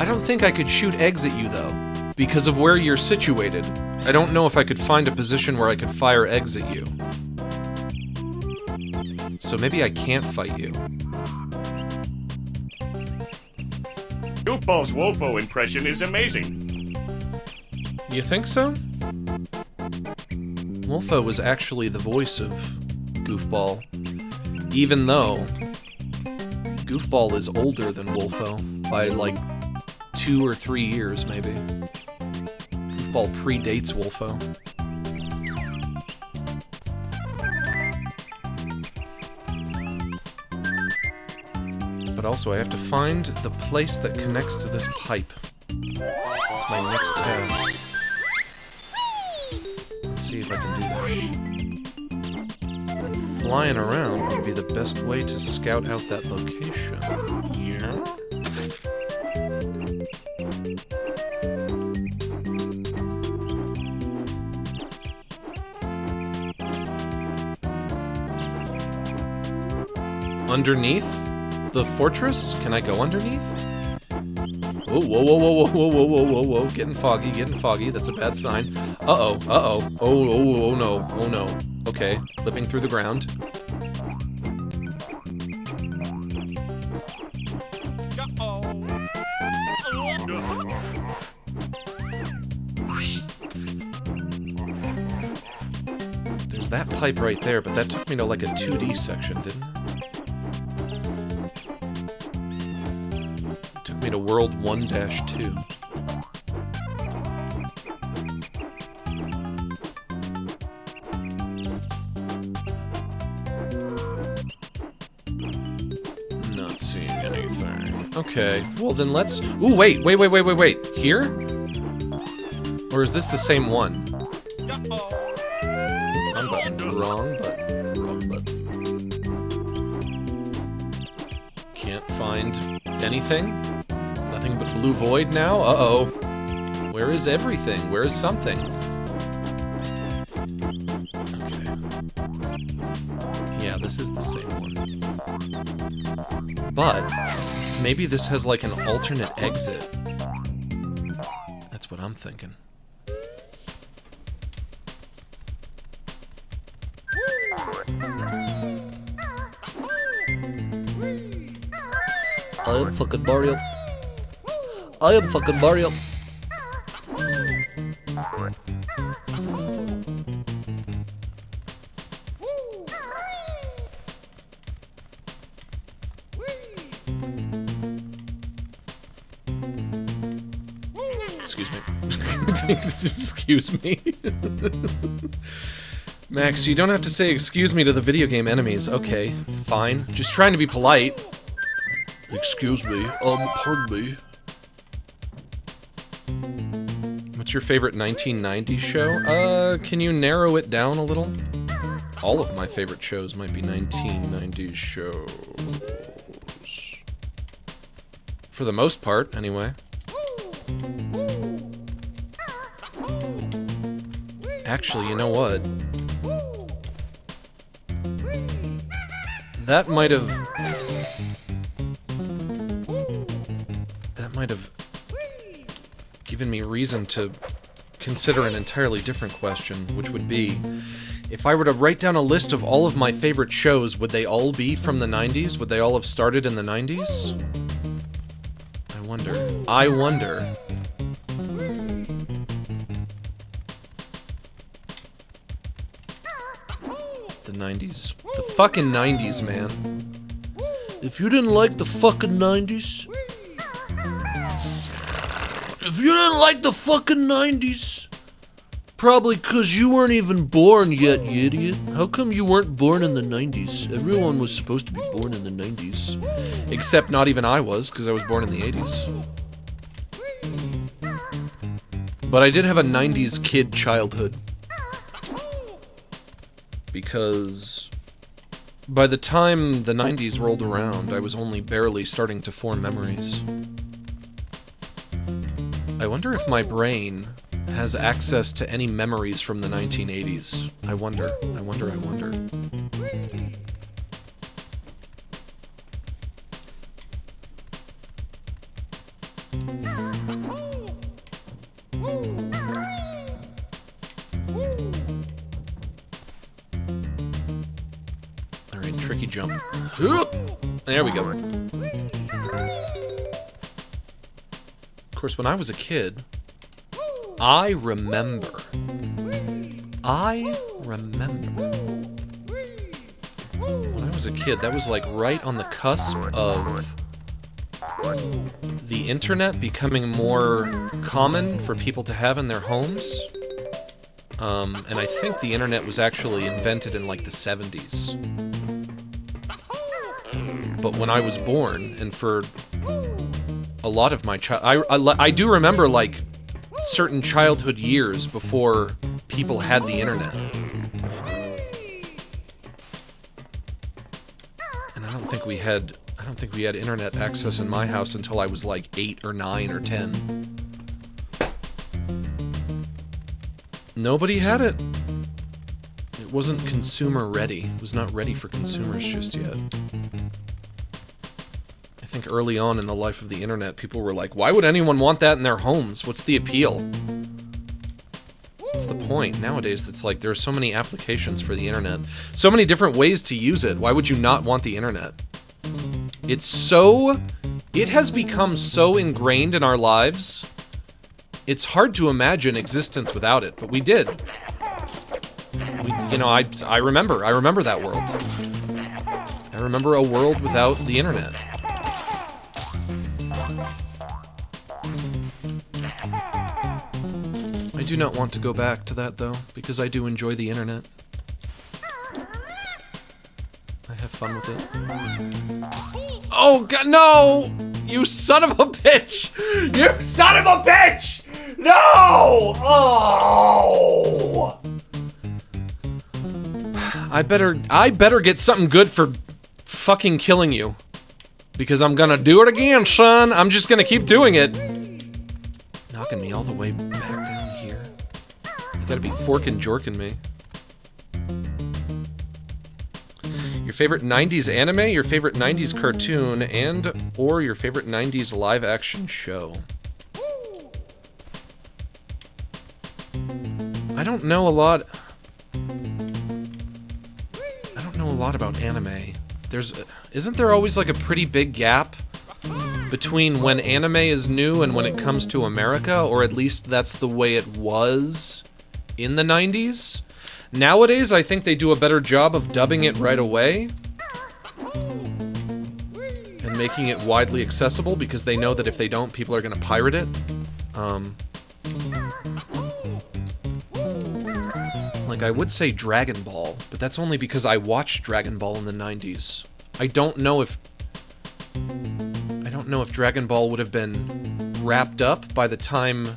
I don't think I could shoot eggs at you, though, because of where you're situated. I don't know if I could find a position where I could fire eggs at you. So maybe I can't fight you. Goofball's Wolfo impression is amazing. You think so? Wolfo was actually the voice of Goofball, even though Goofball is older than Wolfo by like 2 or 3 years, maybe. Goofball predates Wolfo. But also, I have to find the place that connects to this pipe. That's my next task. Let's see if I can do that. Flying around would be the best way to scout out that location. Yeah? Underneath the fortress? Can I go underneath? Whoa, whoa, whoa, whoa, whoa, whoa, whoa, whoa, whoa, getting foggy, getting foggy. That's a bad sign. Uh-oh, uh-oh. Oh, oh, oh, no, oh, no. Okay, flipping through the ground. There's that pipe right there, but that took me to like a 2D section, didn't it? Took me to World 1-2. Not seeing anything. Okay, well then let's... Ooh, wait. Here? Or is this the same one? Wrong button, wrong button, wrong button. Can't find anything? Nothing but blue void now? Uh-oh. Where is everything? Where is something? Okay. Yeah, this is the same one. But maybe this has like an alternate exit. That's what I'm thinking. I am fucking Mario. I am fucking Mario. Excuse me. Excuse me. Max, you don't have to say excuse me to the video game enemies. Okay, fine. Just trying to be polite. Excuse me, pardon me. What's your favorite 1990s show? Can you narrow it down a little? All of my favorite shows might be 1990s shows. For the most part, anyway. Actually, you know what? That might have given me reason to consider an entirely different question, which would be, if I were to write down a list of all of my favorite shows, would they all be from the 90s? Would they all have started in the 90s? I wonder. The 90s. The fucking 90s, man. If you didn't like the fucking 90s... If you didn't like the fucking 90s... Probably 'cause you weren't even born yet, you idiot. How come you weren't born in the 90s? Everyone was supposed to be born in the 90s. Except not even I was, because I was born in the 80s. But I did have a 90s kid childhood. Because by the time the 90s rolled around, I was only barely starting to form memories. I wonder if my brain has access to any memories from the 1980s. I wonder. tricky jump. There we go. Of course, when I was a kid, I remember. When I was a kid, that was like right on the cusp of the internet becoming more common for people to have in their homes. And I think the internet was actually invented in like the 70s. But when I was born, and for a lot of my I do remember like certain childhood years before people had the internet. And I don't think we had internet access in my house until I was like 8 or 9 or 10. Nobody had it. It wasn't consumer ready. It was not ready for consumers just yet. I think early on in the life of the internet, people were like, why would anyone want that in their homes? What's the appeal? What's the point? Nowadays, it's like there are so many applications for the internet. So many different ways to use it. Why would you not want the internet? It has become so ingrained in our lives. It's hard to imagine existence without it, but we did. I remember that world. I remember a world without the internet. I do not want to go back to that, though, because I do enjoy the internet. I have fun with it. Oh, God, no! You son of a bitch! You son of a bitch! No! Oh! I better get something good for fucking killing you. Because I'm gonna do it again, son. I'm just gonna keep doing it. Knocking me all the way back down here. You gotta be forking jorking me. Your favorite 90s anime, your favorite 90s cartoon, or your favorite 90s live-action show. I don't know a lot about anime. Isn't there always like a pretty big gap between when anime is new and when it comes to America, or at least that's the way it was in the 90s? Nowadays, I think they do a better job of dubbing it right away and making it widely accessible because they know that if they don't, people are going to pirate it. Like, I would say Dragon Ball, but that's only because I watched Dragon Ball in the 90s. I don't know if Dragon Ball would have been wrapped up by the time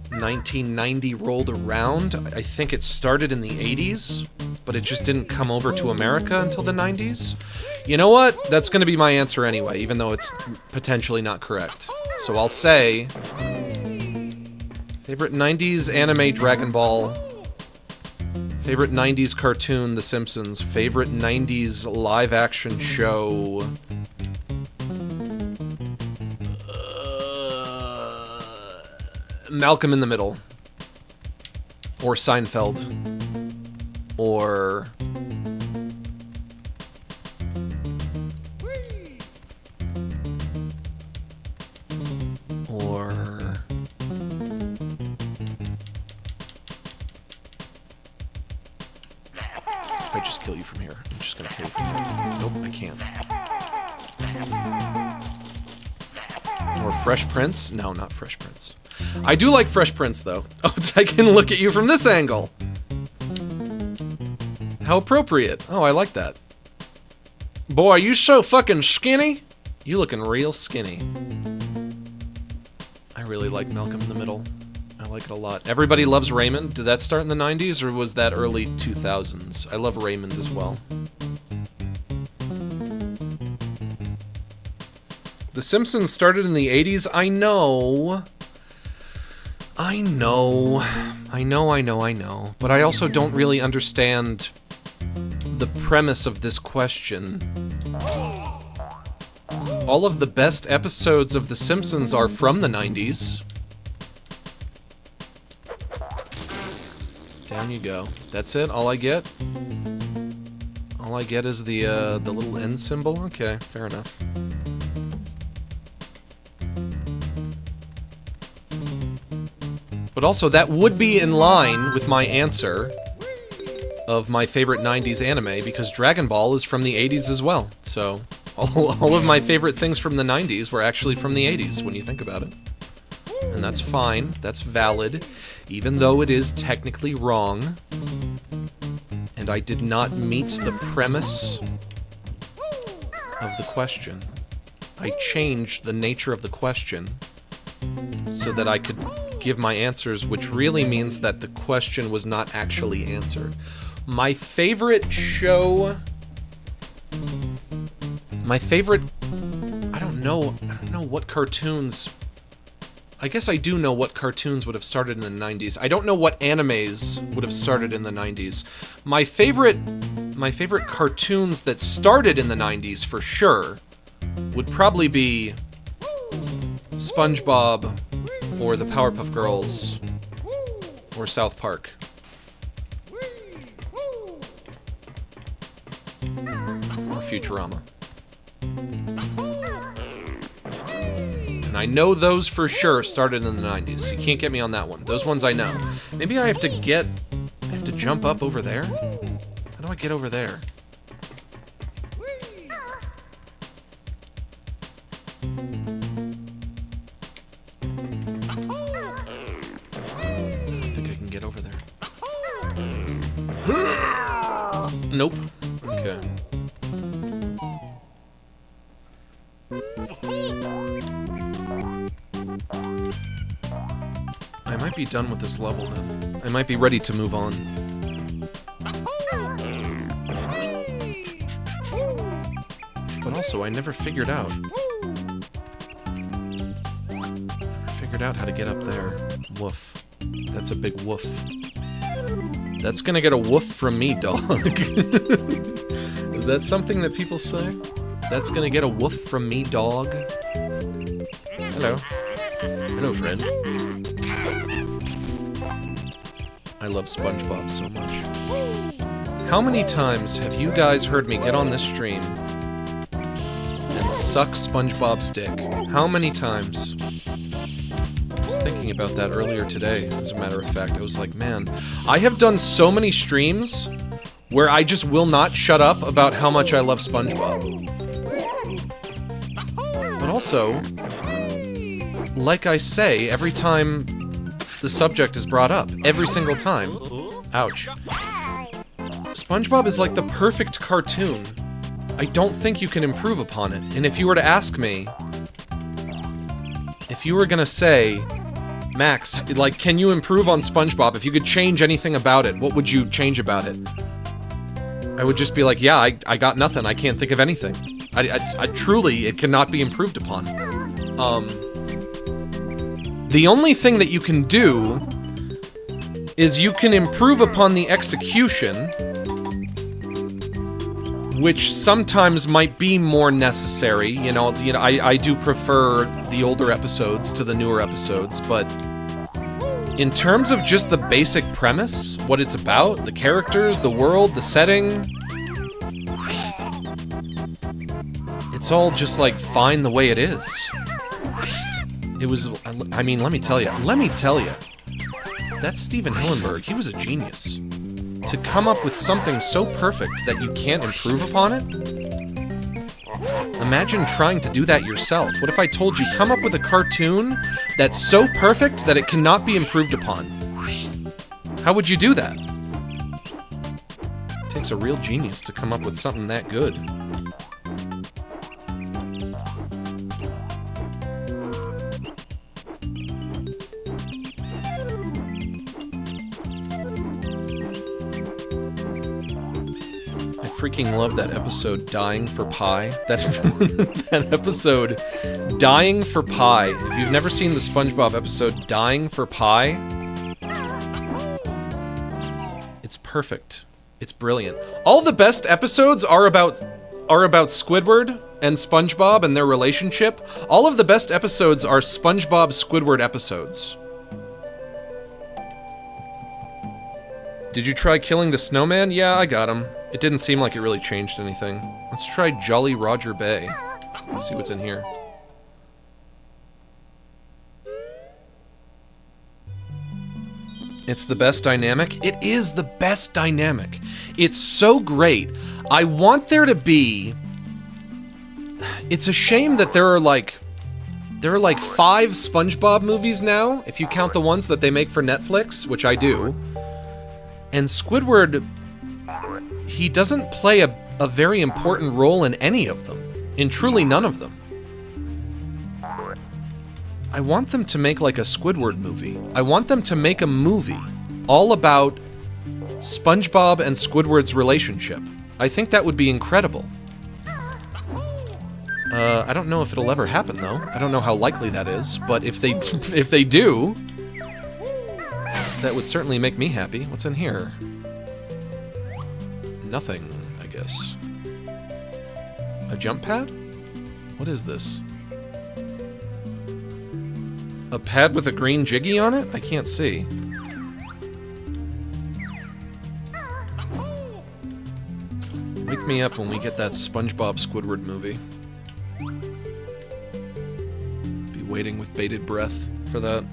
1990 rolled around. I think it started in the 80s, but it just didn't come over to America until the 90s. You know what? That's going to be my answer anyway, even though it's potentially not correct. So I'll say favorite 90s anime, Dragon Ball. Favorite 90s cartoon, The Simpsons. Favorite 90s live-action show. Malcolm in the Middle. Or Seinfeld. Or... If I just kill you from here. I'm just gonna kill you from here. Nope, I can't. Or Fresh Prince? No, not Fresh Prince. I do like Fresh Prince, though. Oh, I can look at you from this angle. How appropriate. Oh, I like that. Boy, you so fucking skinny. You looking real skinny. I really like Malcolm in the Middle. I like it a lot. Everybody Loves Raymond. Did that start in the 90s, or was that early 2000s? I love Raymond as well. The Simpsons started in the 80s. I know. But I also don't really understand the premise of this question. All of the best episodes of The Simpsons are from the 90s. Down you go. That's it? All I get? All I get is the little end symbol? Okay, fair enough. But also, that would be in line with my answer of my favorite 90s anime, because Dragon Ball is from the 80s as well. So, all of my favorite things from the 90s were actually from the 80s, when you think about it. And that's fine, that's valid, even though it is technically wrong. And I did not meet the premise of the question. I changed the nature of the question so that I could give my answers, which really means that the question was not actually answered. My favorite show... My favorite... I don't know what cartoons... I guess I do know what cartoons would have started in the 90s. I don't know what animes would have started in the 90s. My favorite cartoons that started in the 90s, for sure, would probably be SpongeBob, or the Powerpuff Girls, or South Park. Or Futurama. And I know those for sure started in the 90s. You can't get me on that one. Those ones I know. Maybe I have to jump up over there? How do I get over there? I don't think I can get over there. Nope. Okay. I might be done with this level then. I might be ready to move on. But also, I never figured out. How to get up there. Woof. That's a big woof. That's gonna get a woof from me, dog. Is that something that people say? That's gonna get a woof from me, dog. Hello. Hello, friend. I love SpongeBob so much. How many times have you guys heard me get on this stream and suck SpongeBob's dick? How many times? I was thinking about that earlier today, as a matter of fact. I was like, man, I have done so many streams where I just will not shut up about how much I love SpongeBob. But also, like I say, every time the subject is brought up, every single time. Ouch. SpongeBob is like the perfect cartoon. I don't think you can improve upon it. And if you were to ask me, if you were gonna say, Max, like, can you improve on SpongeBob? If you could change anything about it, what would you change about it? I would just be like, yeah, I got nothing. I can't think of anything. I truly, it cannot be improved upon. The only thing that you can do is you can improve upon the execution, which sometimes might be more necessary. You know, I do prefer the older episodes to the newer episodes, but in terms of just the basic premise, what it's about, the characters, the world, the setting, it's all just, like, fine the way it is. It was, I mean, let me tell you, that Steven Hillenburg, he was a genius. To come up with something so perfect that you can't improve upon it? Imagine trying to do that yourself. What if I told you, come up with a cartoon that's so perfect that it cannot be improved upon? How would you do that? It takes a real genius to come up with something that good. Freaking love that episode, Dying for Pie. That episode, Dying for Pie. If you've never seen the SpongeBob episode, Dying for Pie, it's perfect. It's brilliant. All the best episodes are about Squidward and SpongeBob and their relationship. All of the best episodes are SpongeBob-Squidward episodes. Did you try killing the snowman? Yeah, I got him. It didn't seem like it really changed anything. Let's try Jolly Roger Bay. Let's see what's in here. It's the best dynamic? It is the best dynamic. It's so great. I want there to be... It's a shame that there are like 5 SpongeBob movies now, if you count the ones that they make for Netflix, which I do. And Squidward, he doesn't play a very important role in any of them. In truly none of them. I want them to make like a Squidward movie. I want them to make a movie all about SpongeBob and Squidward's relationship. I think that would be incredible. I don't know if it'll ever happen though. I don't know how likely that is, but if they do, that would certainly make me happy. What's in here? Nothing, I guess. A jump pad? What is this? A pad with a green jiggy on it? I can't see. Wake me up when we get that SpongeBob Squidward movie. Be waiting with bated breath for that.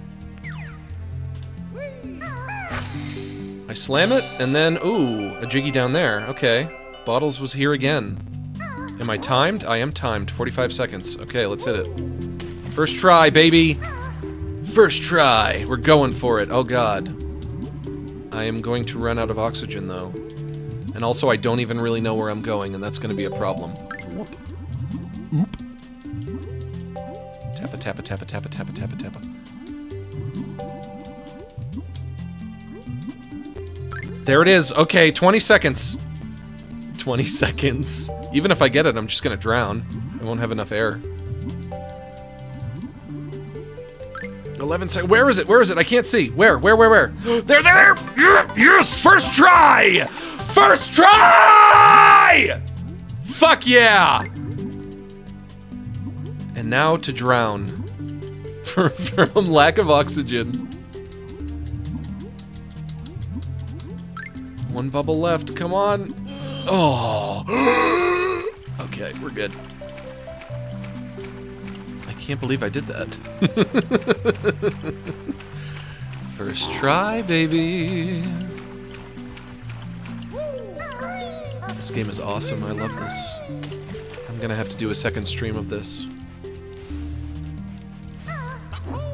I slam it, and then, ooh, a jiggy down there. Okay. Bottles was here again. Am I timed? I am timed. 45 seconds. Okay, let's hit it. First try, baby! First try! We're going for it. Oh god. I am going to run out of oxygen, though. And also, I don't even really know where I'm going, and that's going to be a problem. Whoop. Oop. Tappa, tappa, tappa, tappa, tappa, tappa, tappa. There it is. Okay, 20 seconds. 20 seconds. Even if I get it, I'm just gonna drown. I won't have enough air. 11 seconds. Where is it? Where is it? I can't see. Where? Where? There! Yes! First try! First try! Fuck yeah! And now to drown. From lack of oxygen. One bubble left. Come on. Oh. Okay, we're good. I can't believe I did that. First try, baby. This game is awesome. I love this. I'm gonna have to do a second stream of this.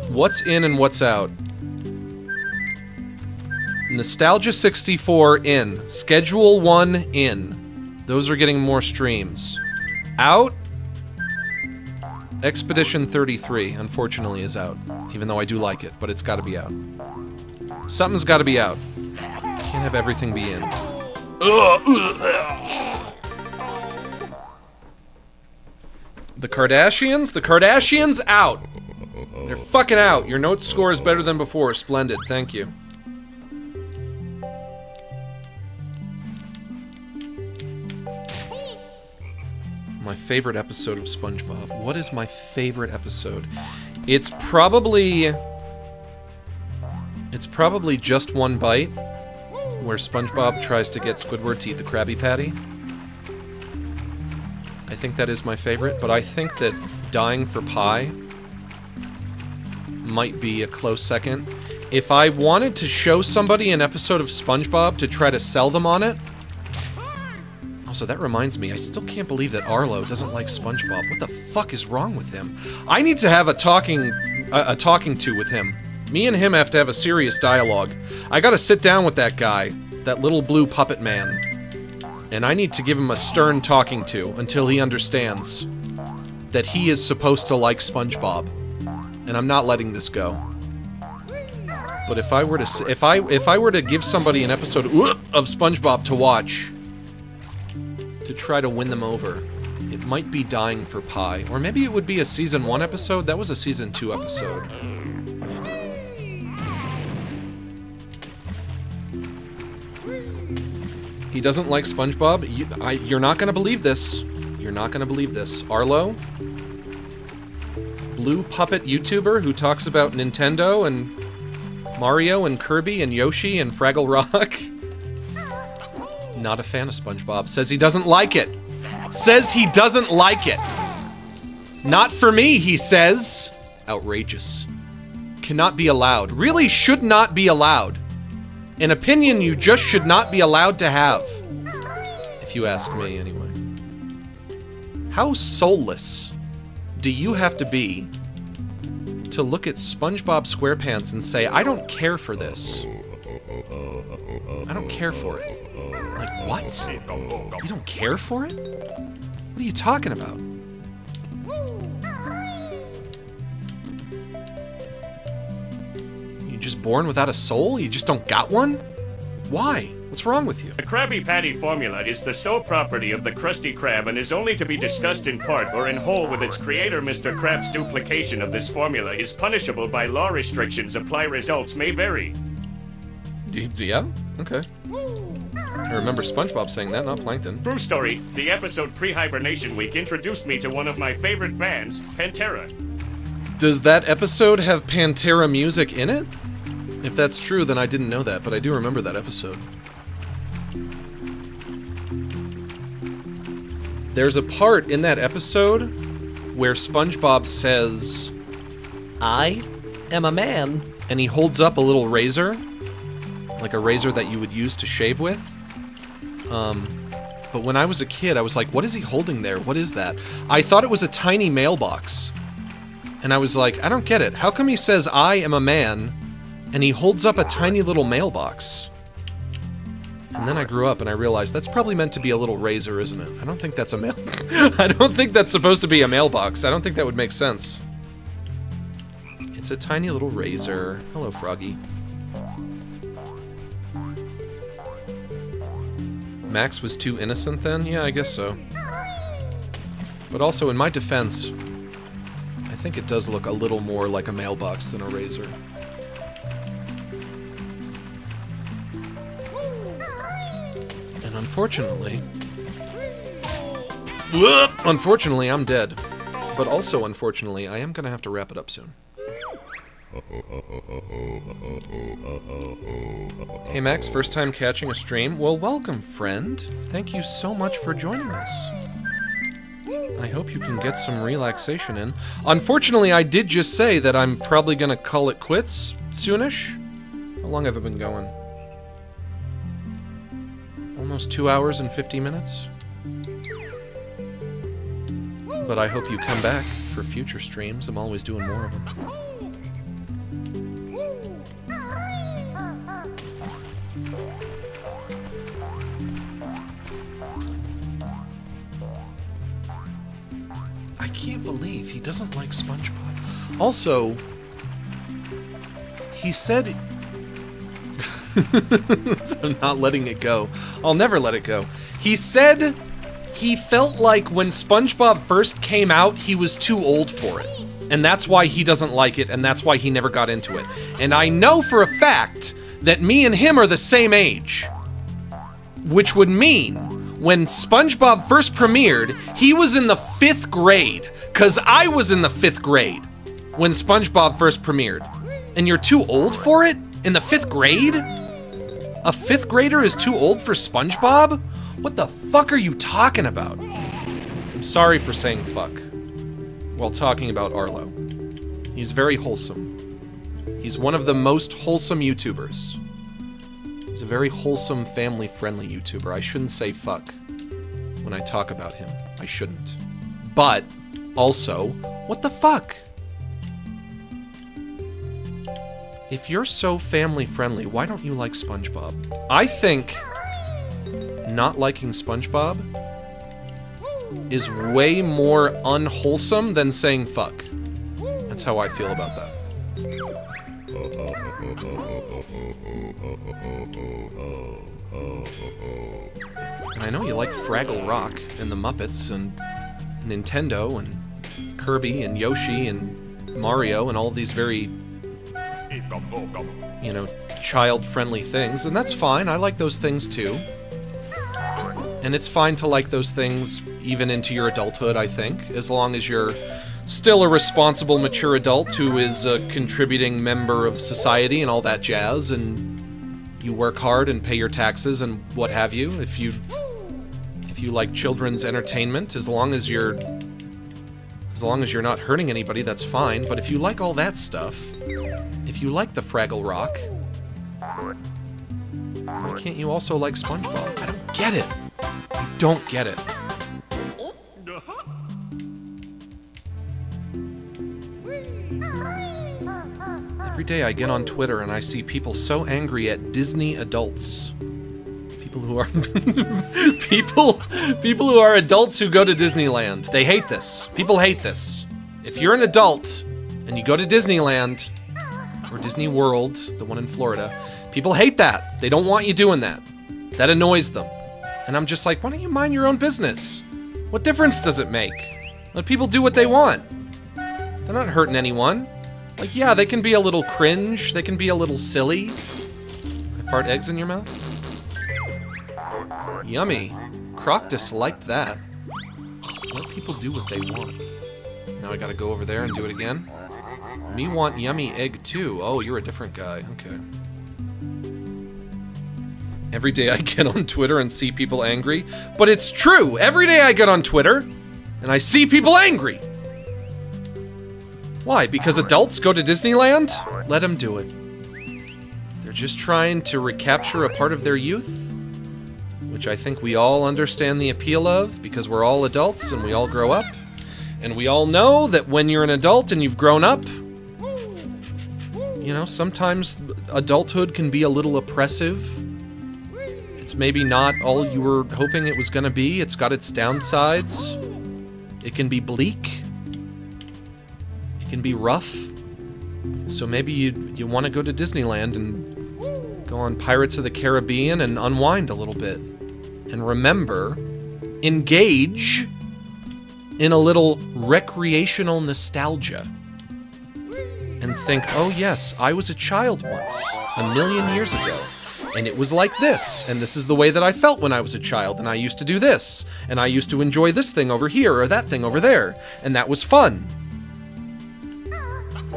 What's in and what's out? Nostalgia 64 in. Schedule 1 in. Those are getting more streams. Out? Expedition 33, unfortunately, is out. Even though I do like it, but it's gotta be out. Something's gotta be out. Can't have everything be in. The Kardashians? The Kardashians out! They're fucking out. Your note score is better than before. Splendid. Thank you. My favorite episode of SpongeBob. What is my favorite episode? It's probably Just One Bite, where SpongeBob tries to get Squidward to eat the Krabby Patty. I think that is my favorite, but I think that Dying for Pie might be a close second. If I wanted to show somebody an episode of SpongeBob to try to sell them on it... Also, that reminds me, I still can't believe that Arlo doesn't like SpongeBob. What the fuck is wrong with him? I need to have a talking to with him. Me and him have to have a serious dialogue. I gotta sit down with that guy, that little blue puppet man. And I need to give him a stern talking to until he understands that he is supposed to like SpongeBob. And I'm not letting this go. But if I were to if I were to give somebody an episode of SpongeBob to watch to try to win them over, it might be Dying for Pie, or maybe it would be a season 1 episode. That was a season 2 episode. He doesn't like SpongeBob. You're not gonna believe this. You're not gonna believe this. Arlo, blue puppet YouTuber who talks about Nintendo and Mario and Kirby and Yoshi and Fraggle Rock. Not a fan of SpongeBob. Says he doesn't like it. Says he doesn't like it. Not for me, he says. Outrageous. Cannot be allowed. Really should not be allowed. An opinion you just should not be allowed to have. If you ask me, anyway. How soulless do you have to be to look at SpongeBob SquarePants and say, I don't care for this. I don't care for it. Like, what? You don't care for it? What are you talking about? You just born without a soul? You just don't got one? Why? What's wrong with you? The Krabby Patty formula is the sole property of the Krusty Krab and is only to be discussed in part or in whole with its creator. Mr. Krab's duplication of this formula is punishable by law restrictions. Apply results may vary. Yeah? Okay. I remember SpongeBob saying that, not Plankton. True story, the episode Pre-Hibernation Week introduced me to one of my favorite bands, Pantera. Does that episode have Pantera music in it? If that's true, then I didn't know that, but I do remember that episode. There's a part in that episode where SpongeBob says, I am a man, and he holds up a little razor, like a razor that you would use to shave with. But when I was a kid, I was like, what is he holding there? What is that? I thought it was a tiny mailbox. And I was like, I don't get it. How come he says, I am a man, and he holds up a tiny little mailbox? And then I grew up and I realized that's probably meant to be a little razor, isn't it? I don't think that's a mail... I don't think that's supposed to be a mailbox. I don't think that would make sense. It's a tiny little razor. Hello, Froggy. Max was too innocent then? Yeah, I guess so. But also, in my defense, I think it does look a little more like a mailbox than a razor. And unfortunately, I'm dead. But also, unfortunately, I am gonna have to wrap it up soon. Hey Max, first time catching a stream? Well, welcome, friend. Thank you so much for joining us. I hope you can get some relaxation in. Unfortunately, I did just say that I'm probably gonna call it quits soonish. How long have I been going? Almost 2 hours and 50 minutes. But I hope you come back for future streams. I'm always doing more of them. I can't believe he doesn't like SpongeBob. Also, he said... I'm not letting it go. I'll never let it go. He said he felt like when SpongeBob first came out, he was too old for it. And that's why he doesn't like it, and that's why he never got into it. And I know for a fact that me and him are the same age. Which would mean, when SpongeBob first premiered, he was in the 5th grade. 'Cause I was in the 5th grade when SpongeBob first premiered. And you're too old for it? In the 5th grade? A 5th grader is too old for SpongeBob? What the fuck are you talking about? I'm sorry for saying fuck while talking about Arlo. He's very wholesome. He's one of the most wholesome YouTubers. He's a very wholesome, family-friendly YouTuber. I shouldn't say fuck when I talk about him. I shouldn't. But, also, what the fuck? If you're so family-friendly, why don't you like SpongeBob? I think not liking SpongeBob is way more unwholesome than saying fuck. That's how I feel about that. And I know you like Fraggle Rock and the Muppets and Nintendo and Kirby and Yoshi and Mario and all these very, you know, child-friendly things, and that's fine. I like those things too. And it's fine to like those things even into your adulthood, I think, as long as you're still a responsible, mature adult who is a contributing member of society and all that jazz, and You work hard and pay your taxes and what have you. If you like children's entertainment, as long as you're not hurting anybody, that's fine. But if you like all that stuff, if you like the Fraggle Rock, why can't you also like SpongeBob? I don't get it. I don't get it. Every day I get on Twitter and I see people so angry at Disney adults. People who are people who are adults who go to Disneyland. They hate this. People hate this. If you're an adult and you go to Disneyland or Disney World, the one in Florida, people hate that. They don't want you doing that. That annoys them. And I'm just like, why don't you mind your own business? What difference does it make? Let people do what they want. They're not hurting anyone. Like, yeah, they can be a little cringe. They can be a little silly. I fart eggs in your mouth? Yummy. Croctus liked that. Let people do what they want. Now I gotta go over there and do it again. Me want yummy egg too. Oh, you're a different guy. Okay. Every day I get on Twitter and see people angry. But it's true! Every day I get on Twitter and I see people angry! Why? Because adults go to Disneyland? Let them do it. They're just trying to recapture a part of their youth, which I think we all understand the appeal of, because we're all adults and we all grow up. And we all know that when you're an adult and you've grown up, you know, sometimes adulthood can be a little oppressive. It's maybe not all you were hoping it was gonna be. It's got its downsides. It can be bleak. Can be rough. So maybe you want to go to Disneyland and go on Pirates of the Caribbean and unwind a little bit. And remember, engage in a little recreational nostalgia. And think, oh yes, I was a child once, 1,000,000 years ago. And it was like this, and this is the way that I felt when I was a child, and I used to do this, and I used to enjoy this thing over here, or that thing over there, and that was fun.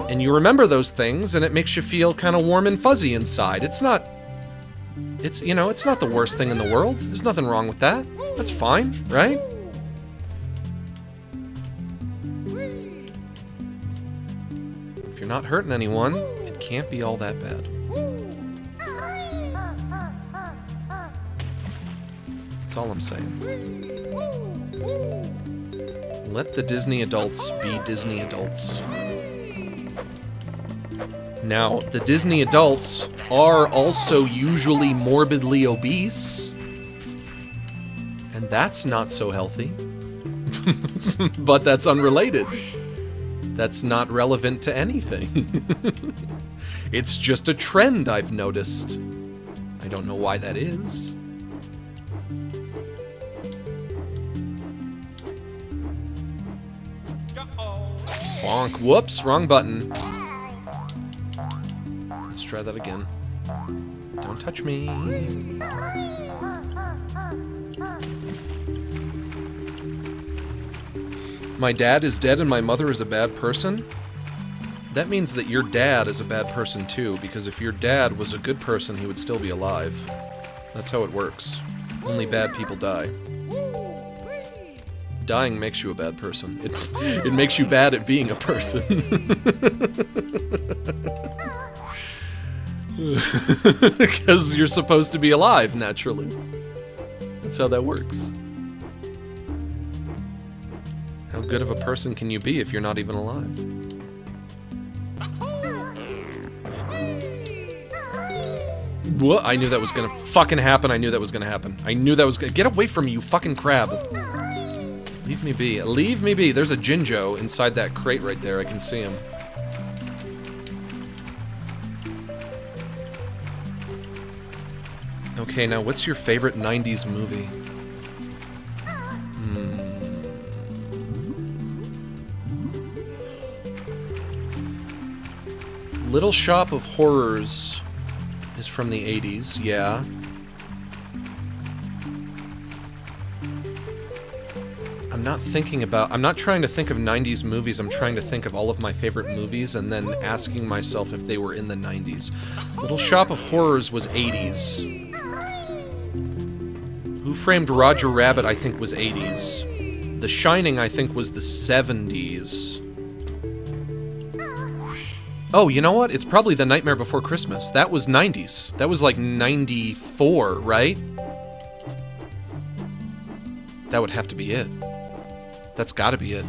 And you remember those things, and it makes you feel kind of warm and fuzzy inside. It's not the worst thing in the world. There's nothing wrong with that. That's fine, right? If you're not hurting anyone, it can't be all that bad. That's all I'm saying. Let the Disney adults be Disney adults. Now, the Disney adults are also usually morbidly obese, and that's not so healthy. But that's unrelated. That's not relevant to anything. It's just a trend I've noticed. I don't know why that is. Bonk. Whoops, wrong button. Let's try that again. Don't touch me. My dad is dead and my mother is a bad person? That means that your dad is a bad person too, because if your dad was a good person, he would still be alive. That's how it works. Only bad people die. Dying makes you a bad person. It makes you bad at being a person. Because you're supposed to be alive, naturally. That's how that works. How good of a person can you be if you're not even alive? What? I knew that was gonna fucking happen. I knew that was gonna happen. I knew that was gonna— Get away from me, you fucking crab! Leave me be. Leave me be. There's a Jinjo inside that crate right there. I can see him. Okay, now what's your favorite 90s movie? Little Shop of Horrors is from the 80s, yeah. I'm not trying to think of 90s movies, I'm trying to think of all of my favorite movies and then asking myself if they were in the 90s. Little Shop of Horrors was 80s. Who Framed Roger Rabbit, I think, was 80s. The Shining, I think, was the 70s. Oh, you know what? It's probably The Nightmare Before Christmas. That was 90s. That was like 94, right? That would have to be it. That's gotta be it.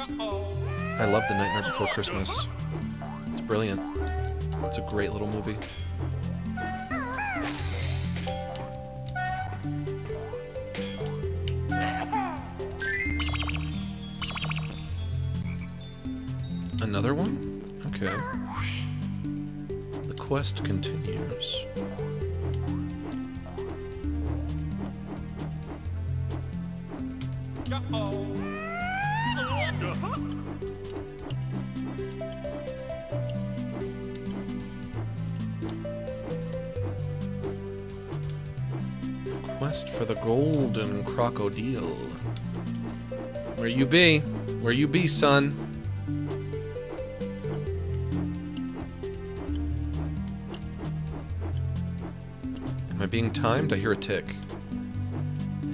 I love The Nightmare Before Christmas. It's brilliant. It's a great little movie. Another one? Okay. The quest continues. Quest for the golden crocodile. Where you be? Where you be, son? Am I being timed? I hear a tick.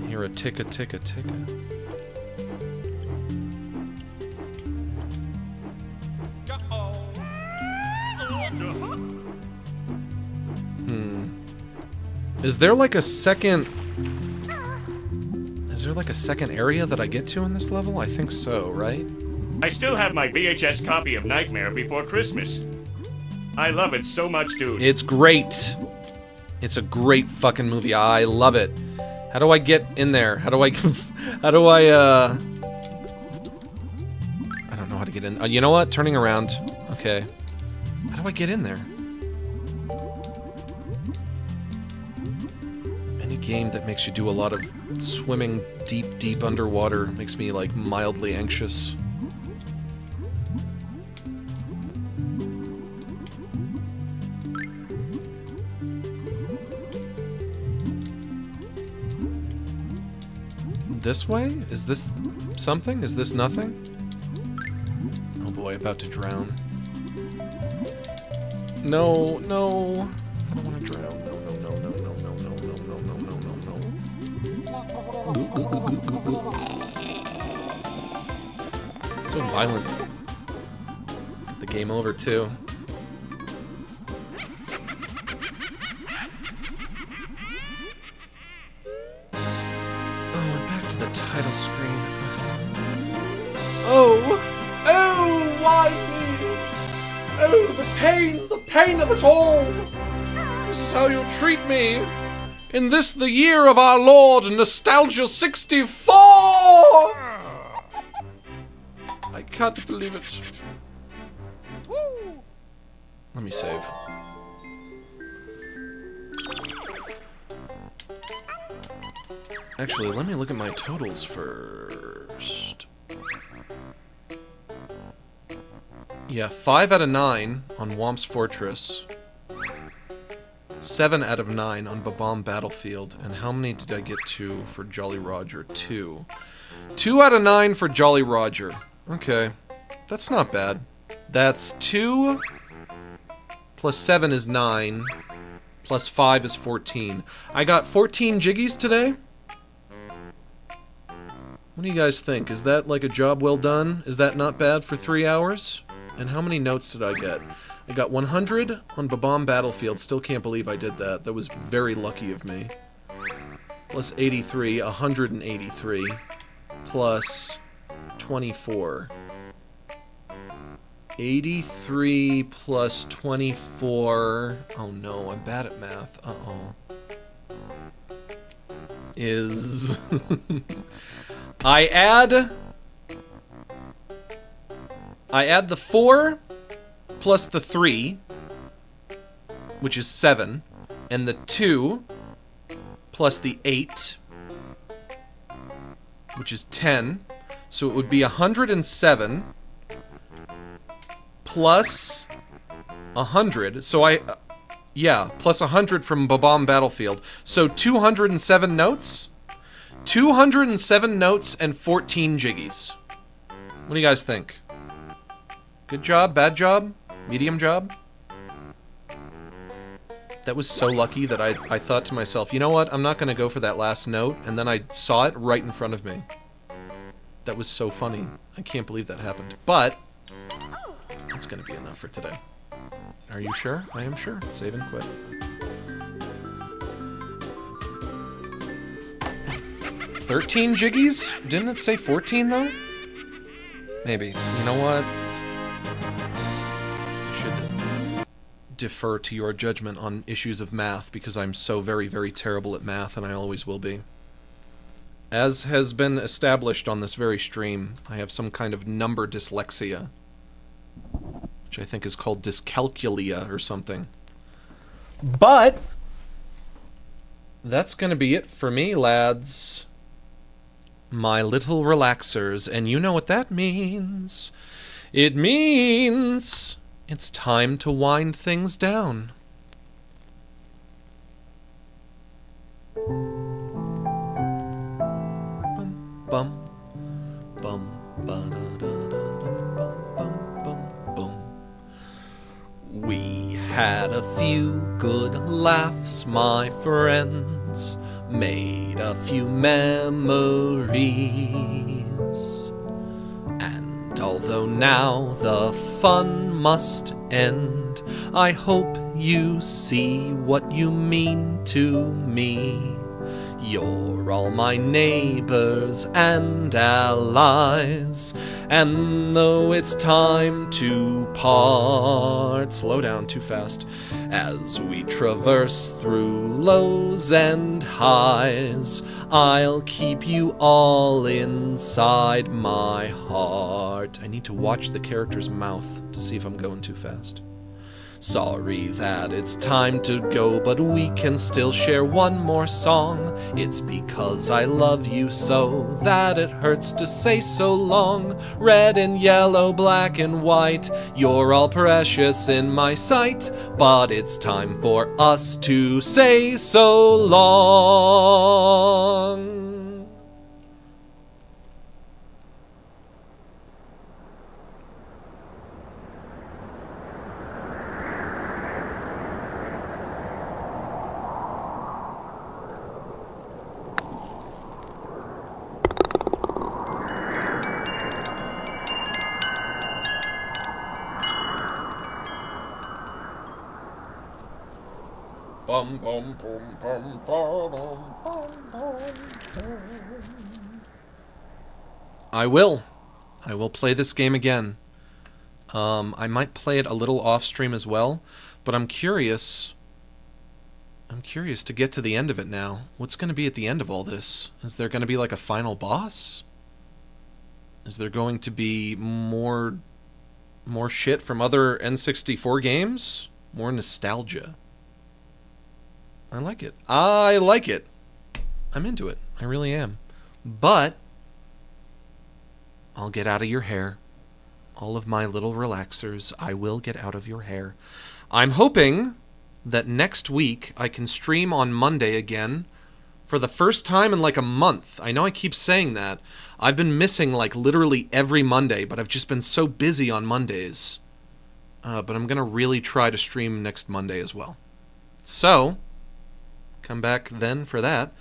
I hear a tick-a, tick-a, tick-a. Is there like a second... Is there like a second area that I get to in this level? I think so, right? I still have my VHS copy of Nightmare Before Christmas. I love it so much, dude. It's great. It's a great fucking movie. I love it. How do I get in there? How do I... I don't know how to get in. You know what? Turning around. Okay. How do I get in there? Any game that makes you do a lot of swimming deep underwater makes me, like, mildly anxious. This way? Is this something? Is this nothing? Oh boy, about to drown. No, no. I don't want to drown. No, no, no, no, no, no, no, no, no, no, no, no, no. So violent. Get the game over too. Title screen. Oh! Oh, why me? Oh, the pain of it all! This is how you treat me! In this, the year of our Lord, Nostalgia 64! I can't believe it. Let me save. Actually, let me look at my totals first. Yeah, 5 out of 9 on Whomp's Fortress. 7 out of 9 on Bob-omb Battlefield. And how many did I get to for Jolly Roger? 2. 2 out of 9 for Jolly Roger. Okay. That's not bad. That's 2 plus 7 is 9. Plus 5 is 14. I got 14 jiggies today. What do you guys think? Is that like a job well done? Is that not bad for 3 hours? And how many notes did I get? I got 100 on Bob-omb Battlefield. Still can't believe I did that. That was very lucky of me. Plus 83, 183. Plus 24. 83 plus 24... Oh no, I'm bad at math. Uh-oh. Is... I add the 4 plus the 3, which is 7, and the 2 plus the 8, which is 10. So it would be 107 plus 100. So yeah, plus 100 from Bob-omb Battlefield. So 207 notes? 207 notes and 14 jiggies. What do you guys think? Good job? Bad job? Medium job? That was so lucky that I thought to myself, you know what? I'm not going to go for that last note. And then I saw it right in front of me. That was so funny. I can't believe that happened. But that's going to be enough for today. Are you sure? I am sure. Save and quit. $13 jiggies? Didn't it say 14 though? Maybe. You know what? I should defer to your judgment on issues of math because I'm so very, very terrible at math and I always will be. As has been established on this very stream, I have some kind of number dyslexia, which I think is called dyscalculia or something. But that's gonna be it for me, lads. My little relaxers, and you know what that means. It means it's time to wind things down. Bum, bum, bum, ba-da-da-da-da-bum, we had a few good laughs, my friends. Made a few memories. And although now the fun must end, I hope you see what you mean to me. You're all my neighbors and allies, and though it's time to part, slow down too fast, as we traverse through lows and highs, I'll keep you all inside my heart. I need to watch the character's mouth to see if I'm going too fast. Sorry that it's time to go, but we can still share one more song. It's because I love you so that it hurts to say so long. Red and yellow, black and white, you're all precious in my sight. But it's time for us to say so long. Bum, bum, bum, bum, bum, bum, bum. I will play this game again. I might play it a little off stream as well, but I'm curious to get to the end of it now. What's going to be at the end of all this? Is there going to be like a final boss? Is there going to be more shit from other N64 games? More nostalgia. I like it. I like it. I'm into it. I really am. But I'll get out of your hair. All of my little relaxers, I will get out of your hair. I'm hoping that next week I can stream on Monday again for the first time in like a month. I know I keep saying that. I've been missing like literally every Monday, but I've just been so busy on Mondays. But I'm going to really try to stream next Monday as well. So come back then for that.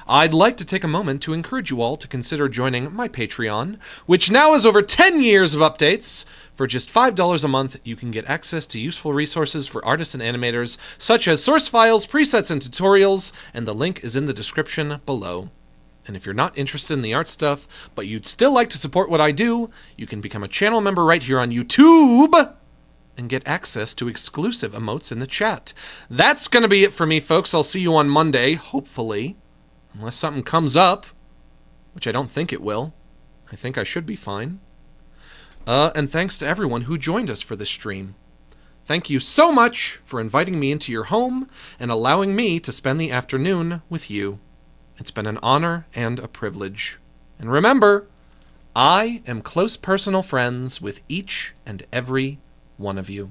I'd like to take a moment to encourage you all to consider joining my Patreon, which now has over 10 years of updates. For just $5 a month, you can get access to useful resources for artists and animators, such as source files, presets, and tutorials, and the link is in the description below. And if you're not interested in the art stuff, but you'd still like to support what I do, you can become a channel member right here on YouTube and get access to exclusive emotes in the chat. That's going to be it for me, folks. I'll see you on Monday, hopefully. Unless something comes up, which I don't think it will. I think I should be fine. And thanks to everyone who joined us for this stream. Thank you so much for inviting me into your home and allowing me to spend the afternoon with you. It's been an honor and a privilege. And remember, I am close personal friends with each and every one of you.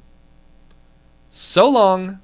So long.